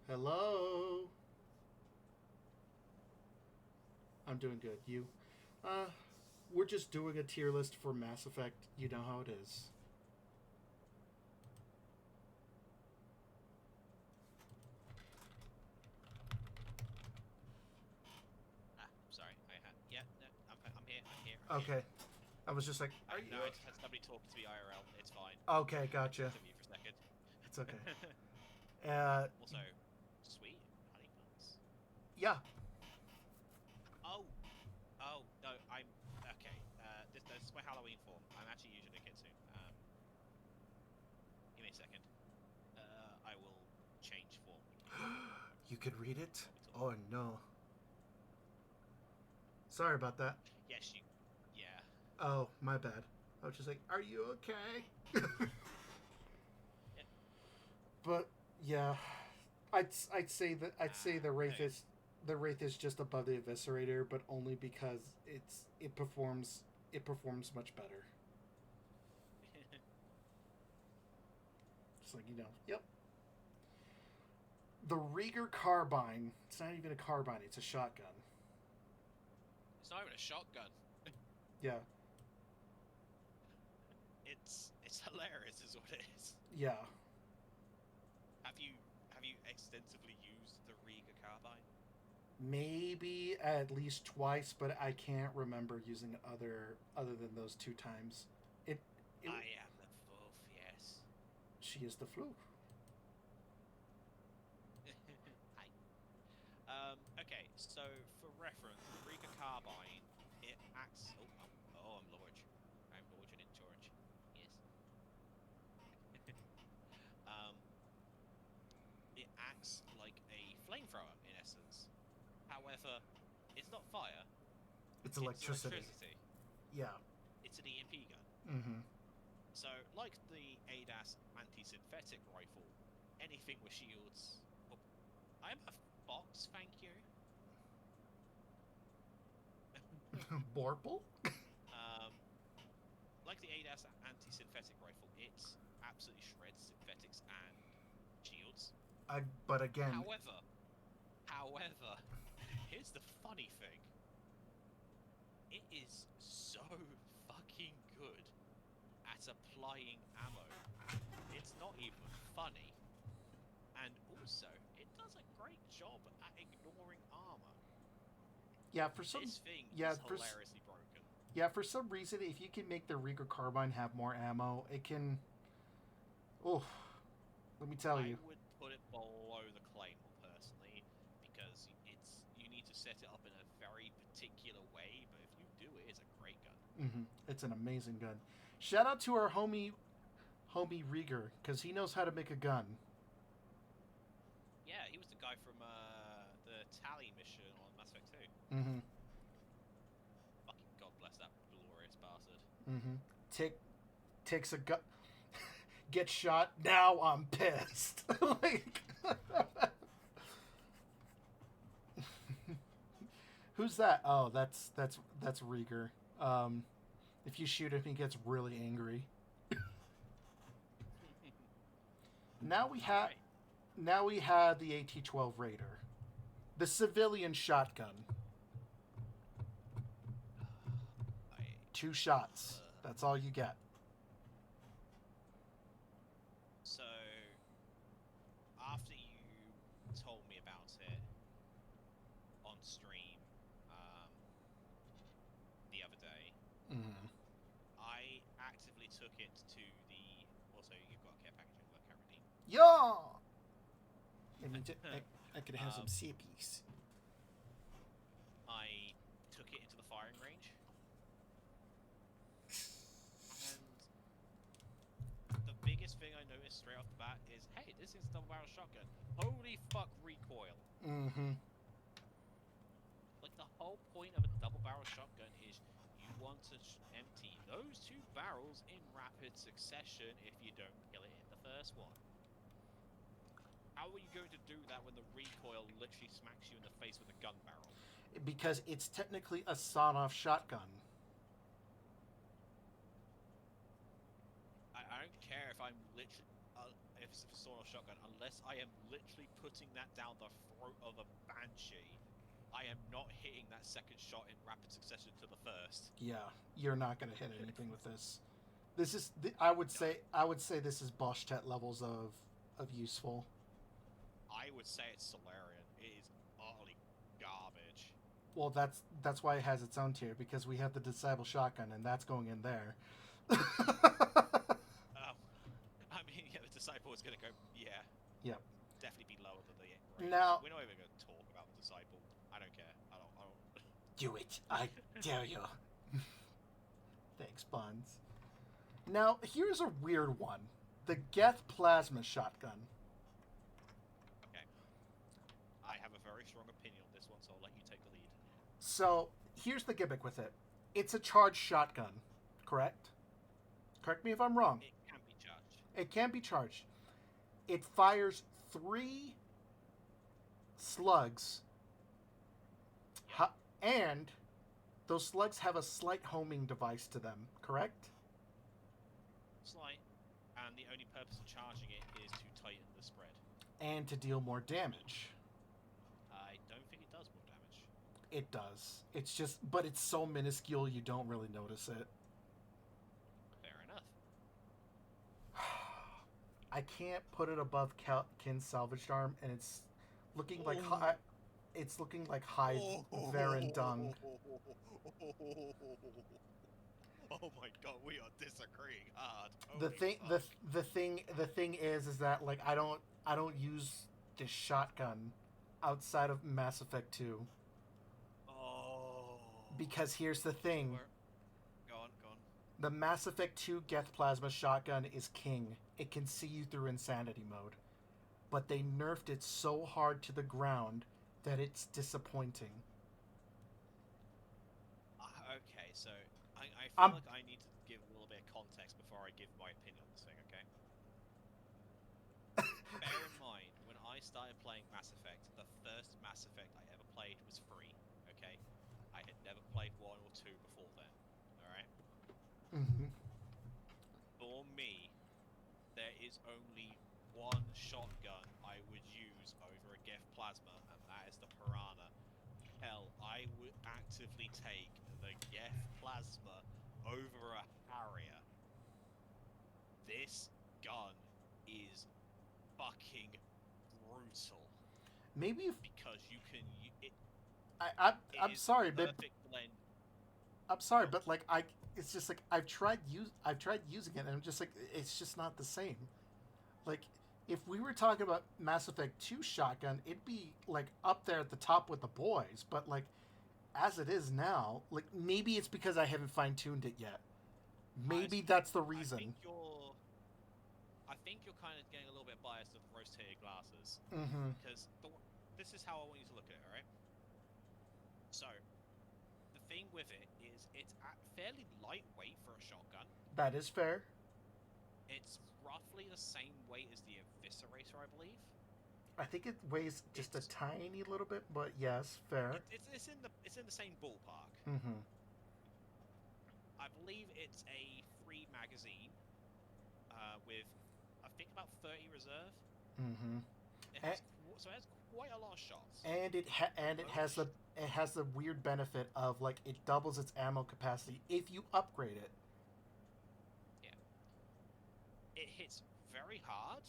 Speaker 1: Hello? I'm doing good. You? We're just doing a tier list for Mass Effect. You know how it is.
Speaker 2: Sorry. I'm here.
Speaker 1: Okay. I was just like,
Speaker 2: are you... No, it's somebody talking to me IRL. It's fine.
Speaker 1: Okay, gotcha.
Speaker 2: For a second.
Speaker 1: It's okay.
Speaker 2: Also, sweet honey buns.
Speaker 1: Yeah.
Speaker 2: Oh, oh no, I'm okay. This is my Halloween form. I'm actually using a Kitsu. Give me a second. I will change form.
Speaker 1: You could read it?
Speaker 2: What we
Speaker 1: Oh no. Sorry about that.
Speaker 2: Yes, you. Yeah.
Speaker 1: Oh, my bad. I was just like, are you okay?
Speaker 2: Yeah.
Speaker 1: But yeah, I'd say that the Wraith
Speaker 2: Okay.
Speaker 1: is just above the Eviscerator, but only because it performs much better. Just like yep. The Rieger carbine. It's not even a carbine. It's a shotgun.
Speaker 2: It's not even a shotgun.
Speaker 1: Yeah,
Speaker 2: It's hilarious, is what it is.
Speaker 1: yeah.
Speaker 2: Have you extensively used the Riga carbine?
Speaker 1: Maybe at least twice, but I can't remember using it other than those 2 times. It
Speaker 2: I am the fourth, yes.
Speaker 1: She is the flu.
Speaker 2: Hi. Okay, so for reference, the Riga carbine, it acts. I'm large. I'm large and in charge. Yes. um, it acts like a flamethrower in essence. However, it's not fire.
Speaker 1: It's
Speaker 2: It's
Speaker 1: electricity.
Speaker 2: electricity.
Speaker 1: Yeah.
Speaker 2: It's an EMP gun.
Speaker 1: Mm-hmm.
Speaker 2: So, like the ADAS anti-synthetic rifle, anything with shields. Oh, I'm a fox, thank you.
Speaker 1: Borple?
Speaker 2: Um, like the ADAS anti-synthetic rifle, it absolutely shreds synthetics and shields.
Speaker 1: But again,
Speaker 2: However, here's the funny thing. It is so fucking good at applying ammo. It's not even funny. And also, it does a great job at ignoring armor.
Speaker 1: yeah, for some
Speaker 2: This thing
Speaker 1: yeah,
Speaker 2: is
Speaker 1: for
Speaker 2: hilariously broken.
Speaker 1: yeah, for some reason, if you can make the Rieger carbine have more ammo, it can. Oh, let me tell
Speaker 2: I
Speaker 1: you.
Speaker 2: would put it below the Claymore personally, because you need to set it up in a very particular way. But if you do it, it's a great gun.
Speaker 1: Mm-hmm. It's an amazing gun. Shout out to our homie Rieger, because he knows how to make a gun.
Speaker 2: Yeah, he was the guy from the Tally mission on Mass Effect 2.
Speaker 1: Mm-hmm.
Speaker 2: Fucking God bless that glorious bastard.
Speaker 1: Mm-hmm. Takes a gun. Gets shot. Now I'm pissed. Like, who's that? Oh, that's Rieger. If you shoot him, he gets really angry. Now we have
Speaker 2: Alright.
Speaker 1: now we have the AT-12 Raider, the civilian shotgun.
Speaker 2: I
Speaker 1: 2 shots. That's all you get.
Speaker 2: So, after you told me about it on stream the other day,
Speaker 1: Mm.
Speaker 2: I actively took it to the. Also, you've got a care package over currently.
Speaker 1: Yeah. I could have some sippies.
Speaker 2: I took it into the firing range, and the biggest thing I noticed straight off the bat is, hey, this is a double-barrel shotgun. Holy fuck, recoil!
Speaker 1: Mm-hmm.
Speaker 2: Like, the whole point of a double-barrel shotgun is you want to empty those 2 barrels in rapid succession if you don't kill it in the first one. How are you going to do that when the recoil literally smacks you in the face with a gun barrel?
Speaker 1: Because it's technically a sawed-off shotgun.
Speaker 2: I don't care if I'm literally if it's a sawed-off shotgun, unless I am literally putting that down the throat of a banshee. I am not hitting that second shot in rapid succession to the first.
Speaker 1: Yeah, you're not going to hit anything with this. This is I would say this is Boschtet levels of useful.
Speaker 2: I would say it's Solarian. It is utterly garbage.
Speaker 1: Well, that's why it has its own tier, because we have the Disciple shotgun, and that's going in there.
Speaker 2: I mean, yeah, the Disciple is going to go. Yeah.
Speaker 1: Yep.
Speaker 2: Definitely be lower than the.
Speaker 1: Now,
Speaker 2: we're not even going to talk about the Disciple.
Speaker 1: Do it. I dare you. Thanks, Bonds. Now, here's a weird one. The Geth Plasma Shotgun.
Speaker 2: Okay. I have a very strong opinion on this one, so I'll let you take the lead.
Speaker 1: So, here's the gimmick with it. It's a charged shotgun, correct? Correct me if I'm wrong.
Speaker 2: It can be charged.
Speaker 1: It can be charged. It fires 3 slugs, and those slugs have a slight homing device to them, correct?
Speaker 2: Slight, and the only purpose of charging it is to tighten the spread.
Speaker 1: And to deal more damage.
Speaker 2: I don't think it does more damage.
Speaker 1: It does. It's just, but it's so minuscule you don't really notice it.
Speaker 2: Fair enough.
Speaker 1: I can't put it above Kin's salvaged arm, and it's looking like it's looking like Hyde Varen dung.
Speaker 2: Oh my god, we are disagreeing hard.
Speaker 1: The thing is that like I don't use this shotgun outside of Mass Effect 2.
Speaker 2: Oh.
Speaker 1: Because here's the thing.
Speaker 2: Go on.
Speaker 1: The Mass Effect 2 Geth Plasma shotgun is king. It can see you through insanity mode. But they nerfed it so hard to the ground that it's disappointing.
Speaker 2: Okay, so I feel like I need to give a little bit of context before I give my opinion on this thing, okay? Bear in mind, when I started playing Mass Effect, the first Mass Effect I ever played was free, okay? I had never played 1 or 2 before then, alright?
Speaker 1: Mm-hmm.
Speaker 2: For me, there is only one shotgun I would use over a Geth Plasma, and that is the Piranha. Hell, I would actively take the Geth Plasma over a Harrier. This gun is fucking brutal.
Speaker 1: Maybe if
Speaker 2: because you can.
Speaker 1: I'm sorry, but
Speaker 2: blend.
Speaker 1: I'm sorry, but like it's just like I've tried using it, and I'm just like it's just not the same. Like if we were talking about Mass Effect 2 shotgun, it'd be like up there at the top with the boys. But like as it is now, like maybe it's because I haven't fine tuned it yet. Maybe that's the reason.
Speaker 2: I think you're kind of getting a little bit biased with rose-tinted glasses.
Speaker 1: Mm-hmm.
Speaker 2: Because this is how I want you to look at it, alright? So, the thing with it is it's fairly lightweight for a shotgun.
Speaker 1: That is fair.
Speaker 2: It's roughly the same weight as the Eviscerator, I believe.
Speaker 1: I think it weighs just a tiny little bit, but yes, fair.
Speaker 2: It's in the same ballpark.
Speaker 1: Mm-hmm.
Speaker 2: I believe it's a 3 magazine with I think about 30 reserve.
Speaker 1: Mm-hmm.
Speaker 2: So it has quite a lot of shots.
Speaker 1: And it has the weird benefit of like it doubles its ammo capacity if you upgrade it.
Speaker 2: Yeah. It hits very hard.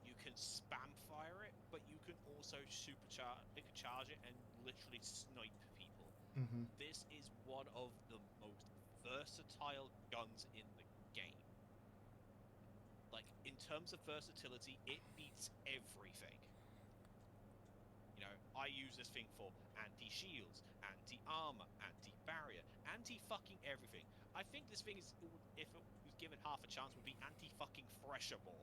Speaker 2: You can spam fire it, but you can also charge it and literally snipe people.
Speaker 1: Mm-hmm.
Speaker 2: This is one of the most versatile guns in the game. Like, in terms of versatility, it beats everything. You know, I use this thing for anti-shields, anti-armor, anti-barrier, anti-fucking everything. I think this thing is, if it was given half a chance, would be anti-fucking Thresherable.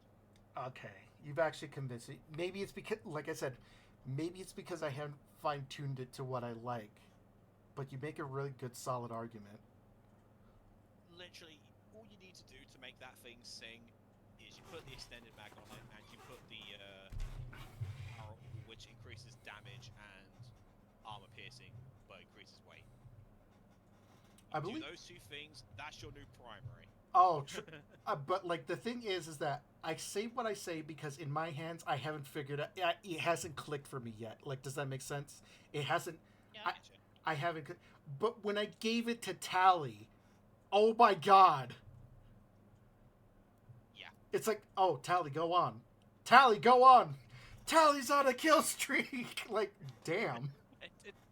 Speaker 1: Okay, you've actually convinced me. Maybe it's because, like I said, maybe it's because I haven't fine-tuned it to what I like. But you make a really good, solid argument.
Speaker 2: Literally, all you need to do to make that thing sing is you put the extended mag on it, and you put the barrel, which increases damage and armor piercing, but increases weight. I believe those 2 things. That's your new primary.
Speaker 1: Oh, but like the thing is that I say what I say because in my hands I haven't figured out. It hasn't clicked for me yet. Like, does that make sense? It hasn't.
Speaker 2: Yeah,
Speaker 1: I haven't. But when I gave it to Tali, oh my god.
Speaker 2: Yeah.
Speaker 1: It's like, oh, Tali, go on. Tali, go on. Tali's on a kill streak. Like, damn.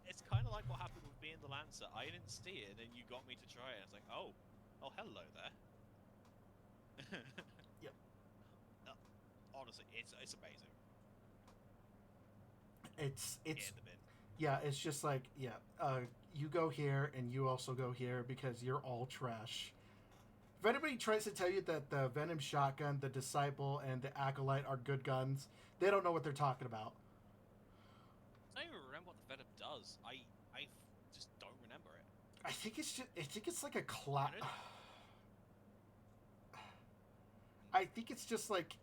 Speaker 2: It's kind of like what happened with me and the Lancer. I didn't see it, and then you got me to try it. It's like, oh, hello there.
Speaker 1: Yep.
Speaker 2: Honestly, it's amazing.
Speaker 1: It's
Speaker 2: in the bin.
Speaker 1: Yeah, it's just like, yeah, you go here and you also go here because you're all trash. If anybody tries to tell you that the Venom Shotgun, the Disciple, and the Acolyte are good guns, they don't know what they're talking about.
Speaker 2: I don't even remember what the Venom does. I just don't remember it.
Speaker 1: I think it's like a class.
Speaker 2: Really?
Speaker 1: I think it's just like,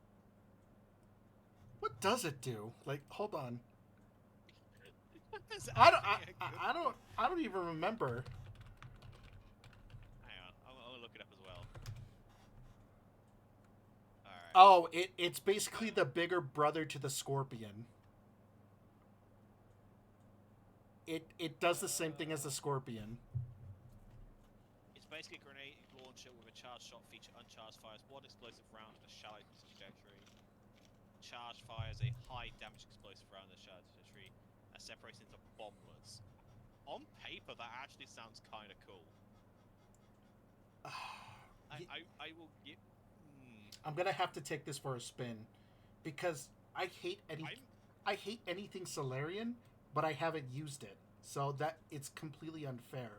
Speaker 1: what does it do? Like, hold on.
Speaker 2: There's
Speaker 1: I don't.
Speaker 2: actually a good
Speaker 1: I don't.
Speaker 2: one.
Speaker 1: I don't even remember.
Speaker 2: Hang on, I'll look it up as well. Alright.
Speaker 1: Oh, it's basically the bigger brother to the Scorpion. It does the same thing as the Scorpion.
Speaker 2: It's basically a grenade launcher with a charged shot feature. Uncharged fires one explosive round in a shallow trajectory. Charged fires a high damage explosive round in a shallow trajectory and separates into bomblets. On paper, that actually sounds kind of cool. I will give.
Speaker 1: I'm gonna have to take this for a spin, because I hate anything Solarian, but I haven't used it, so that it's completely unfair.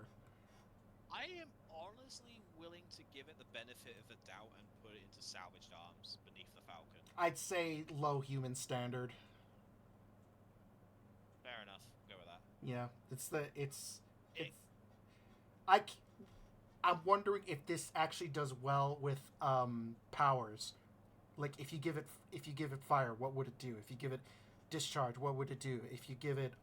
Speaker 2: I am honestly willing to give it the benefit of the doubt and put it into salvaged arms beneath the Falcon.
Speaker 1: I'd say low human standard.
Speaker 2: Fair enough. Go with that.
Speaker 1: Yeah, it's I. c- I'm wondering if this actually does well with powers. Like if you give it fire, what would it do? If you give it discharge, what would it do? If you give it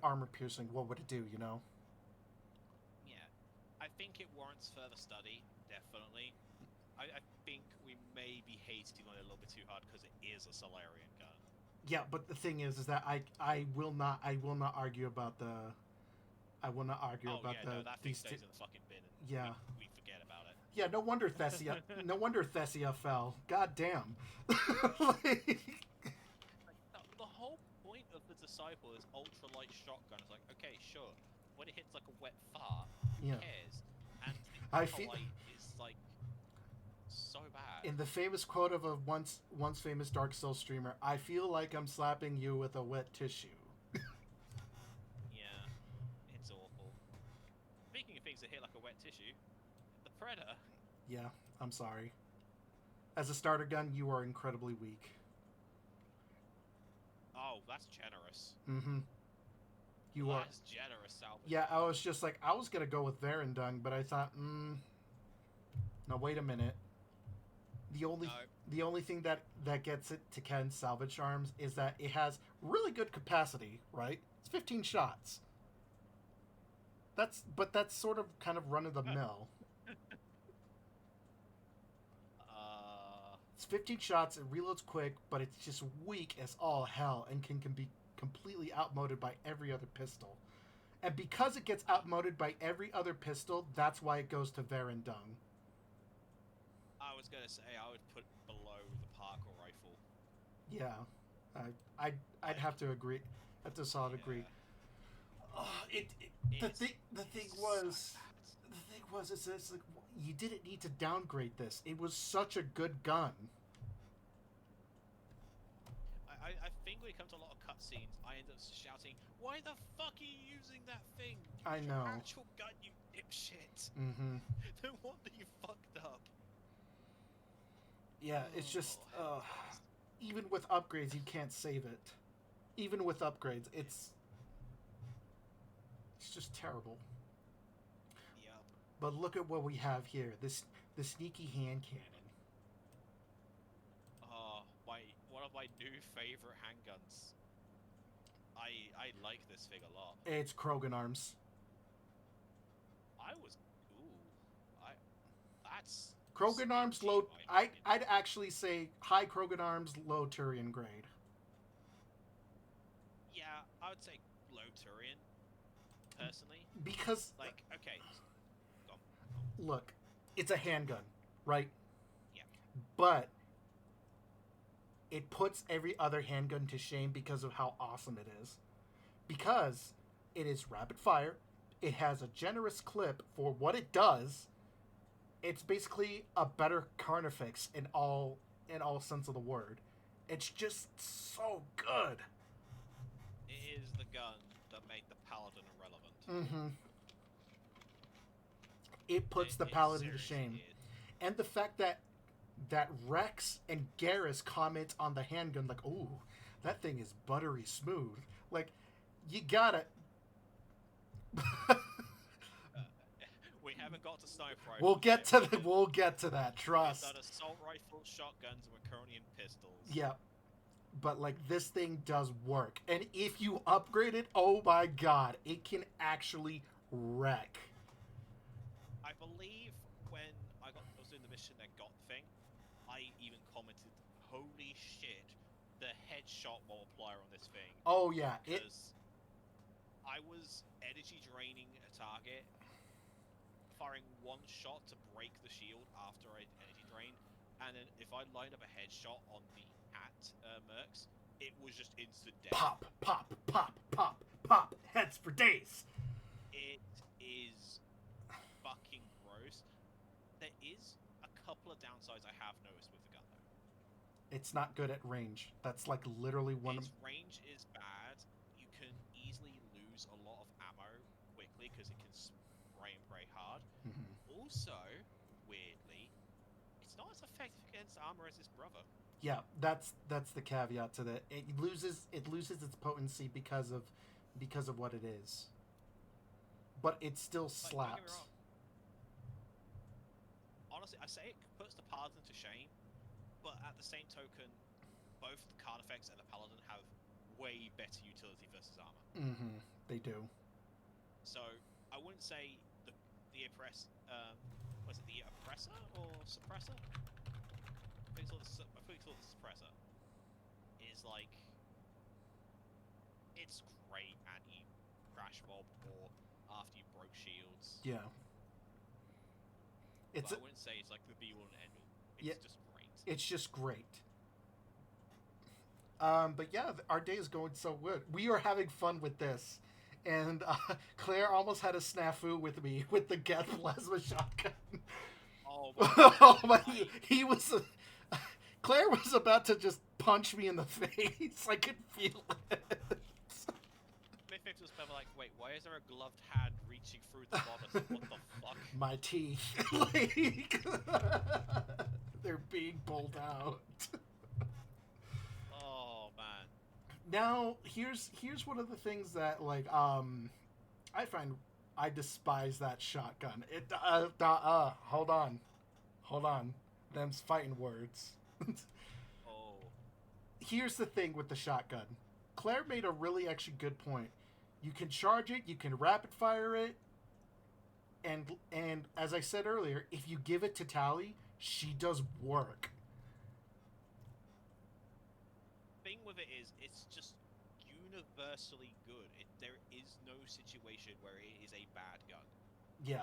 Speaker 1: armor piercing, what would it do? You know?
Speaker 2: Yeah, I think it warrants further study. Definitely. I think we may be hating on it a little bit too hard because it is a Solarian gun.
Speaker 1: Yeah, but the thing is that I will not argue about the. I will not argue about
Speaker 2: yeah,
Speaker 1: the.
Speaker 2: no, that thing
Speaker 1: these
Speaker 2: stays
Speaker 1: two-
Speaker 2: in the fucking bin and
Speaker 1: Yeah.
Speaker 2: we forget about it.
Speaker 1: Yeah, no wonder Thessia. No wonder Thessia fell. God damn. Like,
Speaker 2: The whole point of the Disciple is ultralight shotgun. It's like, okay, sure. When it hits like a wet fart, who
Speaker 1: Yeah.
Speaker 2: cares? And
Speaker 1: I
Speaker 2: the
Speaker 1: feel-
Speaker 2: Acolyte is like so bad.
Speaker 1: in the famous quote of a once famous Dark Souls streamer, I feel like I'm slapping you with a wet tissue.
Speaker 2: Yeah, it's awful. Speaking of things that hit like a wet tissue, the Predator.
Speaker 1: Yeah, I'm sorry. As a starter gun, you are incredibly weak.
Speaker 2: Oh, that's generous.
Speaker 1: Mm-hmm. You are.
Speaker 2: That's generous, salvage.
Speaker 1: Yeah, I was just like, I was gonna go with Verendung, but I thought, no, wait a minute.
Speaker 2: No.
Speaker 1: The only thing that gets it to Ken's salvage arms is that it has really good capacity, right? It's 15 shots. That's sort of kind of run of the mill. It's 15 shots, it reloads quick, but it's just weak as all hell and can be completely outmoded by every other pistol. And because it gets outmoded by every other pistol, that's why it goes to Verendung.
Speaker 2: I was gonna say I would put below the Parker rifle.
Speaker 1: Yeah, I'd have to agree. I'd have to solid agree. The thing was, it's like you didn't need to downgrade this. It was such a good gun.
Speaker 2: I think when it comes to a lot of cutscenes, I end up shouting, "Why the fuck are you using that thing?
Speaker 1: I
Speaker 2: Use
Speaker 1: know.
Speaker 2: your actual gun, you dipshit."
Speaker 1: Mm-hmm.
Speaker 2: No wonder you fucked up.
Speaker 1: Yeah, it's just
Speaker 2: Oh.
Speaker 1: even with upgrades, you can't save it. Even with upgrades, it's just terrible.
Speaker 2: Yep.
Speaker 1: But look at what we have here. The sneaky hand cannon.
Speaker 2: Oh, one of my new favorite handguns. I like this thing a lot.
Speaker 1: It's Krogan arms.
Speaker 2: That's
Speaker 1: Krogan arms
Speaker 2: sneaky,
Speaker 1: low.
Speaker 2: in my opinion.
Speaker 1: I'd actually say high Krogan arms, low Turian grade.
Speaker 2: Yeah, I would say low Turian, personally.
Speaker 1: Because
Speaker 2: Like, okay, go on.
Speaker 1: look, it's a handgun, right?
Speaker 2: Yeah.
Speaker 1: But it puts every other handgun to shame because of how awesome it is. Because it is rapid fire, it has a generous clip for what it does. It's basically a better Carnifex in all sense of the word. It's just so good.
Speaker 2: It is the gun that made the Paladin irrelevant.
Speaker 1: Mm-hmm. It puts the
Speaker 2: It
Speaker 1: Paladin to
Speaker 2: seriously
Speaker 1: shame.
Speaker 2: is.
Speaker 1: And the fact that Rex and Garrus comment on the handgun like, "Ooh, that thing is buttery smooth." Like, you gotta.
Speaker 2: We haven't got to sniper rifles.
Speaker 1: We'll get
Speaker 2: yet.
Speaker 1: to we'll get to that. Trust.
Speaker 2: We've done assault rifles, shotguns, and we're currently in pistols.
Speaker 1: Yeah, but like this thing does work, and if you upgrade it, oh my god, it can actually wreck.
Speaker 2: I believe when I was doing the mission that got thing, I even commented, "Holy shit, the headshot multiplier on this thing."
Speaker 1: Oh yeah,
Speaker 2: Because I was energy draining a target, firing one shot to break the shield after I energy drained, and then if I lined up a headshot on the mercs, it was just instant death.
Speaker 1: pop, pop, pop, pop, pop, heads for days.
Speaker 2: It is fucking gross. There is a couple of downsides I have noticed with the gun though.
Speaker 1: It's not good at range. That's like literally one of.
Speaker 2: Its range is bad. You can easily lose a lot of ammo quickly because it can spray and pray hard.
Speaker 1: Mhm.
Speaker 2: Also, weirdly, it's not as effective against armor as its brother.
Speaker 1: Yeah, that's the caveat to that. It loses its potency because of what it is. But it still
Speaker 2: Like, don't get me
Speaker 1: slaps.
Speaker 2: wrong. Honestly, I say it puts the Paladin to shame, but at the same token, both the card effects and the Paladin have way better utility versus armor.
Speaker 1: Mm-hmm. They do.
Speaker 2: So I wouldn't say the oppress. Was it the oppressor or suppressor? I think it's called the suppressor. Is like it's great anti crash mob or after you broke shields.
Speaker 1: Yeah. It's
Speaker 2: But I wouldn't say it's like the be all and end all. It's
Speaker 1: Yeah.
Speaker 2: just great.
Speaker 1: It's just great. But yeah, our day is going so good. We are having fun with this. And Claire almost had a snafu with me with the Geth plasma shotgun.
Speaker 2: Oh
Speaker 1: Oh my!
Speaker 2: I-
Speaker 1: He was. Claire was about to just punch me in the face. I could feel it.
Speaker 2: Mythic was kind of like, wait, why is there a gloved hand reaching through the bodice? What the fuck?
Speaker 1: My teeth, like, they're being pulled out.
Speaker 2: Oh man.
Speaker 1: Now, here's one of the things that like I find I despise that shotgun. It hold on, them's fighting words.
Speaker 2: Oh.
Speaker 1: Here's the thing with the shotgun. Claire made a really actually good point. You can charge it, you can rapid fire it, and as I said earlier, if you give it to Tally, she does work.
Speaker 2: Thing with it is, it's just universally good. There is no situation where it is a bad gun,
Speaker 1: Yeah,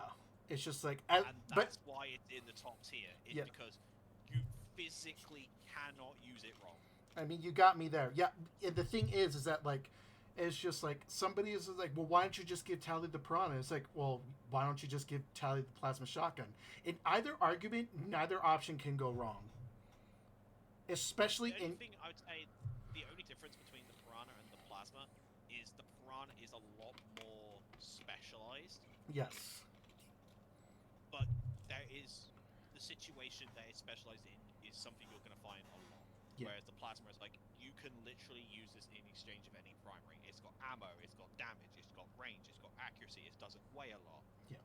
Speaker 1: it's just like,
Speaker 2: and
Speaker 1: but
Speaker 2: that's why it's in the top tier. It's
Speaker 1: Yeah.
Speaker 2: because you physically cannot use it wrong.
Speaker 1: I mean, you got me there. Yeah, and the thing is that like, it's just like somebody is like, well, why don't you just give Tally the Piranha? It's like, well, why don't you just give Tally the plasma shotgun? In either argument, neither option can go wrong. Especially
Speaker 2: The only
Speaker 1: in
Speaker 2: thing I would say, the only difference between the Piranha and the Plasma is the Piranha is a lot more specialized,
Speaker 1: yes,
Speaker 2: but there is the situation that it's specialized in is something you're going to find a lot.
Speaker 1: Yeah.
Speaker 2: Whereas the Plasma is like, you can literally use this in exchange of any primary. It's got ammo, it's got damage, it's got range, it's got accuracy, it doesn't weigh a lot.
Speaker 1: Yeah.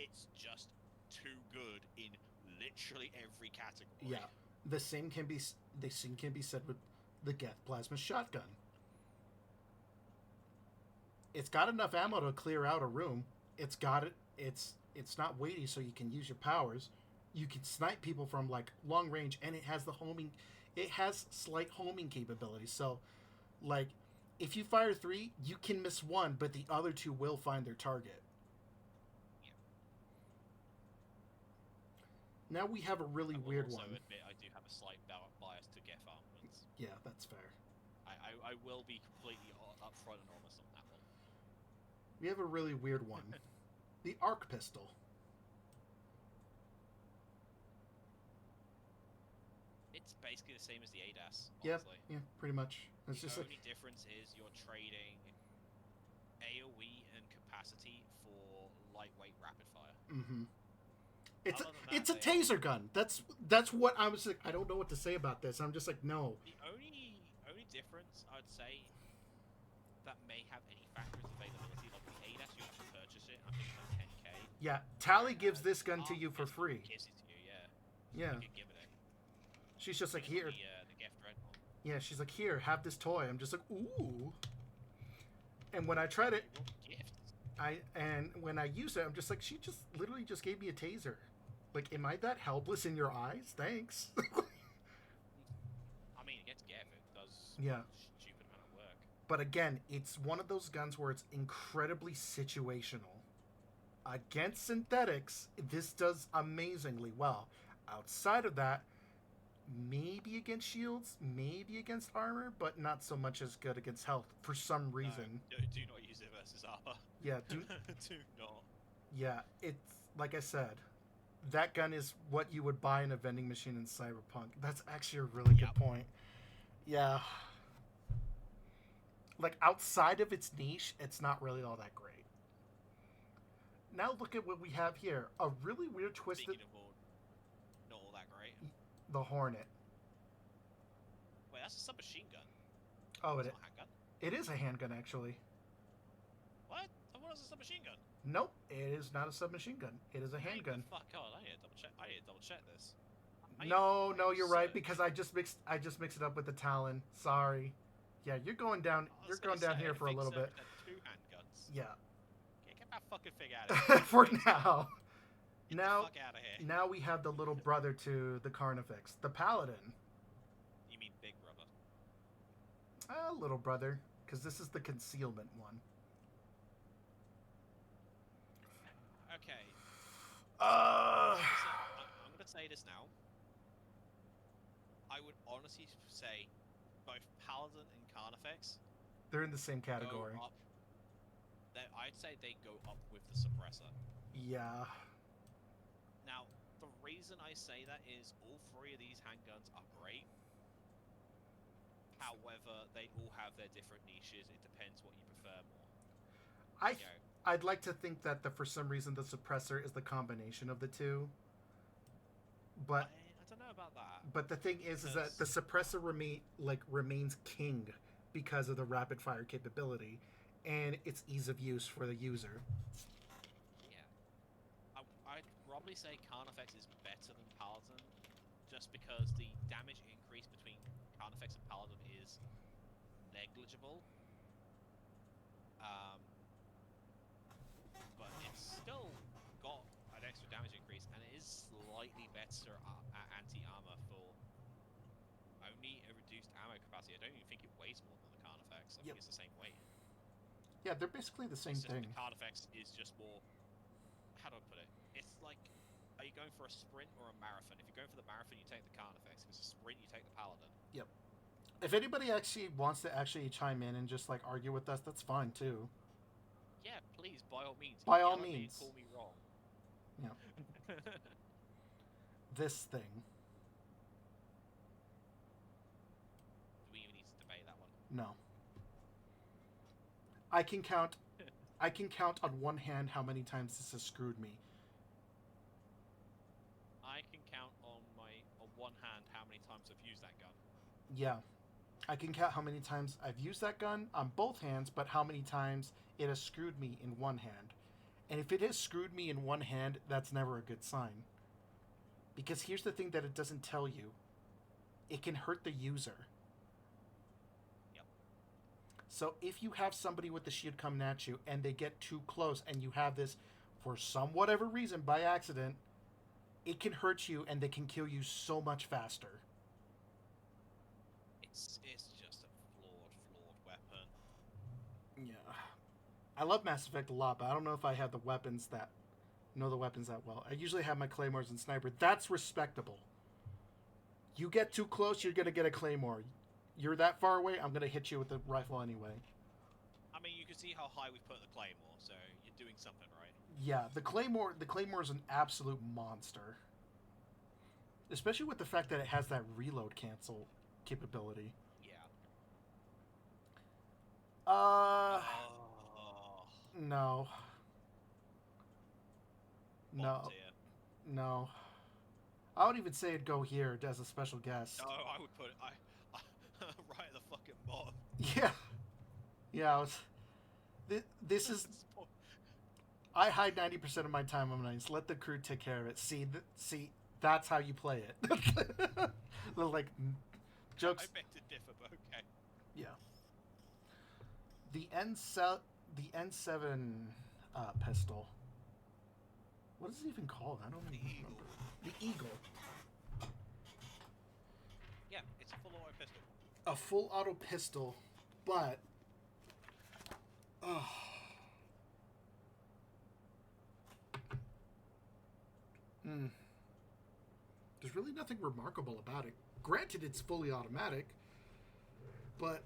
Speaker 2: It's just too good in literally every category.
Speaker 1: yeah. The same can be said with the Geth plasma shotgun. It's got enough ammo to clear out a room. It's got it. It's not weighty, so you can use your powers. You can snipe people from like long range, and it has the homing. It has slight homing capability. So, like, if you fire 3, you can miss 1, but the other 2 will find their target.
Speaker 2: Yeah.
Speaker 1: Now we have a really
Speaker 2: I will
Speaker 1: weird
Speaker 2: also
Speaker 1: one.
Speaker 2: admit I do have a slight bias to Geth armaments.
Speaker 1: Yeah, that's fair.
Speaker 2: I will be completely upfront and honest on that one.
Speaker 1: We have a really weird one. The arc pistol.
Speaker 2: It's it's basically the same as the ADAS.
Speaker 1: Yep.
Speaker 2: Honestly.
Speaker 1: Yeah, pretty much. It's
Speaker 2: The
Speaker 1: just
Speaker 2: only difference is you're trading AoE and capacity for lightweight rapid fire.
Speaker 1: mm-hmm. It's
Speaker 2: Other than that,
Speaker 1: it's a
Speaker 2: they
Speaker 1: taser gun. That's what I was like. I don't know what to say about this. I'm just like, no.
Speaker 2: The only difference I'd say that may have any factor is availability. Like the ADAS, you have to purchase it. I think it's like 10k.
Speaker 1: Yeah, Tally gives this gun to you for
Speaker 2: Pistol
Speaker 1: free.
Speaker 2: Gives it to you, yeah.
Speaker 1: Yeah.
Speaker 2: You can give it.
Speaker 1: She's just like,
Speaker 2: Based on
Speaker 1: here.
Speaker 2: The gift Dreadnought.
Speaker 1: Yeah, she's like, here, have this toy. I'm just like, ooh. And when I tried it,
Speaker 2: What gifts?
Speaker 1: when I used it, I'm just like, she just literally just gave me a taser. Like, am I that helpless in your eyes? Thanks.
Speaker 2: I mean, it gets gift. It does
Speaker 1: Yeah.
Speaker 2: stupid amount of work.
Speaker 1: But again, it's one of those guns where it's incredibly situational. Against synthetics, this does amazingly well. Outside of that, maybe against shields, maybe against armor, but not so much as good against health for some reason.
Speaker 2: No, do not use it versus armor.
Speaker 1: Yeah,
Speaker 2: do not.
Speaker 1: yeah, it's like I said, that gun is what you would buy in a vending machine in Cyberpunk. That's actually a really good point. Yeah. Like outside of its niche, it's not really all that great. Now look at what we have here. A really weird twisted
Speaker 2: Speaking of not all that great.
Speaker 1: the Hornet.
Speaker 2: Wait, that's a submachine gun.
Speaker 1: Oh,
Speaker 2: It's not a handgun.
Speaker 1: it is a handgun actually.
Speaker 2: What? I thought it was a submachine gun.
Speaker 1: Nope, it is not a submachine gun. It is a handgun.
Speaker 2: Fuck on, I need to double check. I need to double check this.
Speaker 1: No, you're right because I just mixed it up with the Talon. Sorry. Yeah, you're going down. You're going down here for a little bit.
Speaker 2: Two handguns.
Speaker 1: Yeah.
Speaker 2: Get that fucking thing out of here.
Speaker 1: For now.
Speaker 2: Get
Speaker 1: Now,
Speaker 2: the fuck out of here.
Speaker 1: now we have the little brother to the Carnifex, the Paladin.
Speaker 2: You mean big brother?
Speaker 1: Little brother, because this is the concealment one.
Speaker 2: Okay.
Speaker 1: Uh,
Speaker 2: I'm gonna say this now. I would honestly say both Paladin and Carnifex
Speaker 1: they're in the same category.
Speaker 2: go up. I'd say they go up with the suppressor.
Speaker 1: Yeah.
Speaker 2: Now, the reason I say that is all three of these handguns are great. However, they all have their different niches. It depends what you prefer more.
Speaker 1: I'd like to think that for some reason the suppressor is the combination of the two. But
Speaker 2: I don't know about that.
Speaker 1: But the thing is that the suppressor remains king because of the rapid fire capability and its ease of use for the user.
Speaker 2: Yeah. I'd probably say Carnifex is better than Paladin, just because the damage increase between Carnifex and Paladin is negligible. But it's still got an extra damage increase, and it is slightly better at anti-armor for only a reduced ammo capacity. I don't even think it weighs more than the Carnifex. I think it's the same weight.
Speaker 1: Yeah, they're basically the same thing.
Speaker 2: The Carnifex is just more. How do I put it? It's like, are you going for a sprint or a marathon? If you're going for the marathon, you take the Carnifex. If it's a sprint, you take the Paladin.
Speaker 1: Yep. If anybody actually wants to chime in and just like argue with us, that's fine too.
Speaker 2: Yeah, please, by all means.
Speaker 1: By all means.
Speaker 2: Call me wrong.
Speaker 1: Yeah. This thing.
Speaker 2: Do we even need to debate that one?
Speaker 1: No. I can count on one hand how many times this has screwed me.
Speaker 2: I can count on one hand how many times I've used that gun.
Speaker 1: Yeah. I can count how many times I've used that gun on both hands, but how many times it has screwed me in one hand. And if it has screwed me in one hand, that's never a good sign. Because here's the thing that it doesn't tell you. It can hurt the user.
Speaker 2: Yep.
Speaker 1: So if you have somebody with the shield coming at you and they get too close and you have this for some whatever reason by accident, it can hurt you and they can kill you so much faster.
Speaker 2: It's just a flawed weapon.
Speaker 1: Yeah. I love Mass Effect a lot, but I don't know if I have the weapons that well. I usually have my claymores and sniper. That's respectable. You get too close, you're gonna get a claymore. You're that far away, I'm gonna hit you with the rifle anyway.
Speaker 2: I mean, you can see how high we put the claymore, so you're doing something right.
Speaker 1: Yeah, the claymore is an absolute monster. Especially with the fact that it has that reload cancel capability.
Speaker 2: Yeah.
Speaker 1: Uh,
Speaker 2: Oh,
Speaker 1: no.
Speaker 2: bottom
Speaker 1: No.
Speaker 2: tier.
Speaker 1: No. I would even say it'd go here as a special guest.
Speaker 2: No, I would put it. I right at the fucking bottom.
Speaker 1: Yeah. Yeah, I was, this is... I hide 90% of my time on nights. Let the crew take care of it. See, that's how you play it. Like,
Speaker 2: I
Speaker 1: jokes...
Speaker 2: beg to differ, but okay.
Speaker 1: Yeah. The N7 pistol. What is it even called? I don't
Speaker 2: The
Speaker 1: even
Speaker 2: Eagle.
Speaker 1: remember. The Eagle.
Speaker 2: Yeah, it's a full auto pistol.
Speaker 1: A full auto pistol, but there's really nothing remarkable about it. Granted, it's fully automatic, but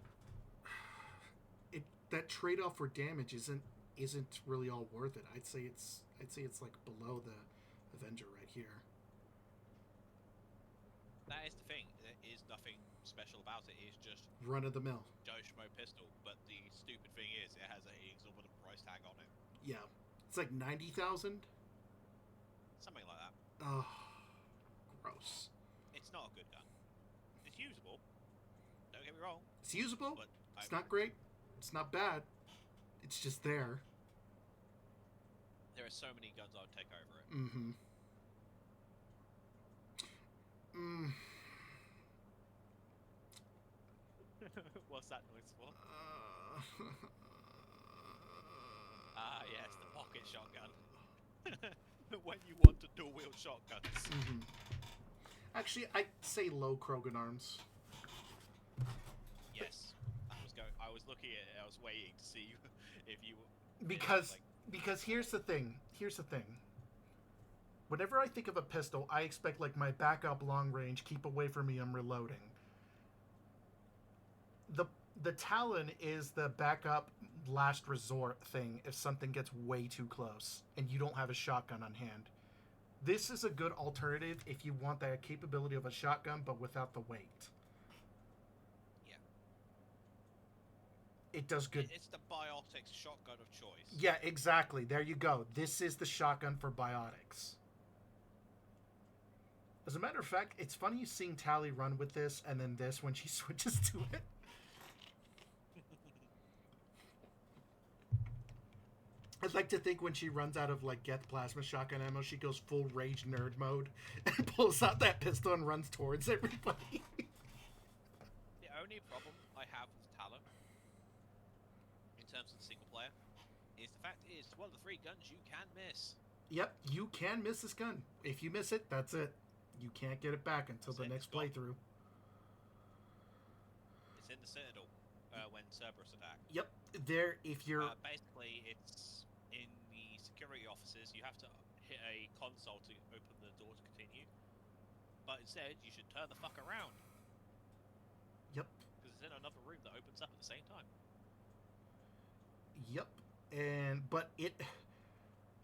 Speaker 1: that trade off for damage isn't really all worth it. I'd say it's like below the Avenger right here.
Speaker 2: That is the thing. There is nothing special about it. It's just
Speaker 1: Run of the mill.
Speaker 2: Joe Schmo pistol. But the stupid thing is, it has an exorbitant price tag on it.
Speaker 1: Yeah, it's like 90,000.
Speaker 2: Something like that.
Speaker 1: Oh, gross.
Speaker 2: It's not a good gun. It's usable. Don't get me wrong.
Speaker 1: It's usable.
Speaker 2: But
Speaker 1: It's not great. It's not bad. It's just there.
Speaker 2: There are so many guns I would take over it.
Speaker 1: Mm-hmm.
Speaker 2: What's that noise for? Ah, yes, the pocket shotgun. When you want to dual wield shotguns.
Speaker 1: Mm-hmm. Actually, I'd say low Krogan arms.
Speaker 2: Yes, I was looking at it. I was waiting to see if you.
Speaker 1: Because here's the thing. Whenever I think of a pistol, I expect like my backup long range, keep away from me, I'm reloading. The Talon is the backup last resort thing if something gets way too close and you don't have a shotgun on hand. This is a good alternative if you want that capability of a shotgun but without the weight.
Speaker 2: Yeah.
Speaker 1: It does good.
Speaker 2: It's the Biotics shotgun of choice.
Speaker 1: Yeah, exactly. There you go. This is the shotgun for Biotics. As a matter of fact, it's funny seeing Tali run with this and then this when she switches to it. I'd like to think when she runs out of like Geth plasma shotgun ammo, she goes full rage nerd mode and pulls out that pistol and runs towards everybody.
Speaker 2: The only problem I have with Talon, in terms of the single player, is the fact is one of the 3 guns you can miss.
Speaker 1: Yep, you can miss this gun. If you miss it, that's it. You can't get it back until the next playthrough.
Speaker 2: It's in the Citadel when Cerberus attack.
Speaker 1: Yep, there. If you're
Speaker 2: basically, it's in the security offices. You have to hit a console to open the door to continue. But instead, you should turn the fuck around.
Speaker 1: Yep.
Speaker 2: Because it's in another room that opens up at the same time.
Speaker 1: Yep. But it,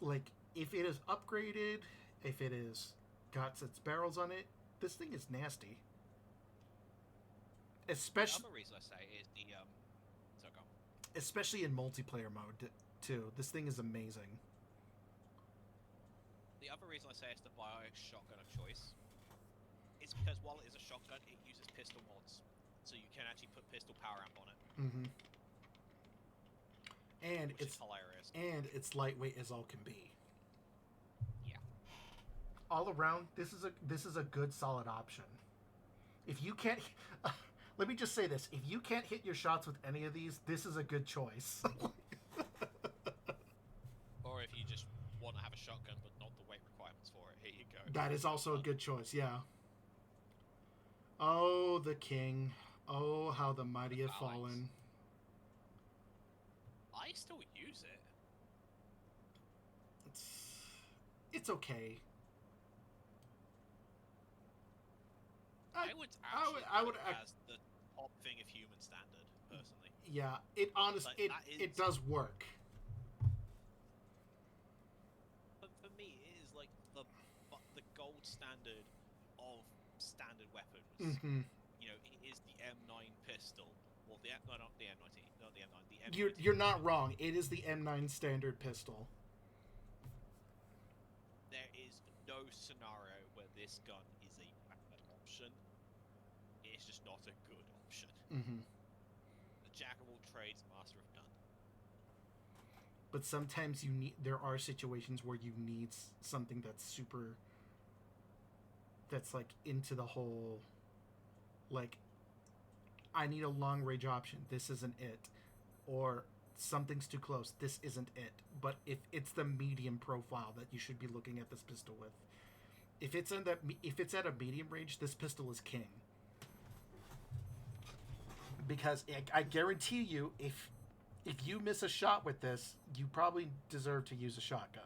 Speaker 1: like, if it is upgraded, if it is got its barrels on it, this thing is nasty. Especially.
Speaker 2: The other reason I say is
Speaker 1: especially in multiplayer mode too. This thing is amazing.
Speaker 2: The other reason I say it's the Biotic shotgun of choice is because while it is a shotgun, it uses pistol mods, so you can actually put pistol power amp on it.
Speaker 1: Mm-hmm. And
Speaker 2: which is hilarious.
Speaker 1: And it's lightweight as all can be.
Speaker 2: Yeah.
Speaker 1: All around, this is a good solid option. If you can't, let me just say this: if you can't hit your shots with any of these, this is a good choice.
Speaker 2: Or if you just want to have a shotgun but not the weight requirements for it, here you go.
Speaker 1: That is also a good choice. Yeah. Oh, the king! Oh, how the mighty have fallen.
Speaker 2: I still use it.
Speaker 1: It's okay.
Speaker 2: I would as the top thing of human standard, personally.
Speaker 1: Yeah, it does work.
Speaker 2: But for me, it is like the gold standard of standard weapons.
Speaker 1: Mm-hmm.
Speaker 2: You know, it is the M9 pistol, or the no, not the M19, not the M9, the M19.
Speaker 1: You're not wrong. It is the M9 standard pistol.
Speaker 2: There is no scenario where this gun is a bad option. It's just not a good option.
Speaker 1: Mm-hmm.
Speaker 2: The jack of all trades, master of none.
Speaker 1: But sometimes there are situations where you need something that's super, that's like into the whole, like, I need a long range option. This isn't it. Or something's too close. This isn't it. But if it's the medium profile that you should be looking at this pistol with, if it's at a medium range, this pistol is king. Because I guarantee you, if you miss a shot with this, you probably deserve to use a shotgun.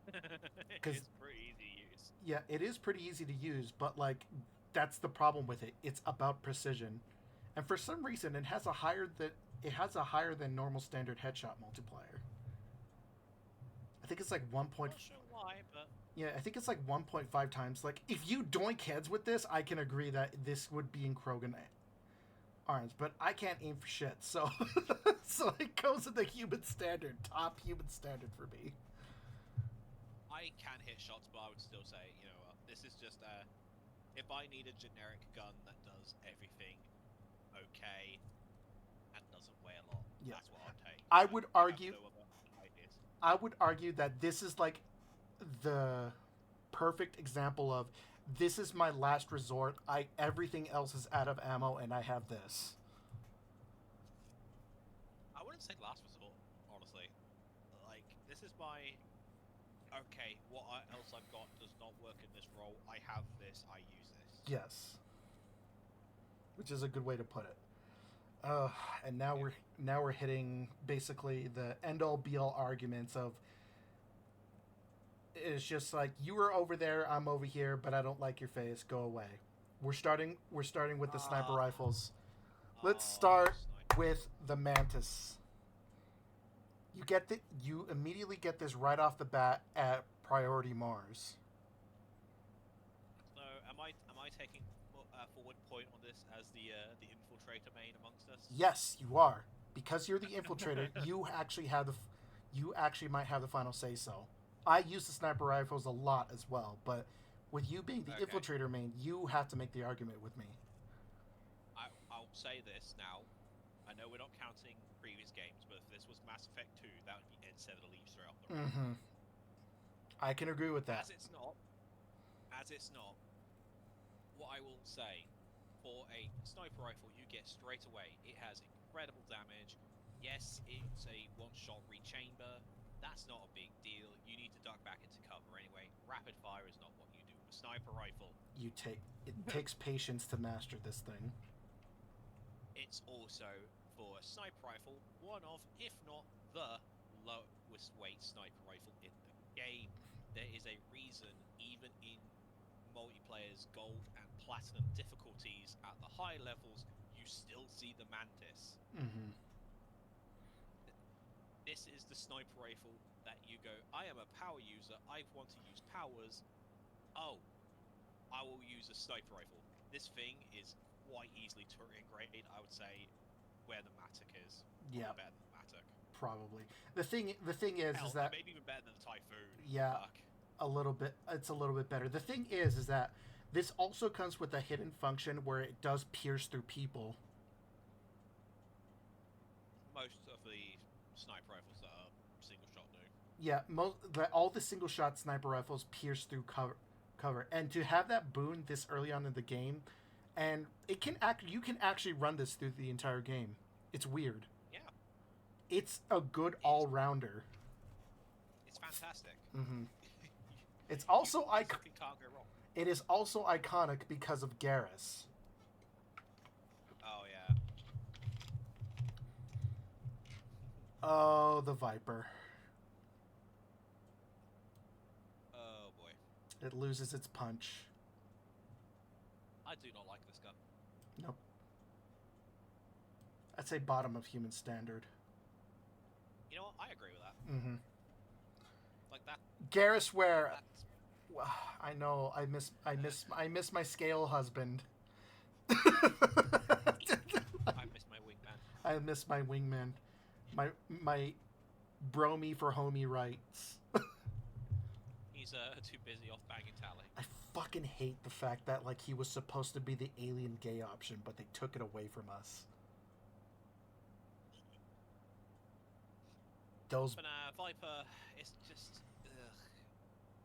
Speaker 2: It's pretty easy to use.
Speaker 1: Yeah, it is pretty easy to use, but like that's the problem with it. It's about precision, and for some reason, it has a higher than normal standard headshot multiplier. I think it's like 1.
Speaker 2: Not sure why, but
Speaker 1: Yeah, I think it's like 1.5 times. Like if you doink heads with this, I can agree that this would be in Krogan arms, but I can't aim for shit, so so it goes in the human standard, top human standard for me.
Speaker 2: I can hit shots, but I would still say, you know, this is just if I need a generic gun that does everything okay and doesn't weigh a lot,
Speaker 1: Yeah.
Speaker 2: that's what I'll take.
Speaker 1: I would
Speaker 2: have
Speaker 1: argue-
Speaker 2: no other ideas.
Speaker 1: I would argue that this is like the perfect example of this is my last resort. Everything else is out of ammo, and I have this.
Speaker 2: I wouldn't say last resort, honestly. Like, this is my okay. What else I've got does not work in this role. I have this. I use this.
Speaker 1: Yes, which is a good way to put it. And now we're hitting basically the end all be all arguments of. It's just like you were over there, I'm over here, but I don't like your face. Go away. We're starting with the sniper rifles. Let's start with the Mantis. You immediately get this right off the bat at Priority Mars.
Speaker 2: So, am I taking forward point on this as the infiltrator main amongst us?
Speaker 1: Yes, you are. Because you're the infiltrator, you actually might have the final say so. I use the sniper rifles a lot as well, but with you being the
Speaker 2: Okay.
Speaker 1: infiltrator main, you have to make the argument with me.
Speaker 2: I'll say this now. I know we're not counting previous games, but if this was Mass Effect 2, that would be N7 Elite straight off the rip.
Speaker 1: Mm-hmm. I can agree with that.
Speaker 2: As it's not, what I will say, for a sniper rifle, you get straight away. It has incredible damage. Yes, it's a one-shot rechamber. That's not a big deal. You need to duck back into cover anyway. Rapid fire is not what you do with a sniper rifle.
Speaker 1: It takes patience to master this thing.
Speaker 2: It's also, for a sniper rifle, one of, if not the lowest weight sniper rifle in the game. There is a reason, even in multiplayer's gold and platinum difficulties at the high levels, you still see the Mantis.
Speaker 1: Mm-hmm.
Speaker 2: This is the sniper rifle that you go, I am a power user, I want to use powers. Oh, I will use a sniper rifle. This thing is quite easily turret grade, I would say, where the Matic is.
Speaker 1: Yeah,
Speaker 2: Better than the Matic.
Speaker 1: probably. The thing is
Speaker 2: Hell,
Speaker 1: that
Speaker 2: maybe even better than the Typhoon.
Speaker 1: Yeah.
Speaker 2: Fuck.
Speaker 1: it's a little bit better. The thing is that this also comes with a hidden function where it does pierce through people.
Speaker 2: Most of the sniper rifles that are single shot do.
Speaker 1: Yeah, all the single shot sniper rifles pierce through cover, and to have that boon this early on in the game, and you can actually run this through the entire game. It's weird.
Speaker 2: Yeah.
Speaker 1: It's a good all rounder.
Speaker 2: It's fantastic.
Speaker 1: Mm-hmm. It's also
Speaker 2: You can't go wrong.
Speaker 1: It is also iconic because of Garrus.
Speaker 2: Oh yeah.
Speaker 1: Oh, the Viper.
Speaker 2: Oh boy.
Speaker 1: It loses its punch.
Speaker 2: I do not like this gun.
Speaker 1: Nope. I'd say bottom of human standard.
Speaker 2: You know what? I agree with that.
Speaker 1: Mm-hmm.
Speaker 2: Like that.
Speaker 1: Garrus, where
Speaker 2: That's
Speaker 1: I know. I miss my scale husband.
Speaker 2: I miss my wingman.
Speaker 1: I miss my wingman. My bromy for homie rights.
Speaker 2: He's too busy off banging Tally.
Speaker 1: I fucking hate the fact that like he was supposed to be the alien gay option, but they took it away from us. Those
Speaker 2: But Viper, it's just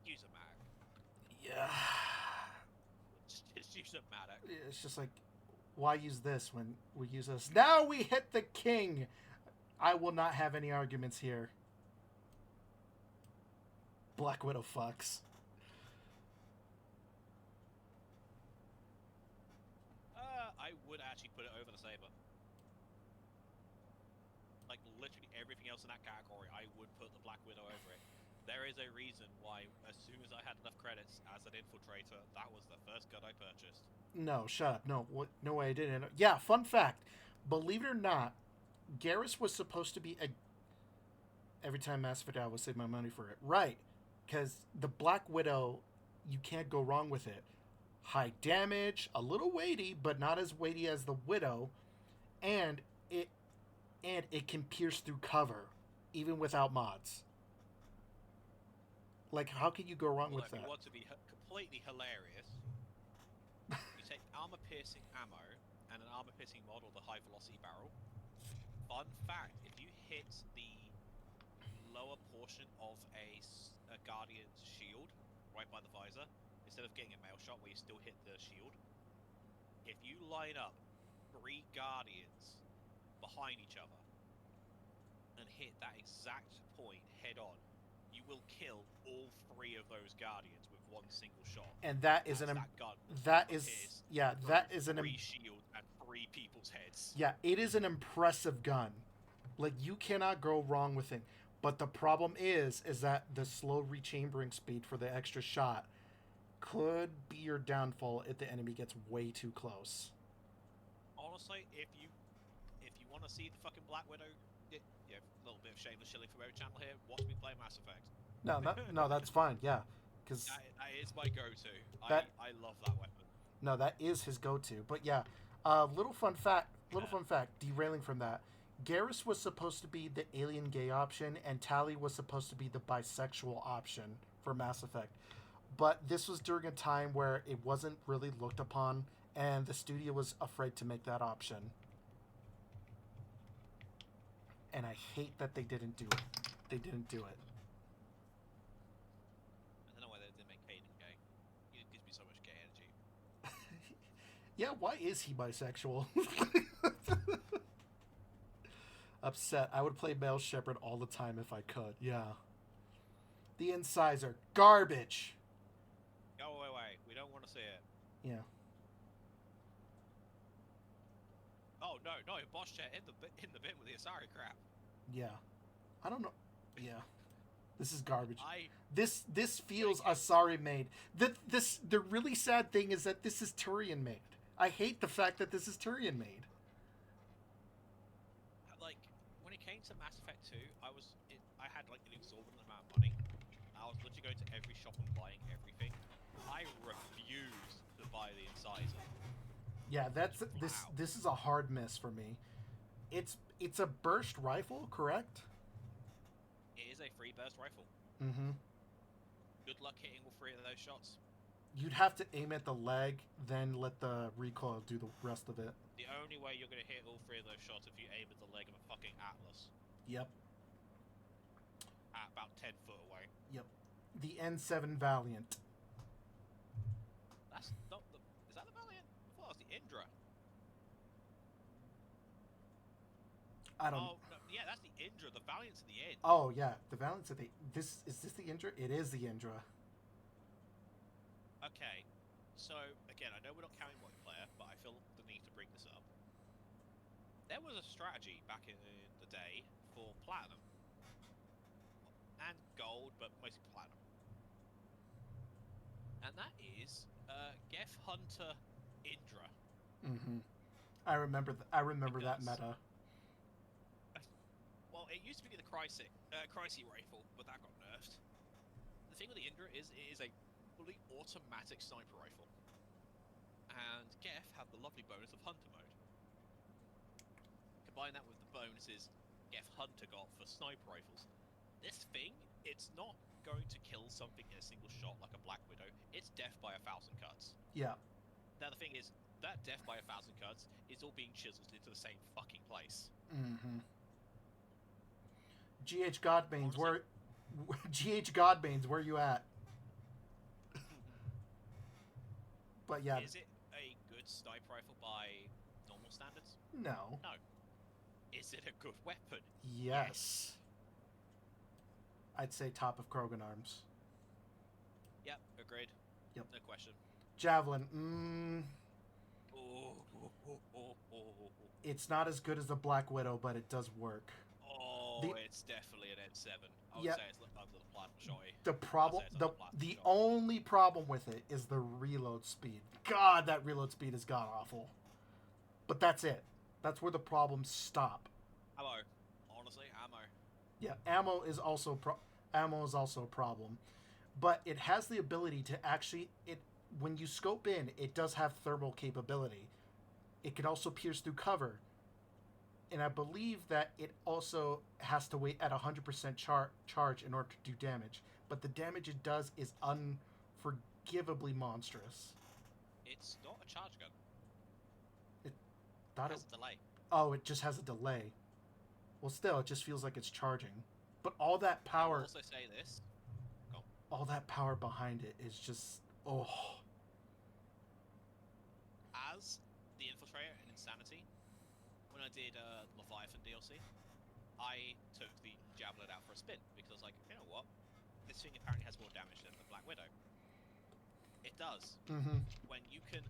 Speaker 2: use a mag.
Speaker 1: yeah.
Speaker 2: Just use a mag.
Speaker 1: It's just like, why use this when we use this? Now we hit the king. I will not have any arguments here. Black Widow fucks.
Speaker 2: I would actually put it over the Saber. Like literally everything else in that category, I would put the Black Widow over it. There is a reason why, as soon as I had enough credits as an infiltrator, that was the first gun I purchased.
Speaker 1: No, shut up. No, what? No way, I didn't. Yeah, fun fact. Believe it or not, Garrus was supposed to be a. Every time Mass Effect, I will save my money for it. Right, because the Black Widow, you can't go wrong with it. High damage, a little weighty, but not as weighty as the Widow, and it can pierce through cover, even without mods. Like, how can you go wrong
Speaker 2: Well,
Speaker 1: with
Speaker 2: if
Speaker 1: that?
Speaker 2: you want to be completely hilarious, you take armor-piercing ammo and an armor-piercing model, the high-velocity barrel. Fun fact, if you hit the lower portion of a Guardian's shield, right by the visor, instead of getting a mail shot where you still hit the shield, if you line up 3 Guardians behind each other and hit that exact point head-on, you will kill all 3 of those Guardians with one single shot.
Speaker 1: And that is
Speaker 2: that gun
Speaker 1: that is yeah, that is an
Speaker 2: 3 shields and 3 people's heads.
Speaker 1: yeah, it is an impressive gun. Like, you cannot go wrong with it. But the problem is that the slow rechambering speed for the extra shot could be your downfall if the enemy gets way too close.
Speaker 2: Honestly, if you want to see the fucking Black Widow, yeah, a little bit of shameless shilling from our channel here. Watch me play Mass Effect.
Speaker 1: No, that's fine. Yeah, because
Speaker 2: that is my go-to. I love that weapon.
Speaker 1: No, that is his go-to. But yeah, little fun fact. Derailing from that. Garrus was supposed to be the alien gay option, and Tali was supposed to be the bisexual option for Mass Effect. But this was during a time where it wasn't really looked upon, and the studio was afraid to make that option. And I hate that they didn't do it. They didn't do it.
Speaker 2: I don't know why they didn't make Aiden gay. He gives me so much gay energy.
Speaker 1: Yeah, why is he bisexual? Upset. I would play Male Shepherd all the time if I could. Yeah. The incisor. Garbage.
Speaker 2: Oh, wait. We don't want to see it.
Speaker 1: Yeah.
Speaker 2: Oh, no. Boss chat in the bin with the Asari crap.
Speaker 1: Yeah. I don't know. Yeah. This is garbage.
Speaker 2: I
Speaker 1: This feels Asari made. The really sad thing is that this is Turian made. I hate the fact that this is Turian made.
Speaker 2: like when it came to Mass Effect 2, I had like an exorbitant amount of money. I was literally going to every shop and buying everything. I refused to buy the incisor.
Speaker 1: Yeah, this is a hard miss for me. It's a burst rifle, correct?
Speaker 2: It is a free burst rifle.
Speaker 1: Mm-hmm.
Speaker 2: Good luck hitting all 3 of those shots.
Speaker 1: You'd have to aim at the leg, then let the recoil do the rest of it.
Speaker 2: The only way you're going to hit all 3 of those shots if you aim at the leg of a fucking Atlas.
Speaker 1: Yep.
Speaker 2: At about 10 foot away.
Speaker 1: Yep. The N7 Valiant.
Speaker 2: That's not the... Is that the Valiant? I thought it was the Indra.
Speaker 1: I don't.
Speaker 2: Oh, no, yeah, that's the Indra. The Valiant's in the end.
Speaker 1: Oh yeah, the Valiant's at the. Is this the Indra? It is the Indra.
Speaker 2: Okay, so again, I know we're not counting multiplayer, but I feel the need to bring this up. There was a strategy back in the day for Platinum and Gold, but mostly Platinum, and that is Geth Hunter Indra.
Speaker 1: Mm-hmm. I remember that meta.
Speaker 2: Well, it used to be the Crysis rifle, but that got nerfed. The thing with the Indra is it is a fully automatic sniper rifle. And Geth have the lovely bonus of Hunter mode. Combine that with the bonuses Geth Hunter got for sniper rifles. This thing, it's not going to kill something in a single shot like a Black Widow. It's death by 1,000 cuts.
Speaker 1: Yeah.
Speaker 2: Now the thing is, that death by 1,000 cuts is all being chiseled into the same fucking place.
Speaker 1: Mm-hmm. GH Godbanes, where GH Godbanes, where you at? But yeah.
Speaker 2: Is it a good sniper rifle by normal standards?
Speaker 1: No.
Speaker 2: No. Is it a good weapon?
Speaker 1: Yes. I'd say top of Krogan arms.
Speaker 2: Yep, agreed.
Speaker 1: Yep.
Speaker 2: No question.
Speaker 1: Javelin,
Speaker 2: Oh.
Speaker 1: it's not as good as the Black Widow, but it does work.
Speaker 2: It's definitely an N7. I would
Speaker 1: Yeah.
Speaker 2: say it's under the platinum shotty.
Speaker 1: The problem,
Speaker 2: I'd say it's
Speaker 1: the
Speaker 2: under platinum
Speaker 1: the
Speaker 2: shot.
Speaker 1: only problem with it is the reload speed. God, that reload speed is god awful. But that's it. That's where the problems stop.
Speaker 2: Ammo. Honestly, ammo.
Speaker 1: Yeah, ammo is also a problem, but it has the ability to actually when you scope in, it does have thermal capability. It can also pierce through cover, and I believe that it also has to wait at 100% charge in order to do damage. But the damage it does is unforgivably monstrous.
Speaker 2: It's not a charge gun. It
Speaker 1: Thought
Speaker 2: has a delay.
Speaker 1: Oh, it just has a delay. Well, still, it just feels like it's charging. But all that
Speaker 2: I
Speaker 1: power,
Speaker 2: will also say this.
Speaker 1: all that power behind it is just
Speaker 2: As the Infiltrator in Insanity, when I did Leviathan DLC, I took the Javelin out for a spin because I was like, you know what? This thing apparently has more damage than the Black Widow. It does.
Speaker 1: Mm-hmm.
Speaker 2: When you can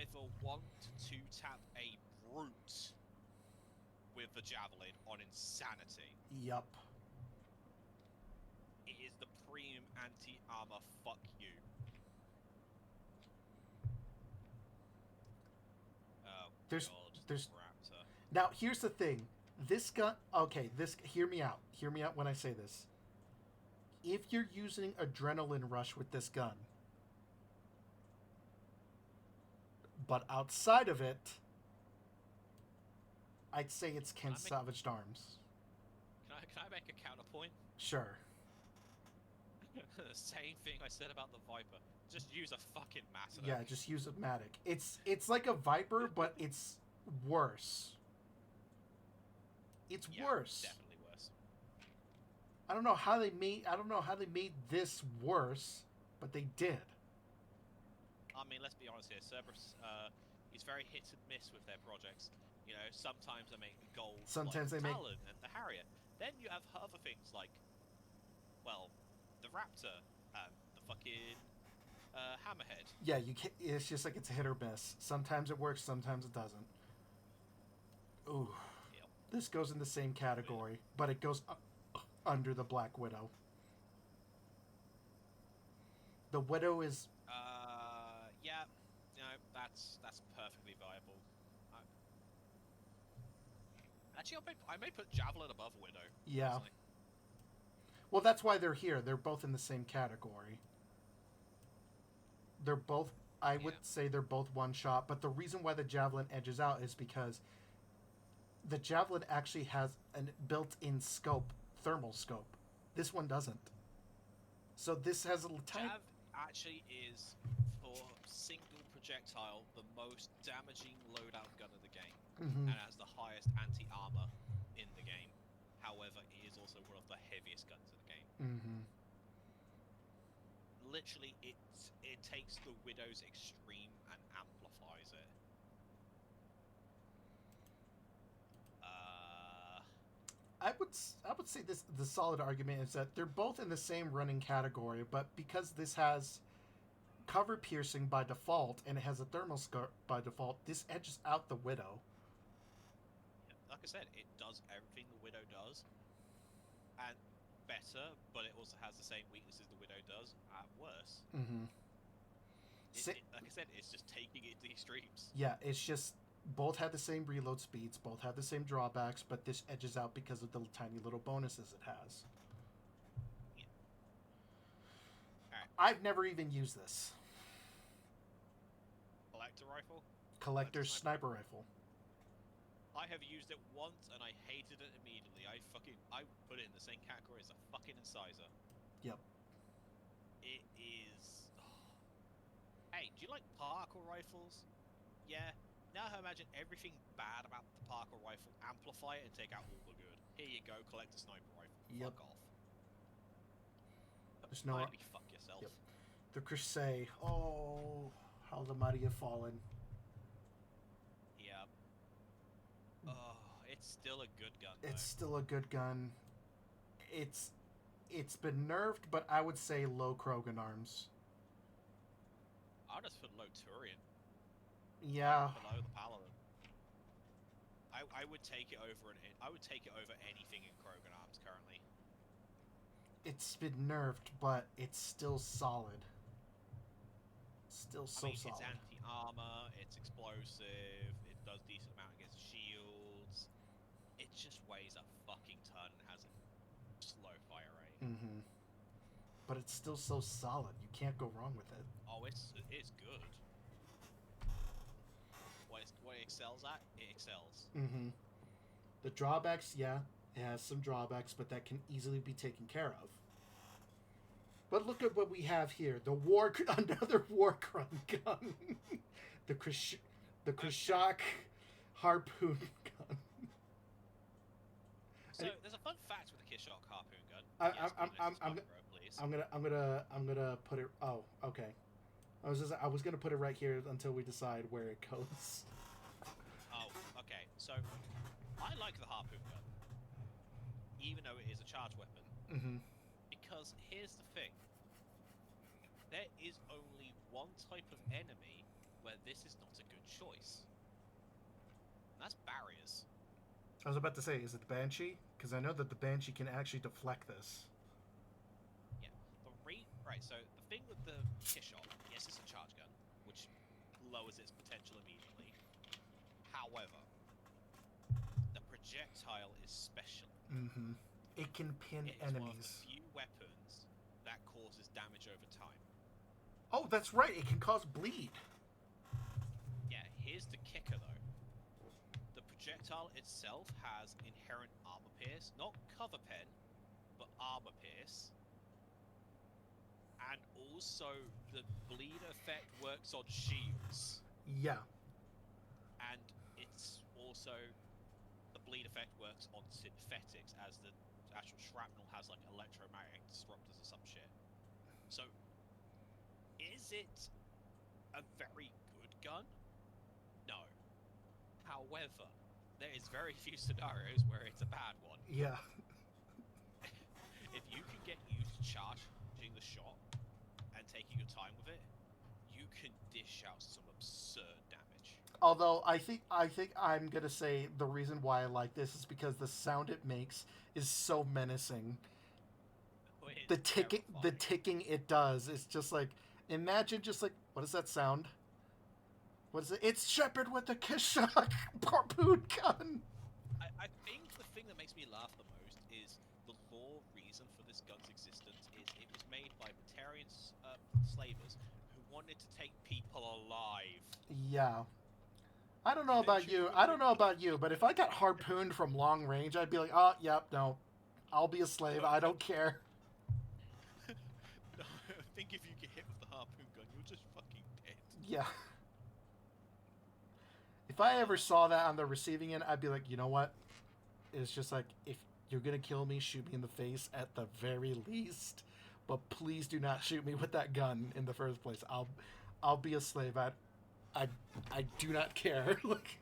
Speaker 2: either 1 to 2 tap a brute with the Javelin on Insanity.
Speaker 1: Yup.
Speaker 2: It is the premium anti-armor fuck you. Oh,
Speaker 1: There's
Speaker 2: Raptor.
Speaker 1: Now, here's the thing. This gun... Okay, hear me out. Hear me out when I say this. If you're using Adrenaline Rush with this gun, but outside of it, I'd say it's Ken Salvaged Arms.
Speaker 2: Can I make a counterpoint?
Speaker 1: Sure.
Speaker 2: The same thing I said about the Viper. Just use a fucking Macedon.
Speaker 1: Yeah, just use a Matic. It's like a Viper, but it's worse. It's worse.
Speaker 2: Definitely worse.
Speaker 1: I don't know how they made this worse, but they did.
Speaker 2: I mean, let's be honest here. Cerberus is very hit and miss with their projects. You know, sometimes they make gold.
Speaker 1: Sometimes
Speaker 2: like
Speaker 1: they make
Speaker 2: Talon and the Harrier. Then you have other things like, well, the Raptor and the fucking Hammerhead.
Speaker 1: Yeah, you can't, it's just like it's a hit or miss. Sometimes it works, sometimes it doesn't. Ooh.
Speaker 2: Yep.
Speaker 1: This goes in the same category, but it goes under the Black Widow. The Widow is...
Speaker 2: yeah, you know, that's perfectly viable. Actually, I may put Javelin above Widow.
Speaker 1: Yeah.
Speaker 2: Honestly.
Speaker 1: Well, that's why they're here. They're both in the same category. They're both... I would say they're both one shot, but the reason why the Javelin edges out is because the Javelin actually has a built-in scope, thermal scope. This one doesn't. So this has a tiny...
Speaker 2: Jav actually is, for single projectile, the most damaging loadout gun of the game.
Speaker 1: Mm-hmm.
Speaker 2: And has the highest anti-armor in the game. However, it is also one of the heaviest guns in the game.
Speaker 1: Mm-hmm.
Speaker 2: Literally, it takes the Widow's extreme and amplifies it.
Speaker 1: I would say the solid argument is that they're both in the same running category, but because this has cover piercing by default and it has a thermal scope by default, this edges out the Widow.
Speaker 2: Like I said, it does everything the Widow does, and better, but it also has the same weaknesses the Widow does, and worse.
Speaker 1: Mm-hmm.
Speaker 2: Like I said, it's just taking it to the extremes.
Speaker 1: Yeah, it's just both have the same reload speeds, both have the same drawbacks, but this edges out because of the tiny little bonuses it has.
Speaker 2: Yeah.
Speaker 1: I've never even used this.
Speaker 2: Collector rifle?
Speaker 1: Collector
Speaker 2: Sniper.
Speaker 1: sniper rifle.
Speaker 2: I have used it once and I hated it immediately. I put it in the same category as a fucking incisor.
Speaker 1: Yep.
Speaker 2: It is. Hey, do you like parkour rifles? Yeah. Now imagine everything bad about the parkour rifle, amplify it, and take out all the good. Here you go, collect a sniper rifle.
Speaker 1: Yep.
Speaker 2: Fuck off.
Speaker 1: There's no.
Speaker 2: Finally, fuck yourself.
Speaker 1: Yep. The Crusade. Oh, how the mighty have fallen.
Speaker 2: Yeah. Oh, it's still a good gun.
Speaker 1: It's still a good gun. It's been nerfed, but I would say low Krogan arms.
Speaker 2: I'll just put low Turian.
Speaker 1: Yeah.
Speaker 2: Below the Paladin. I would take it over anything in Krogan arms currently.
Speaker 1: It's been nerfed, but it's still solid. Still so solid.
Speaker 2: It's anti-armor, it's explosive, it does decent amount against shields. It just weighs a fucking ton and has a slow fire rate.
Speaker 1: Mm-hmm. But it's still so solid. You can't go wrong with it.
Speaker 2: Oh, it's good. What it excels at, it excels.
Speaker 1: Mm-hmm. The drawbacks, yeah, it has some drawbacks, but that can easily be taken care of. But look at what we have here: another Warcrun gun, the Krishak harpoon gun.
Speaker 2: So there's a fun fact with the Kishok harpoon gun.
Speaker 1: I'm gonna put it. Oh, okay. I was gonna put it right here until we decide where it goes.
Speaker 2: Oh, okay. So I like the harpoon gun, even though it is a charge weapon.
Speaker 1: Mm-hmm.
Speaker 2: Because here's the thing. There is only one type of enemy where this is not a good choice. And that's barriers.
Speaker 1: I was about to say, is it the Banshee? Because I know that the Banshee can actually deflect this.
Speaker 2: Yeah. Right, so the thing with the Kishok, yes, it's a charge gun, which lowers its potential immediately. However, the projectile is special.
Speaker 1: Mm-hmm. It can pin
Speaker 2: it is
Speaker 1: enemies.
Speaker 2: One of the few weapons that causes damage over time.
Speaker 1: Oh, that's right. It can cause bleed.
Speaker 2: Yeah, here's the kicker, though. The projectile itself has inherent armor pierce, not cover pen, but armor pierce. And also, the bleed effect works on shields.
Speaker 1: Yeah.
Speaker 2: And it's also... the bleed effect works on synthetics, as the actual shrapnel has, like, electromagnetic disruptors or some shit. So, is it a very good gun? No. However, there is very few scenarios where it's a bad one.
Speaker 1: Yeah.
Speaker 2: If you can get used to charging the shot and taking your time with it, you can dish out some absurd damage.
Speaker 1: Although I think I'm gonna say the reason why I like this is because the sound it makes is so menacing. The ticking it does. It's just like, imagine just like, what is that sound? What is it? It's Shepard with the Kishak harpoon gun.
Speaker 2: I think the thing that makes me laugh the most is the lore reason for this gun's existence is it was made by Batarian slavers who wanted to take people alive.
Speaker 1: Yeah. I don't know about you, but if I got harpooned from long range, I'd be like, oh, yep, no. I'll be a slave. I don't care.
Speaker 2: No, I think if you get hit with the harpoon gun, you're just fucking dead.
Speaker 1: Yeah. If I ever saw that on the receiving end, I'd be like, you know what? It's just like, if you're going to kill me, shoot me in the face at the very least. But please do not shoot me with that gun in the first place. I'll be a slave. I do not care. Like,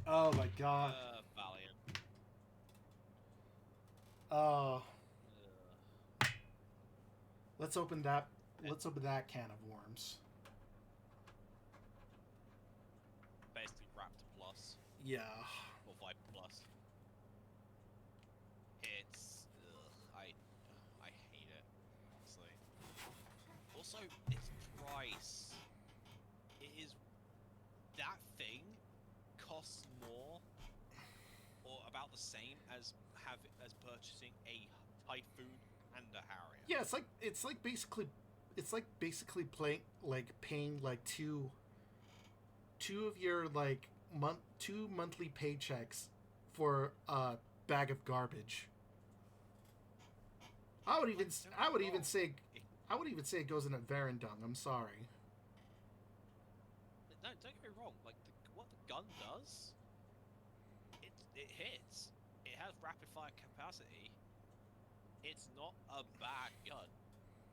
Speaker 1: oh my god.
Speaker 2: Valiant.
Speaker 1: Oh. Let's open that can of worms.
Speaker 2: Basically Raptor Plus.
Speaker 1: Yeah.
Speaker 2: Or Viper Plus. It's... I hate it, honestly. Also, its price. It is... That thing costs more or about the same as purchasing a Typhoon and a Harrier.
Speaker 1: Yeah, it's like basically paying like two of your like two monthly paychecks for a bag of garbage. I would even
Speaker 2: Like, don't
Speaker 1: I
Speaker 2: get
Speaker 1: would
Speaker 2: me
Speaker 1: even
Speaker 2: wrong.
Speaker 1: say
Speaker 2: It,
Speaker 1: I would even say it goes in a Varendung. I'm sorry.
Speaker 2: no, don't get me wrong. Like what the gun does, it hits. It has rapid fire capacity. It's not a bad gun.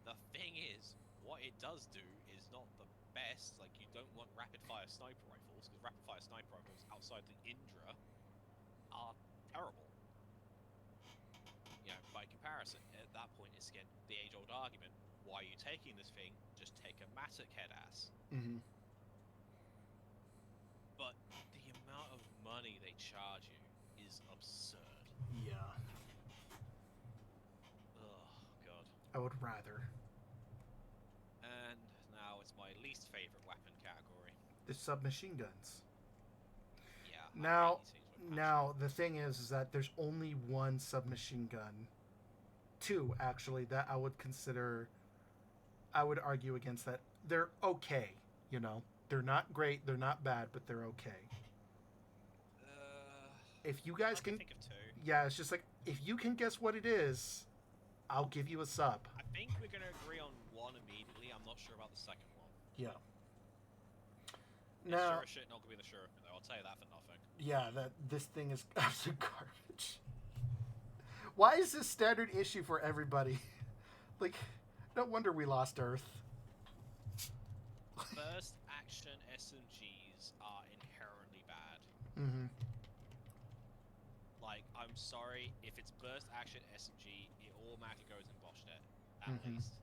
Speaker 2: The thing is, what it does do is not the best. Like, you don't want rapid fire sniper rifles, because rapid fire sniper rifles outside the Indra are terrible. You know, by comparison, at that point, it's again the age old argument: why are you taking this thing? Just take a Matic head ass.
Speaker 1: Mm-hmm.
Speaker 2: But the amount of money they charge you is absurd.
Speaker 1: Yeah,
Speaker 2: Oh, God.
Speaker 1: I would rather.
Speaker 2: And now it's my least favorite weapon category.
Speaker 1: The submachine guns.
Speaker 2: Yeah, I
Speaker 1: Now,
Speaker 2: hate these things with passion.
Speaker 1: now the thing is that there's only one submachine gun, two actually, that I would consider. I would argue against that. They're okay, you know. They're not great. They're not bad, but they're okay.
Speaker 2: Uh,
Speaker 1: If you guys
Speaker 2: I can
Speaker 1: can,
Speaker 2: think of two.
Speaker 1: yeah, it's just like if you can guess what it is, I'll give you a sub.
Speaker 2: I think we're going to agree on one immediately. I'm not sure about the second one.
Speaker 1: Yeah.
Speaker 2: It's
Speaker 1: Now,
Speaker 2: sure shit not going to be the sure though. I'll tell you that for nothing.
Speaker 1: yeah, that this thing is absolute garbage. Why is this standard issue for everybody? Like, no wonder we lost Earth.
Speaker 2: First action SMGs are inherently bad.
Speaker 1: Mm-hmm.
Speaker 2: Like, I'm sorry, if it's burst action SMG, it automatically goes in Boschnet, at
Speaker 1: Mhm.
Speaker 2: least.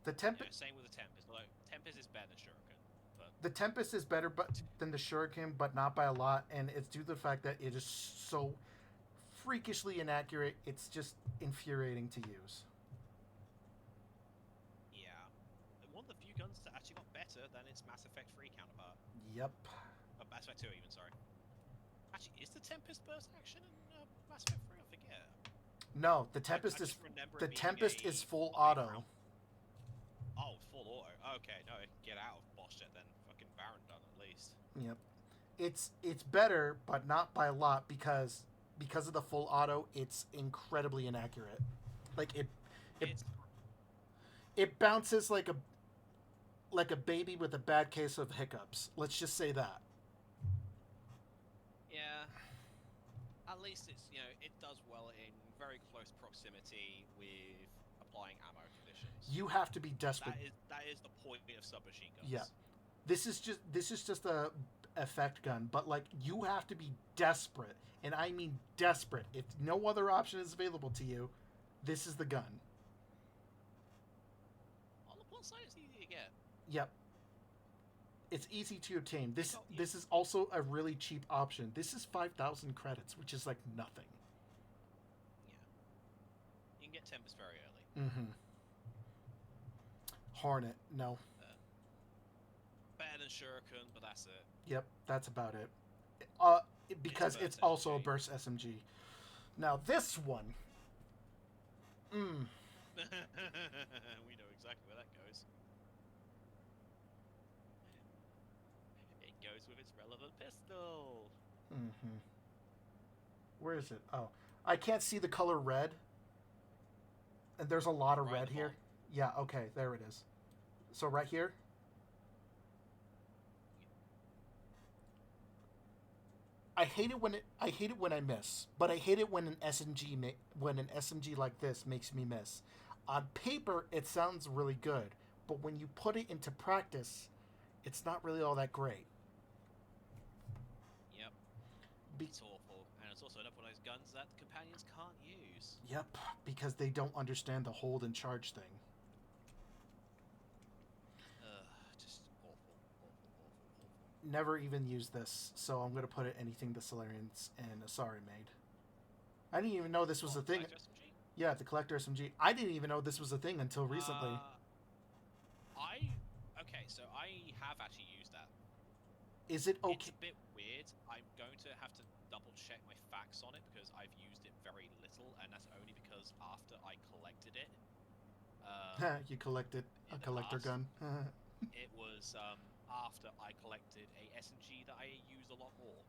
Speaker 1: The Tempest,
Speaker 2: Same with the Tempest. Like, Tempest is better than Shuriken, but
Speaker 1: the Tempest is better, than the Shuriken, but not by a lot, and it's due to the fact that it is so freakishly inaccurate. It's just infuriating to use.
Speaker 2: yeah. One of the few guns that actually got better than its Mass Effect 3 counterpart.
Speaker 1: Yep.
Speaker 2: Mass Effect 2 even, sorry. Actually, is the Tempest burst action in Mass Effect 3? I forget.
Speaker 1: No, the Tempest
Speaker 2: I
Speaker 1: is
Speaker 2: just remember
Speaker 1: the
Speaker 2: it being
Speaker 1: Tempest
Speaker 2: a
Speaker 1: is full
Speaker 2: live
Speaker 1: auto.
Speaker 2: round. Oh, full auto. Okay, no, it can get out of Boschnet then. Fucking Baron done at least.
Speaker 1: Yep. It's better, but not by a lot because of the full auto. It's incredibly inaccurate. Like it
Speaker 2: It's
Speaker 1: it bounces like a baby with a bad case of hiccups. Let's just say that.
Speaker 2: yeah. At least it's it does well in very close proximity with applying ammo conditions.
Speaker 1: You have to be desperate.
Speaker 2: That is the point of submachine guns.
Speaker 1: Yeah. This is just a effect gun, but like you have to be desperate, and I mean desperate. If no other option is available to you, this is the gun.
Speaker 2: On the plus side, it's easy to get.
Speaker 1: Yep. It's easy to obtain. This
Speaker 2: Oh, yeah.
Speaker 1: this is also a really cheap option. This is 5,000 credits, which is like nothing.
Speaker 2: Yeah. You can get Tempest very early.
Speaker 1: Mm-hmm. Hornet, no.
Speaker 2: Better than Shuriken, but that's it.
Speaker 1: Yep, that's about it. Because it's
Speaker 2: burst
Speaker 1: also a
Speaker 2: SMG.
Speaker 1: burst SMG. Now this one. Mm.
Speaker 2: We know exactly where that goes. It goes with its relevant pistol.
Speaker 1: Mm-hmm. Where is it? Oh, I can't see the color red. And there's a lot of
Speaker 2: Right
Speaker 1: red
Speaker 2: at the
Speaker 1: here.
Speaker 2: bottom.
Speaker 1: Yeah. Okay, there it is. So right here. I hate it when I miss, but I hate it when an SMG like this makes me miss. On paper, it sounds really good, but when you put it into practice, it's not really all that great.
Speaker 2: Yep.
Speaker 1: Be-
Speaker 2: It's awful, and it's also another one of those guns that the companions can't use.
Speaker 1: Yep, because they don't understand the hold and charge thing.
Speaker 2: Just awful, awful, awful, awful.
Speaker 1: Never even used this, so I'm gonna put it anything the Solarians and Asari made. I didn't even know this was a thing.
Speaker 2: Collector SMG?
Speaker 1: Yeah, the Collector SMG. I didn't even know this was a thing until recently.
Speaker 2: Okay, so I have actually used that.
Speaker 1: Is it
Speaker 2: It's
Speaker 1: okay?
Speaker 2: a bit weird. I'm going to have to double check my facts on it because I've used it very little, and that's only because after I collected it,
Speaker 1: You collected a
Speaker 2: in the
Speaker 1: collector
Speaker 2: past,
Speaker 1: gun.
Speaker 2: it was after I collected a SMG that I used a lot more.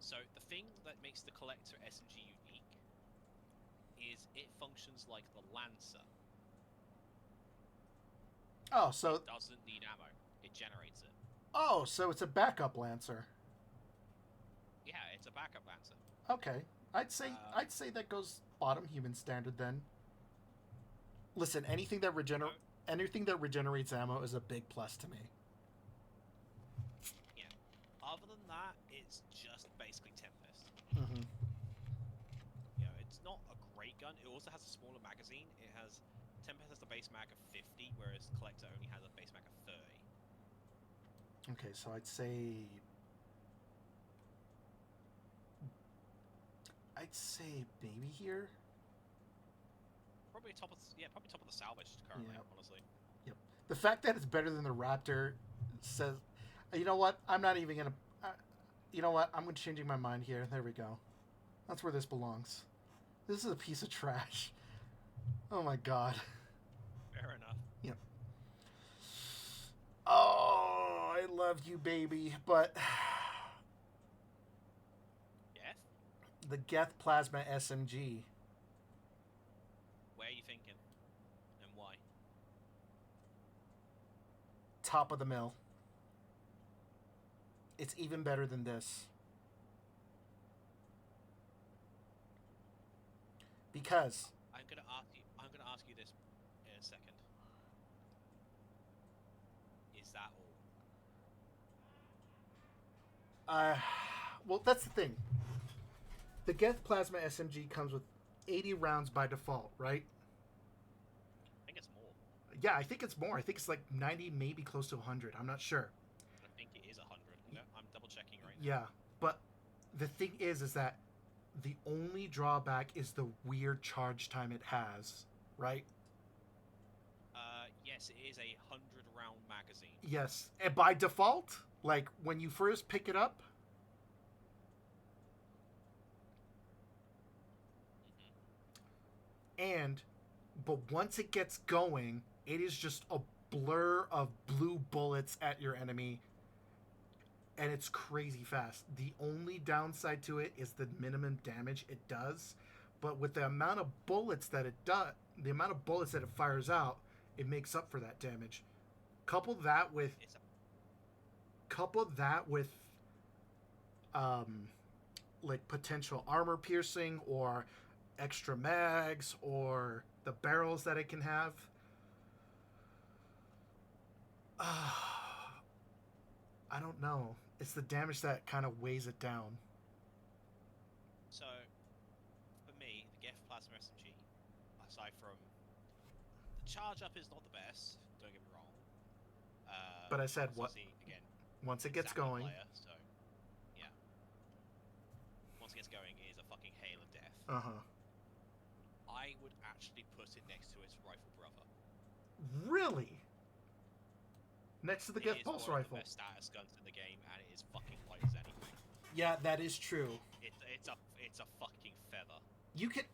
Speaker 2: So the thing that makes the collector SMG unique is it functions like the Lancer.
Speaker 1: Oh, so
Speaker 2: It doesn't need ammo. It generates it.
Speaker 1: so it's a backup Lancer.
Speaker 2: Yeah, it's a backup Lancer.
Speaker 1: Okay, I'd say that goes bottom human standard then. Listen, anything that regenerates ammo is a big plus to me.
Speaker 2: Yeah. Other than that, it's just basically Tempest.
Speaker 1: Mm-hmm.
Speaker 2: You know, it's not a great gun. It also has a smaller magazine. It has Tempest has the base mag of 50, whereas Collector only has a base mag of 30.
Speaker 1: Okay, so I'd say maybe here.
Speaker 2: Probably top of the salvage currently,
Speaker 1: Yep.
Speaker 2: honestly.
Speaker 1: Yep. The fact that it's better than the Raptor says, you know what? I'm not even gonna. You know what? I'm changing my mind here. There we go. That's where this belongs. This is a piece of trash. Oh my god.
Speaker 2: Fair enough.
Speaker 1: Yep. Oh, I love you, baby, but
Speaker 2: Yeah?
Speaker 1: the Geth Plasma SMG.
Speaker 2: Where are you thinking? And why?
Speaker 1: Top of the mill. It's even better than this. Because
Speaker 2: I'm gonna ask you this in a second. Is that all?
Speaker 1: well, that's the thing. The Geth Plasma SMG comes with 80 rounds by default, right?
Speaker 2: I think it's more.
Speaker 1: Yeah, I think it's more. I think it's like 90, maybe close to 100. I'm not sure.
Speaker 2: I think it is 100. I'm double checking right now.
Speaker 1: Yeah, but the thing is that the only drawback is the weird charge time it has, right?
Speaker 2: Yes, it is a 100-round magazine.
Speaker 1: Yes, and by default, like when you first pick it up.
Speaker 2: Mm-hmm.
Speaker 1: But once it gets going, it is just a blur of blue bullets at your enemy, and it's crazy fast. The only downside to it is the minimum damage it does, but with the amount of bullets that it fires out, it makes up for that damage. Couple that with like potential armor piercing or extra mags or the barrels that it can have. I don't know. It's the damage that kind of weighs it down.
Speaker 2: So, for me, the Geth Plasma SMG, aside from the charge up is not the best, don't get me wrong.
Speaker 1: But I said what?
Speaker 2: Again,
Speaker 1: once it gets going.
Speaker 2: Player, so, yeah. Once it gets going, it is a fucking hail of death. I would actually put it next to its rifle brother.
Speaker 1: Really? Next to the Geth Pulse Rifle.
Speaker 2: It is one of the best status guns in the game, and it is fucking light as anything.
Speaker 1: Yeah, that is true.
Speaker 2: It's a fucking feather.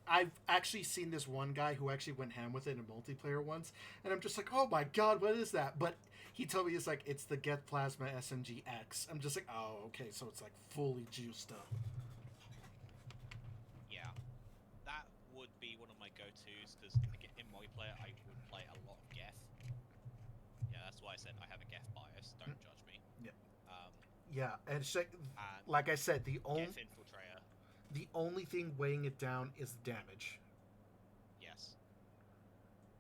Speaker 1: I've actually seen this one guy who actually went ham with it in multiplayer once, and I'm just like, oh my god, what is that? But he told me it's the Geth Plasma SMG X. I'm just like, oh, okay, so it's like fully juiced up.
Speaker 2: Yeah, that would be one of my go-tos, because in multiplayer I would play a lot of Geth. Yeah, that's why I said I have a Geth bias, don't judge me.
Speaker 1: Yeah. Yeah, and it's like I said, the only thing weighing it down is the damage.
Speaker 2: Yes.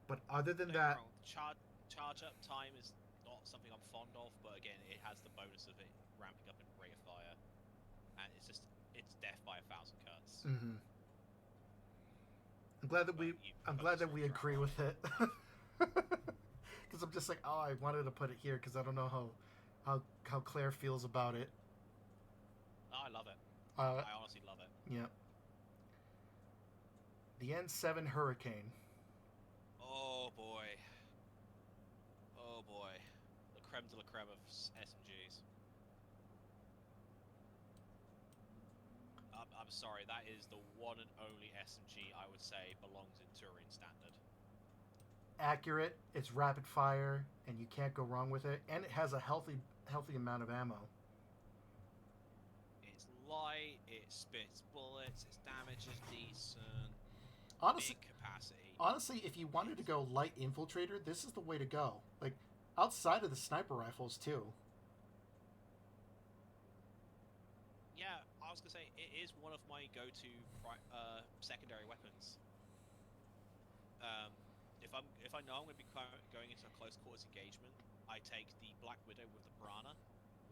Speaker 1: But other than that,
Speaker 2: charge up time is not something I'm fond of, but again, it has the bonus of it ramping up in rate of fire, and it's death by 1,000 cuts.
Speaker 1: Mm-hmm. I'm glad that we agree with it, because I'm just like, oh, I wanted to put it here because I don't know how Claire feels about it.
Speaker 2: Oh, I love it. I honestly love it.
Speaker 1: Yeah. The N7 Hurricane.
Speaker 2: Oh boy. Oh boy. The creme de la creme of SMGs. I'm sorry, that is the one and only SMG I would say belongs in Turing standard.
Speaker 1: Accurate, it's rapid fire, and you can't go wrong with it, and it has a healthy amount of ammo.
Speaker 2: It's light, it spits bullets, its damage is decent,
Speaker 1: Honestly,
Speaker 2: big capacity.
Speaker 1: honestly, if you wanted to go light infiltrator, this is the way to go. Like, outside of the sniper rifles too.
Speaker 2: Yeah, I was gonna say it is one of my go-to secondary weapons. If I know I'm gonna be going into a close quarters engagement, I take the Black Widow with the Piranha,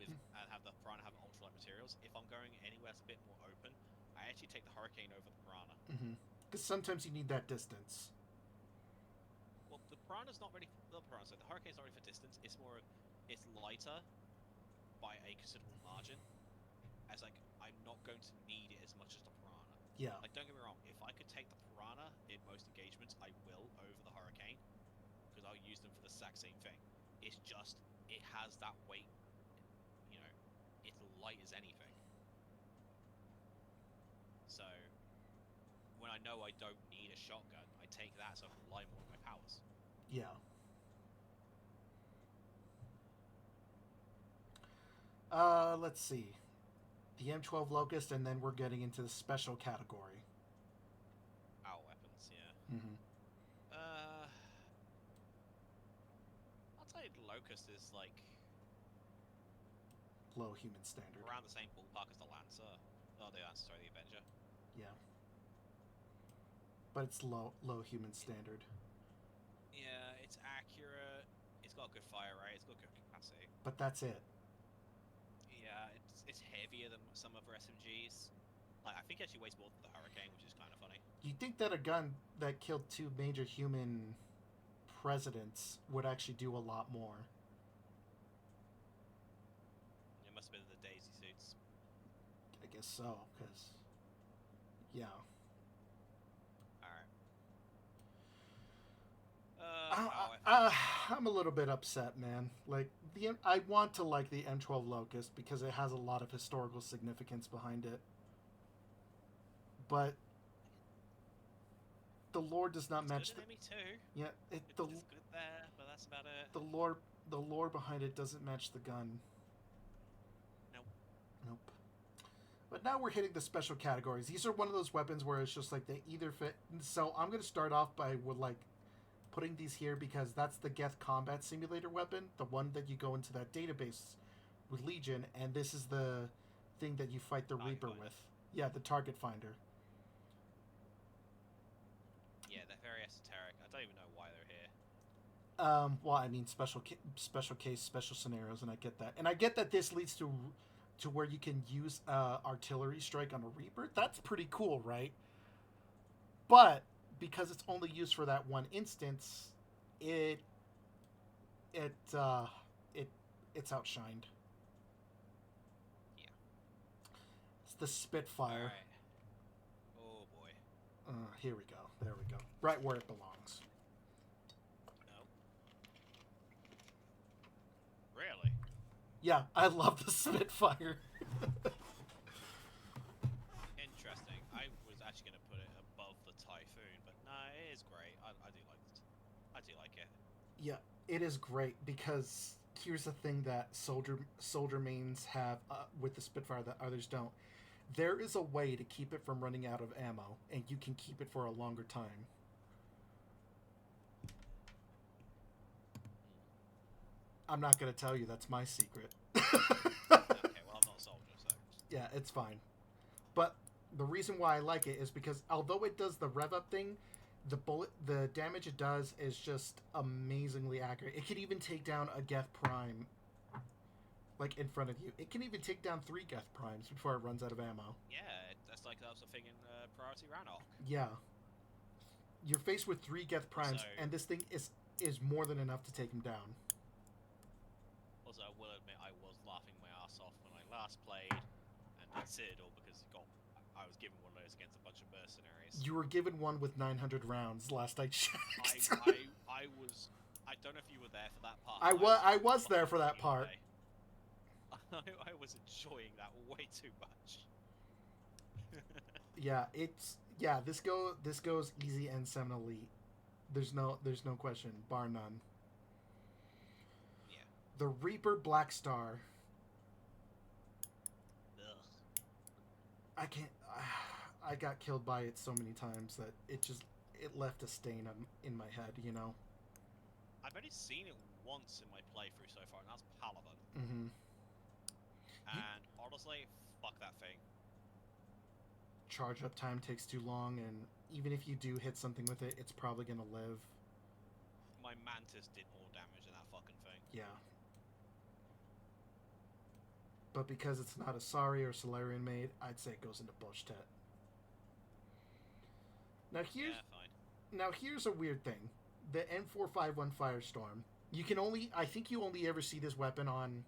Speaker 2: and have the Piranha have ultralight materials. If I'm going anywhere that's a bit more open, I actually take the Hurricane over the Piranha.
Speaker 1: Because sometimes you need that distance.
Speaker 2: Well, the Piranha's not really the Piranha. So the Hurricane's not really for distance. It's more of it's lighter by a considerable margin. As like I'm not going to need it as much as the Piranha.
Speaker 1: Yeah.
Speaker 2: Like don't get me wrong, if I could take the Piranha in most engagements, I will over the Hurricane because I'll use them for the exact same thing. It's just it has that weight. You know, it's light as anything. So when I know I don't need a shotgun, I take that so I can rely more on my powers.
Speaker 1: Yeah. Let's see. The M12 Locust, and then we're getting into the special category.
Speaker 2: Our weapons, yeah.
Speaker 1: Mm-hmm.
Speaker 2: I'll tell you the Locust is like
Speaker 1: Low human standard.
Speaker 2: around the same ballpark as the Lancer. Oh, the Lancer, sorry, the Avenger.
Speaker 1: Yeah. But it's low human standard.
Speaker 2: Yeah, it's accurate. It's got good fire rate. It's got good capacity.
Speaker 1: But that's it.
Speaker 2: Yeah, it's heavier than some other SMGs. Like I think it actually weighs more than the Hurricane, which is kind of funny.
Speaker 1: You'd think that a gun that killed 2 major human presidents would actually do a lot more.
Speaker 2: It must have been the Daisy suits.
Speaker 1: I guess so, because yeah.
Speaker 2: Alright.
Speaker 1: I'm a little bit upset, man. Like I want to like the M12 Locust because it has a lot of historical significance behind it, but the lore does not match
Speaker 2: the enemy too.
Speaker 1: Yeah,
Speaker 2: it's good there, but that's about it.
Speaker 1: The lore behind it doesn't match the gun. Nope. But now we're hitting the special categories. These are one of those weapons where it's just like they either fit. So I'm gonna start off by putting these here because that's the Geth Combat Simulator weapon, the one that you go into that database with Legion, and this is the thing that you fight the Reaper with. Yeah, the target finder.
Speaker 2: Yeah, they're very esoteric. I don't even know why they're here.
Speaker 1: Well, I mean, special case, special scenarios, and I get that. And I get that this leads to where you can use artillery strike on a Reaper. That's pretty cool, right? But because it's only used for that one instance, it's outshined.
Speaker 2: Yeah.
Speaker 1: It's the Spitfire.
Speaker 2: All right. Oh boy.
Speaker 1: Here we go. There we go. Right where it belongs.
Speaker 2: No. Really?
Speaker 1: Yeah, I love the Spitfire.
Speaker 2: Interesting. I was actually going to put it above the Typhoon, but no, it is great. I do like it. I do like it.
Speaker 1: Yeah, it is great because here's the thing that soldier mains have with the Spitfire that others don't. There is a way to keep it from running out of ammo, and you can keep it for a longer time. I'm not going to tell you. That's my secret.
Speaker 2: Okay, well, I'm not a soldier, so...
Speaker 1: Yeah, it's fine. But the reason why I like it is because although it does the rev up thing, the damage it does is just amazingly accurate. It can even take down a Geth Prime, like, in front of you. It can even take down 3 Geth Primes before it runs out of ammo.
Speaker 2: Yeah, that's like that was a thing in Priority Rannoch.
Speaker 1: Yeah. You're faced with 3 Geth Primes, and this thing is more than enough to take him down.
Speaker 2: Also, I will admit I was laughing my ass off when I last played and did Citadel because I was given one of those against a bunch of mercenaries.
Speaker 1: You were given one with 900 rounds last I checked.
Speaker 2: I don't know if you were there for that part.
Speaker 1: I was there for that part.
Speaker 2: I was enjoying that way too much.
Speaker 1: Yeah, this goes easy and 7 elite. There's no question, bar none.
Speaker 2: Yeah.
Speaker 1: The Reaper Black Star.
Speaker 2: Ugh.
Speaker 1: I can't. I got killed by it so many times that it left a stain in my head. You know.
Speaker 2: I've only seen it once in my playthrough so far, and that's Paladin.
Speaker 1: Mm-hmm.
Speaker 2: And honestly, fuck that thing.
Speaker 1: Charge up time takes too long, and even if you do hit something with it, it's probably gonna live.
Speaker 2: My Mantis did more damage than that fucking thing.
Speaker 1: Yeah. But because it's not a Sari or Solarian made, I'd say it goes into Boshtet. Now here's
Speaker 2: Yeah, fine.
Speaker 1: Now here's a weird thing. The M451 Firestorm. I think you only ever see this weapon on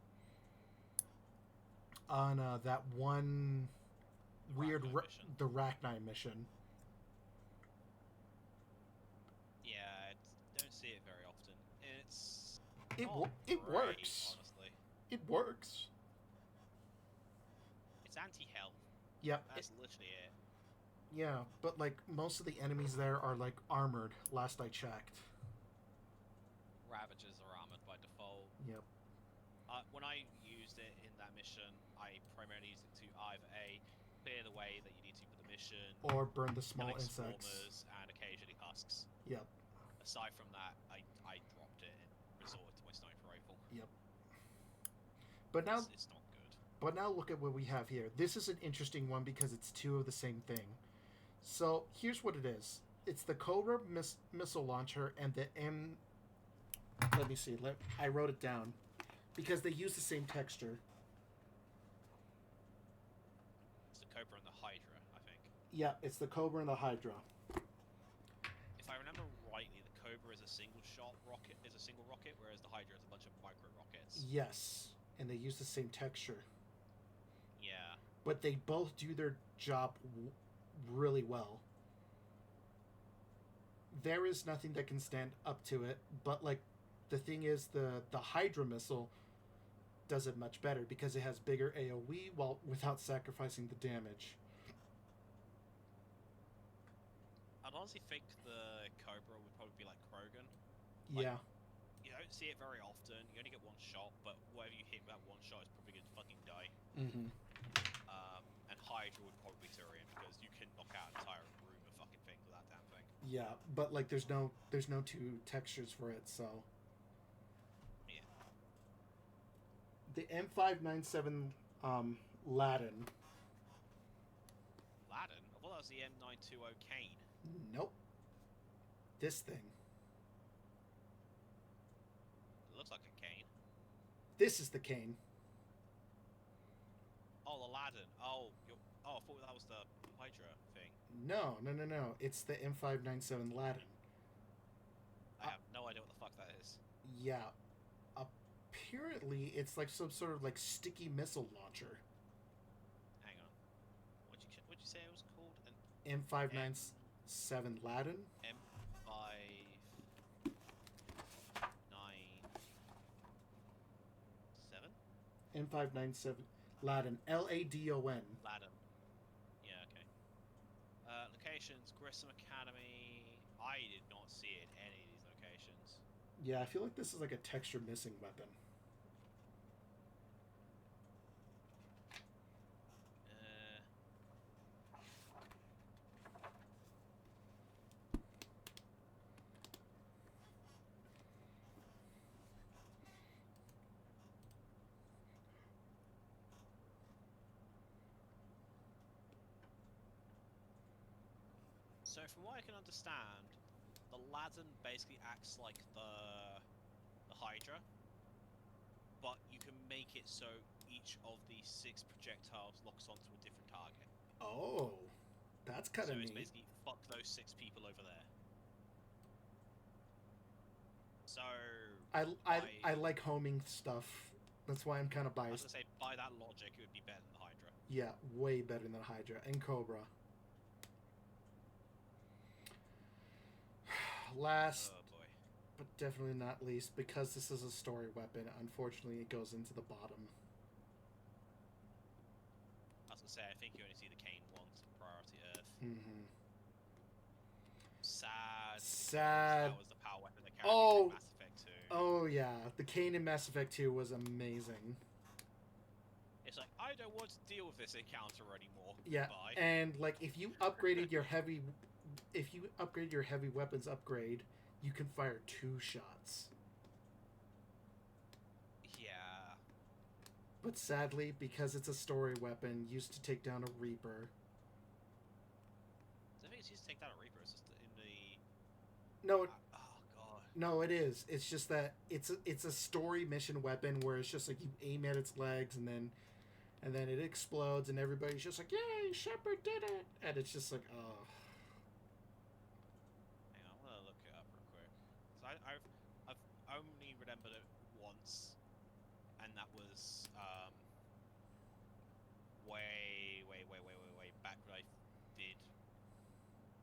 Speaker 1: that one weird
Speaker 2: Rachni mission.
Speaker 1: the Rachni mission.
Speaker 2: Yeah, don't see it very often. It's
Speaker 1: It
Speaker 2: not
Speaker 1: it
Speaker 2: great,
Speaker 1: works.
Speaker 2: honestly.
Speaker 1: It works.
Speaker 2: It's anti-health.
Speaker 1: Yep.
Speaker 2: That's literally it.
Speaker 1: Yeah, but like most of the enemies there are like armored. Last I checked.
Speaker 2: Ravagers are armored by default.
Speaker 1: Yep.
Speaker 2: When I used it in that mission, I primarily used it to either A, clear the way that you need to for the mission,
Speaker 1: Or burn the small
Speaker 2: killing
Speaker 1: insects.
Speaker 2: swarmers, and occasionally husks.
Speaker 1: Yep.
Speaker 2: Aside from that, I dropped it and resorted to my sniper rifle.
Speaker 1: Yep. But now
Speaker 2: It's not good.
Speaker 1: But now look at what we have here. This is an interesting one because it's two of the same thing. So here's what it is. It's the Cobra missile launcher and the M. Let me see. I wrote it down because they use the same texture.
Speaker 2: It's the Cobra and the Hydra, I think.
Speaker 1: Yeah, it's the Cobra and the Hydra.
Speaker 2: If I remember rightly, the Cobra is a single rocket, whereas the Hydra is a bunch of micro rockets.
Speaker 1: Yes, and they use the same texture.
Speaker 2: Yeah.
Speaker 1: But they both do their job really well. There is nothing that can stand up to it, but like the thing is the Hydra missile does it much better because it has bigger AoE while without sacrificing the damage.
Speaker 2: I'd honestly think the Cobra would probably be like Krogan.
Speaker 1: Yeah.
Speaker 2: You don't see it very often. You only get one shot, but whatever you hit with that one shot is probably going to fucking die.
Speaker 1: Mm-hmm.
Speaker 2: And Hydra would probably be Tyrion because you can knock out an entire room of fucking things with that damn thing.
Speaker 1: Yeah, but like there's no two textures for it, so.
Speaker 2: Yeah.
Speaker 1: The M597 Ladin.
Speaker 2: Ladin? I thought that was the M920 Kane.
Speaker 1: Nope. This thing.
Speaker 2: It looks like a Kane.
Speaker 1: This is the Kane.
Speaker 2: Oh, the Ladin. Oh, I thought that was the Hydra thing.
Speaker 1: No. It's the M597 Ladin.
Speaker 2: I have no idea what the fuck that is.
Speaker 1: Yeah. Apparently, it's like some sort of like sticky missile launcher.
Speaker 2: Hang on. What'd you say it was called? An
Speaker 1: M597 Ladin.
Speaker 2: M597?
Speaker 1: M597 Ladin. Ladon.
Speaker 2: Ladin. Yeah, okay. Locations, Grissom Academy. I did not see it in any of these locations.
Speaker 1: Yeah, I feel like this is like a texture missing weapon.
Speaker 2: So from what I can understand, the Ladin basically acts like the Hydra, but you can make it so each of the 6 projectiles locks onto a different target.
Speaker 1: Oh, that's kind of
Speaker 2: neat. So it's
Speaker 1: neat.
Speaker 2: basically fuck those 6 people over there. So
Speaker 1: I like homing stuff. That's why I'm kind of
Speaker 2: I was
Speaker 1: biased.
Speaker 2: gonna say, by that logic, it would be better than the Hydra.
Speaker 1: Yeah, way better than Hydra and Cobra. Last,
Speaker 2: Oh boy.
Speaker 1: but definitely not least, because this is a story weapon, unfortunately it goes into the bottom.
Speaker 2: I was gonna say, I think you only see the Kane once in Priority Earth.
Speaker 1: Mm-hmm.
Speaker 2: Sad.
Speaker 1: Sad.
Speaker 2: That was the power weapon that carried me through Mass Effect 2.
Speaker 1: Oh yeah, the Kane in Mass Effect 2 was amazing.
Speaker 2: It's like, I don't want to deal with this encounter anymore.
Speaker 1: Yeah,
Speaker 2: Goodbye.
Speaker 1: and like if you upgraded your heavy weapons upgrade, you can fire 2 shots.
Speaker 2: Yeah.
Speaker 1: But sadly, because it's a story weapon, used to take down a Reaper.
Speaker 2: I think it's used to take down a Reaper. It's just in the.
Speaker 1: No,
Speaker 2: Oh god.
Speaker 1: no, it is. It's just that it's a story mission weapon where it's just like you aim at its legs and then it explodes and everybody's just like, "Yay, Shepard did it!" And it's just like, oh.
Speaker 2: Hang on, I'm gonna look it up real quick. So I've only remembered it once, and that was way back when I did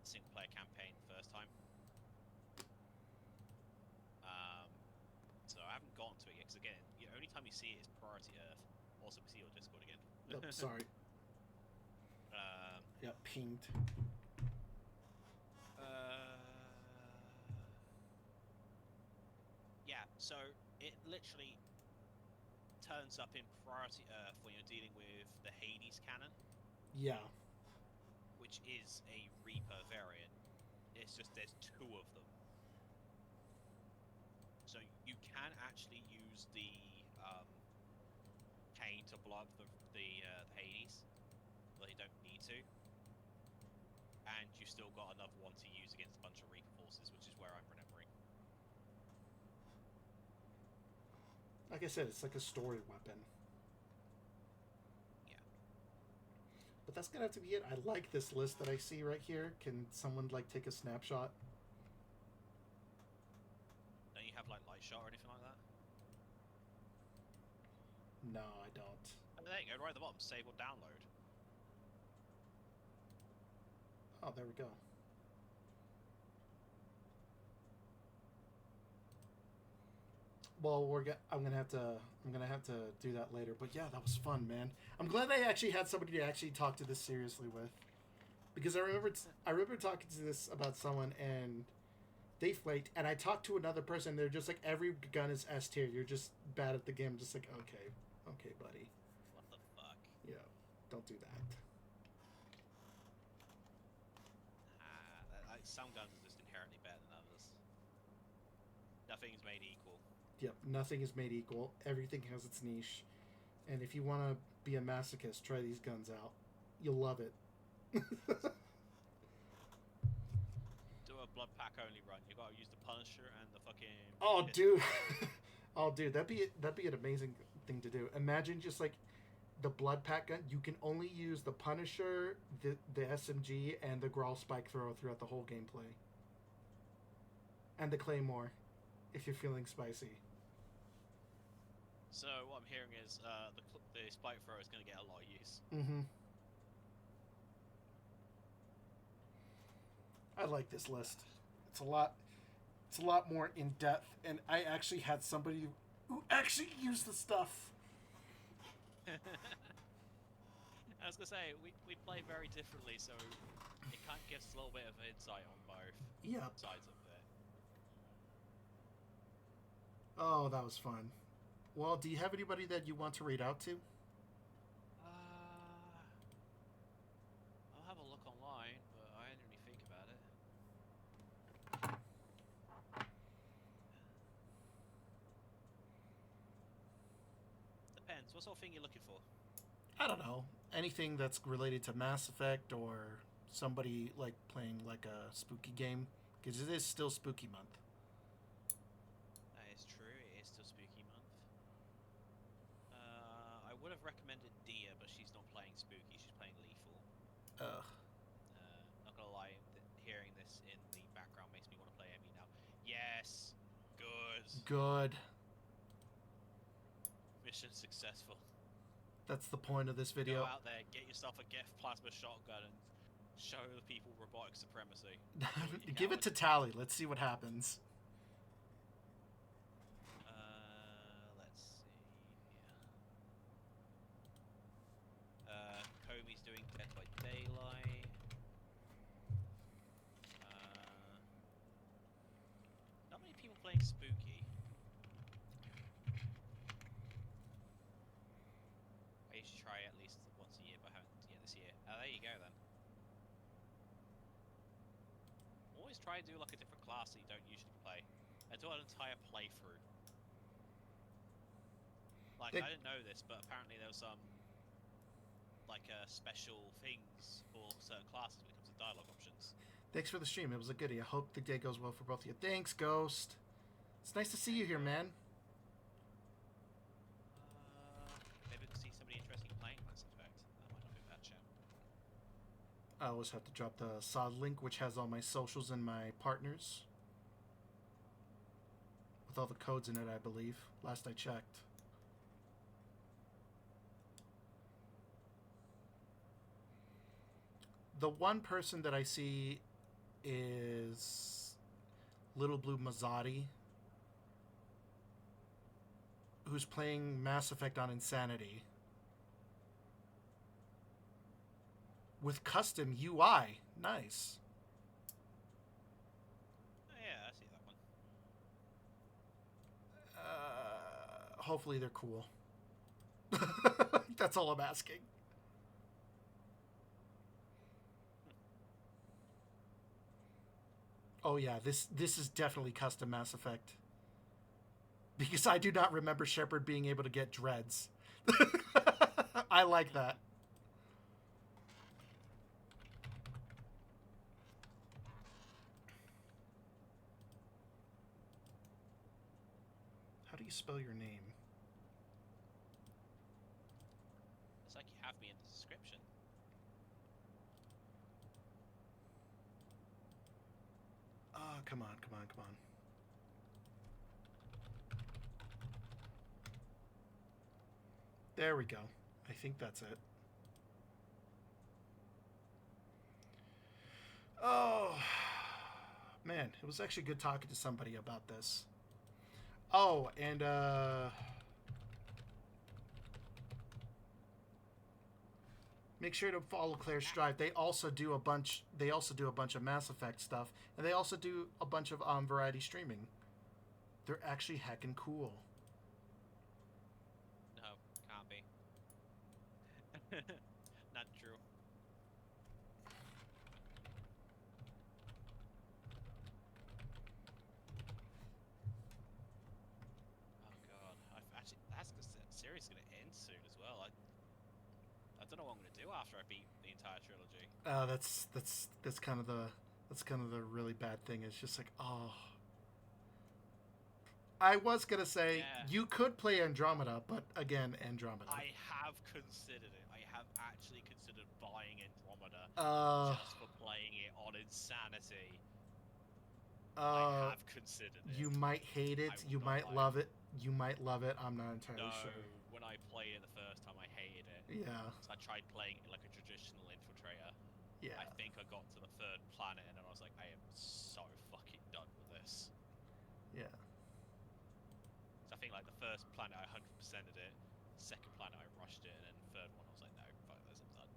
Speaker 2: single player campaign the first time. So I haven't gotten to it yet because again, the only time you see it is Priority Earth. Also, we see your Discord again.
Speaker 1: Oh, sorry. Yeah, pinged.
Speaker 2: Yeah, so it literally turns up in Priority Earth when you're dealing with the Hades cannon,
Speaker 1: Yeah.
Speaker 2: which is a Reaper variant. It's just there's 2 of them. So you can actually use the Kane to blow up the Hades, but you don't need to. And you've still got another one to use against a bunch of Reaper forces, which is where I'm remembering.
Speaker 1: Like I said, it's like a story weapon.
Speaker 2: Yeah.
Speaker 1: But that's gonna have to be it. I like this list that I see right here. Can someone like take a snapshot?
Speaker 2: Don't you have like Light Shot or anything like that?
Speaker 1: No, I don't.
Speaker 2: Oh, there you go, right at the bottom, save or download.
Speaker 1: Oh, there we go. Well, I'm gonna have to do that later. But yeah, that was fun, man. I'm glad I actually had somebody to actually talk to this seriously with, because I remember talking to this about someone and they flaked, and I talked to another person. They're just like, every gun is S tier. You're just bad at the game. I'm just like, okay, buddy.
Speaker 2: What the fuck?
Speaker 1: Yeah, don't do that.
Speaker 2: Some guns are just inherently better than others. Nothing's made equal.
Speaker 1: Yep, nothing is made equal. Everything has its niche. And if you want to be a masochist, try these guns out. You'll love it.
Speaker 2: Do a blood pack only run. You gotta use the Punisher and the fucking.
Speaker 1: Oh, dude. Oh, dude, that'd be an amazing thing to do. Imagine just like the blood pack gun. You can only use the Punisher, the SMG, and the Grawl Spike Thrower throughout the whole gameplay. And the Claymore, if you're feeling spicy.
Speaker 2: So what I'm hearing is the Spike Thrower is going to get a lot of use.
Speaker 1: Mm-hmm. I like this list. It's a lot more in depth, and I actually had somebody who actually used the stuff.
Speaker 2: I was gonna say we play very differently, so it kind of gives us a little bit of insight on both sides of it.
Speaker 1: Oh, that was fun. Well, do you have anybody that you want to read out to?
Speaker 2: I'll have a look online, but I didn't really think about it. Depends. What sort of thing you're looking for?
Speaker 1: I don't know. Anything that's related to Mass Effect or somebody like playing like a spooky game, because it is still spooky month.
Speaker 2: That is true. It is still spooky month. I would have recommended Dia, but she's not playing spooky. She's playing lethal.
Speaker 1: Ugh.
Speaker 2: Not gonna lie, hearing this in the background makes me want to play Emmy now. Yes. Good. Mission successful.
Speaker 1: That's the point of this video.
Speaker 2: Go out there, get yourself a Geth plasma shotgun, and show the people robotic supremacy.
Speaker 1: Give it to Tally. Let's see what happens.
Speaker 2: Let's see. Comey's doing Dead by Daylight. Not many people playing Spooky. I used to try at least once a year, but I haven't yet this year. Oh, there you go then. Always try and do like a different class that you don't usually play. I do an entire playthrough. Like, I didn't know this, but apparently there was some like special things for certain classes when it comes to dialogue options.
Speaker 1: Thanks for the stream. It was a goodie. I hope the day goes well for both of you. Thanks, Ghost. It's nice to see you here, man.
Speaker 2: Maybe we can see somebody interesting playing Mass Effect. That might not be a bad shout.
Speaker 1: I always have to drop the SOD link, which has all my socials and my partners. With all the codes in it, I believe. Last I checked. The one person that I see is Little Blue Mazzotti, who's playing Mass Effect on Insanity with custom UI. Nice.
Speaker 2: Oh, yeah, I see that one.
Speaker 1: Hopefully they're cool. That's all I'm asking. Oh yeah, this is definitely custom Mass Effect. Because I do not remember Shepard being able to get dreads. I like that. How do you spell your name?
Speaker 2: It's like you have me in the description.
Speaker 1: Oh, come on, come on, come on. There we go. I think that's it. Oh, man. It was actually good talking to somebody about this. Oh, and, make sure to follow Claire's Strive. They also do a bunch of Mass Effect stuff, and they also do a bunch of variety streaming. They're actually heckin' cool.
Speaker 2: No, can't be. Not true. Oh god, I've actually that's the series gonna end soon as well. I don't know what I'm gonna do after I beat the entire trilogy.
Speaker 1: That's kind of the really bad thing. It's just like, oh. I was gonna say you could play Andromeda, but again, Andromeda.
Speaker 2: I have considered it. I have actually considered buying Andromeda just for playing it on Insanity. I have considered it.
Speaker 1: You might hate it. You might love it. You might love it. I'm not entirely sure.
Speaker 2: When I played it the first time, I hated it.
Speaker 1: Yeah.
Speaker 2: So I tried playing it like a traditional infiltrator.
Speaker 1: Yeah.
Speaker 2: I think I got to the third planet and then I was like, I am so fucking done with this.
Speaker 1: Yeah.
Speaker 2: So I think like the first planet I 100%ed it, second planet I rushed it, and then third one I was like, no, fuck this, I'm done.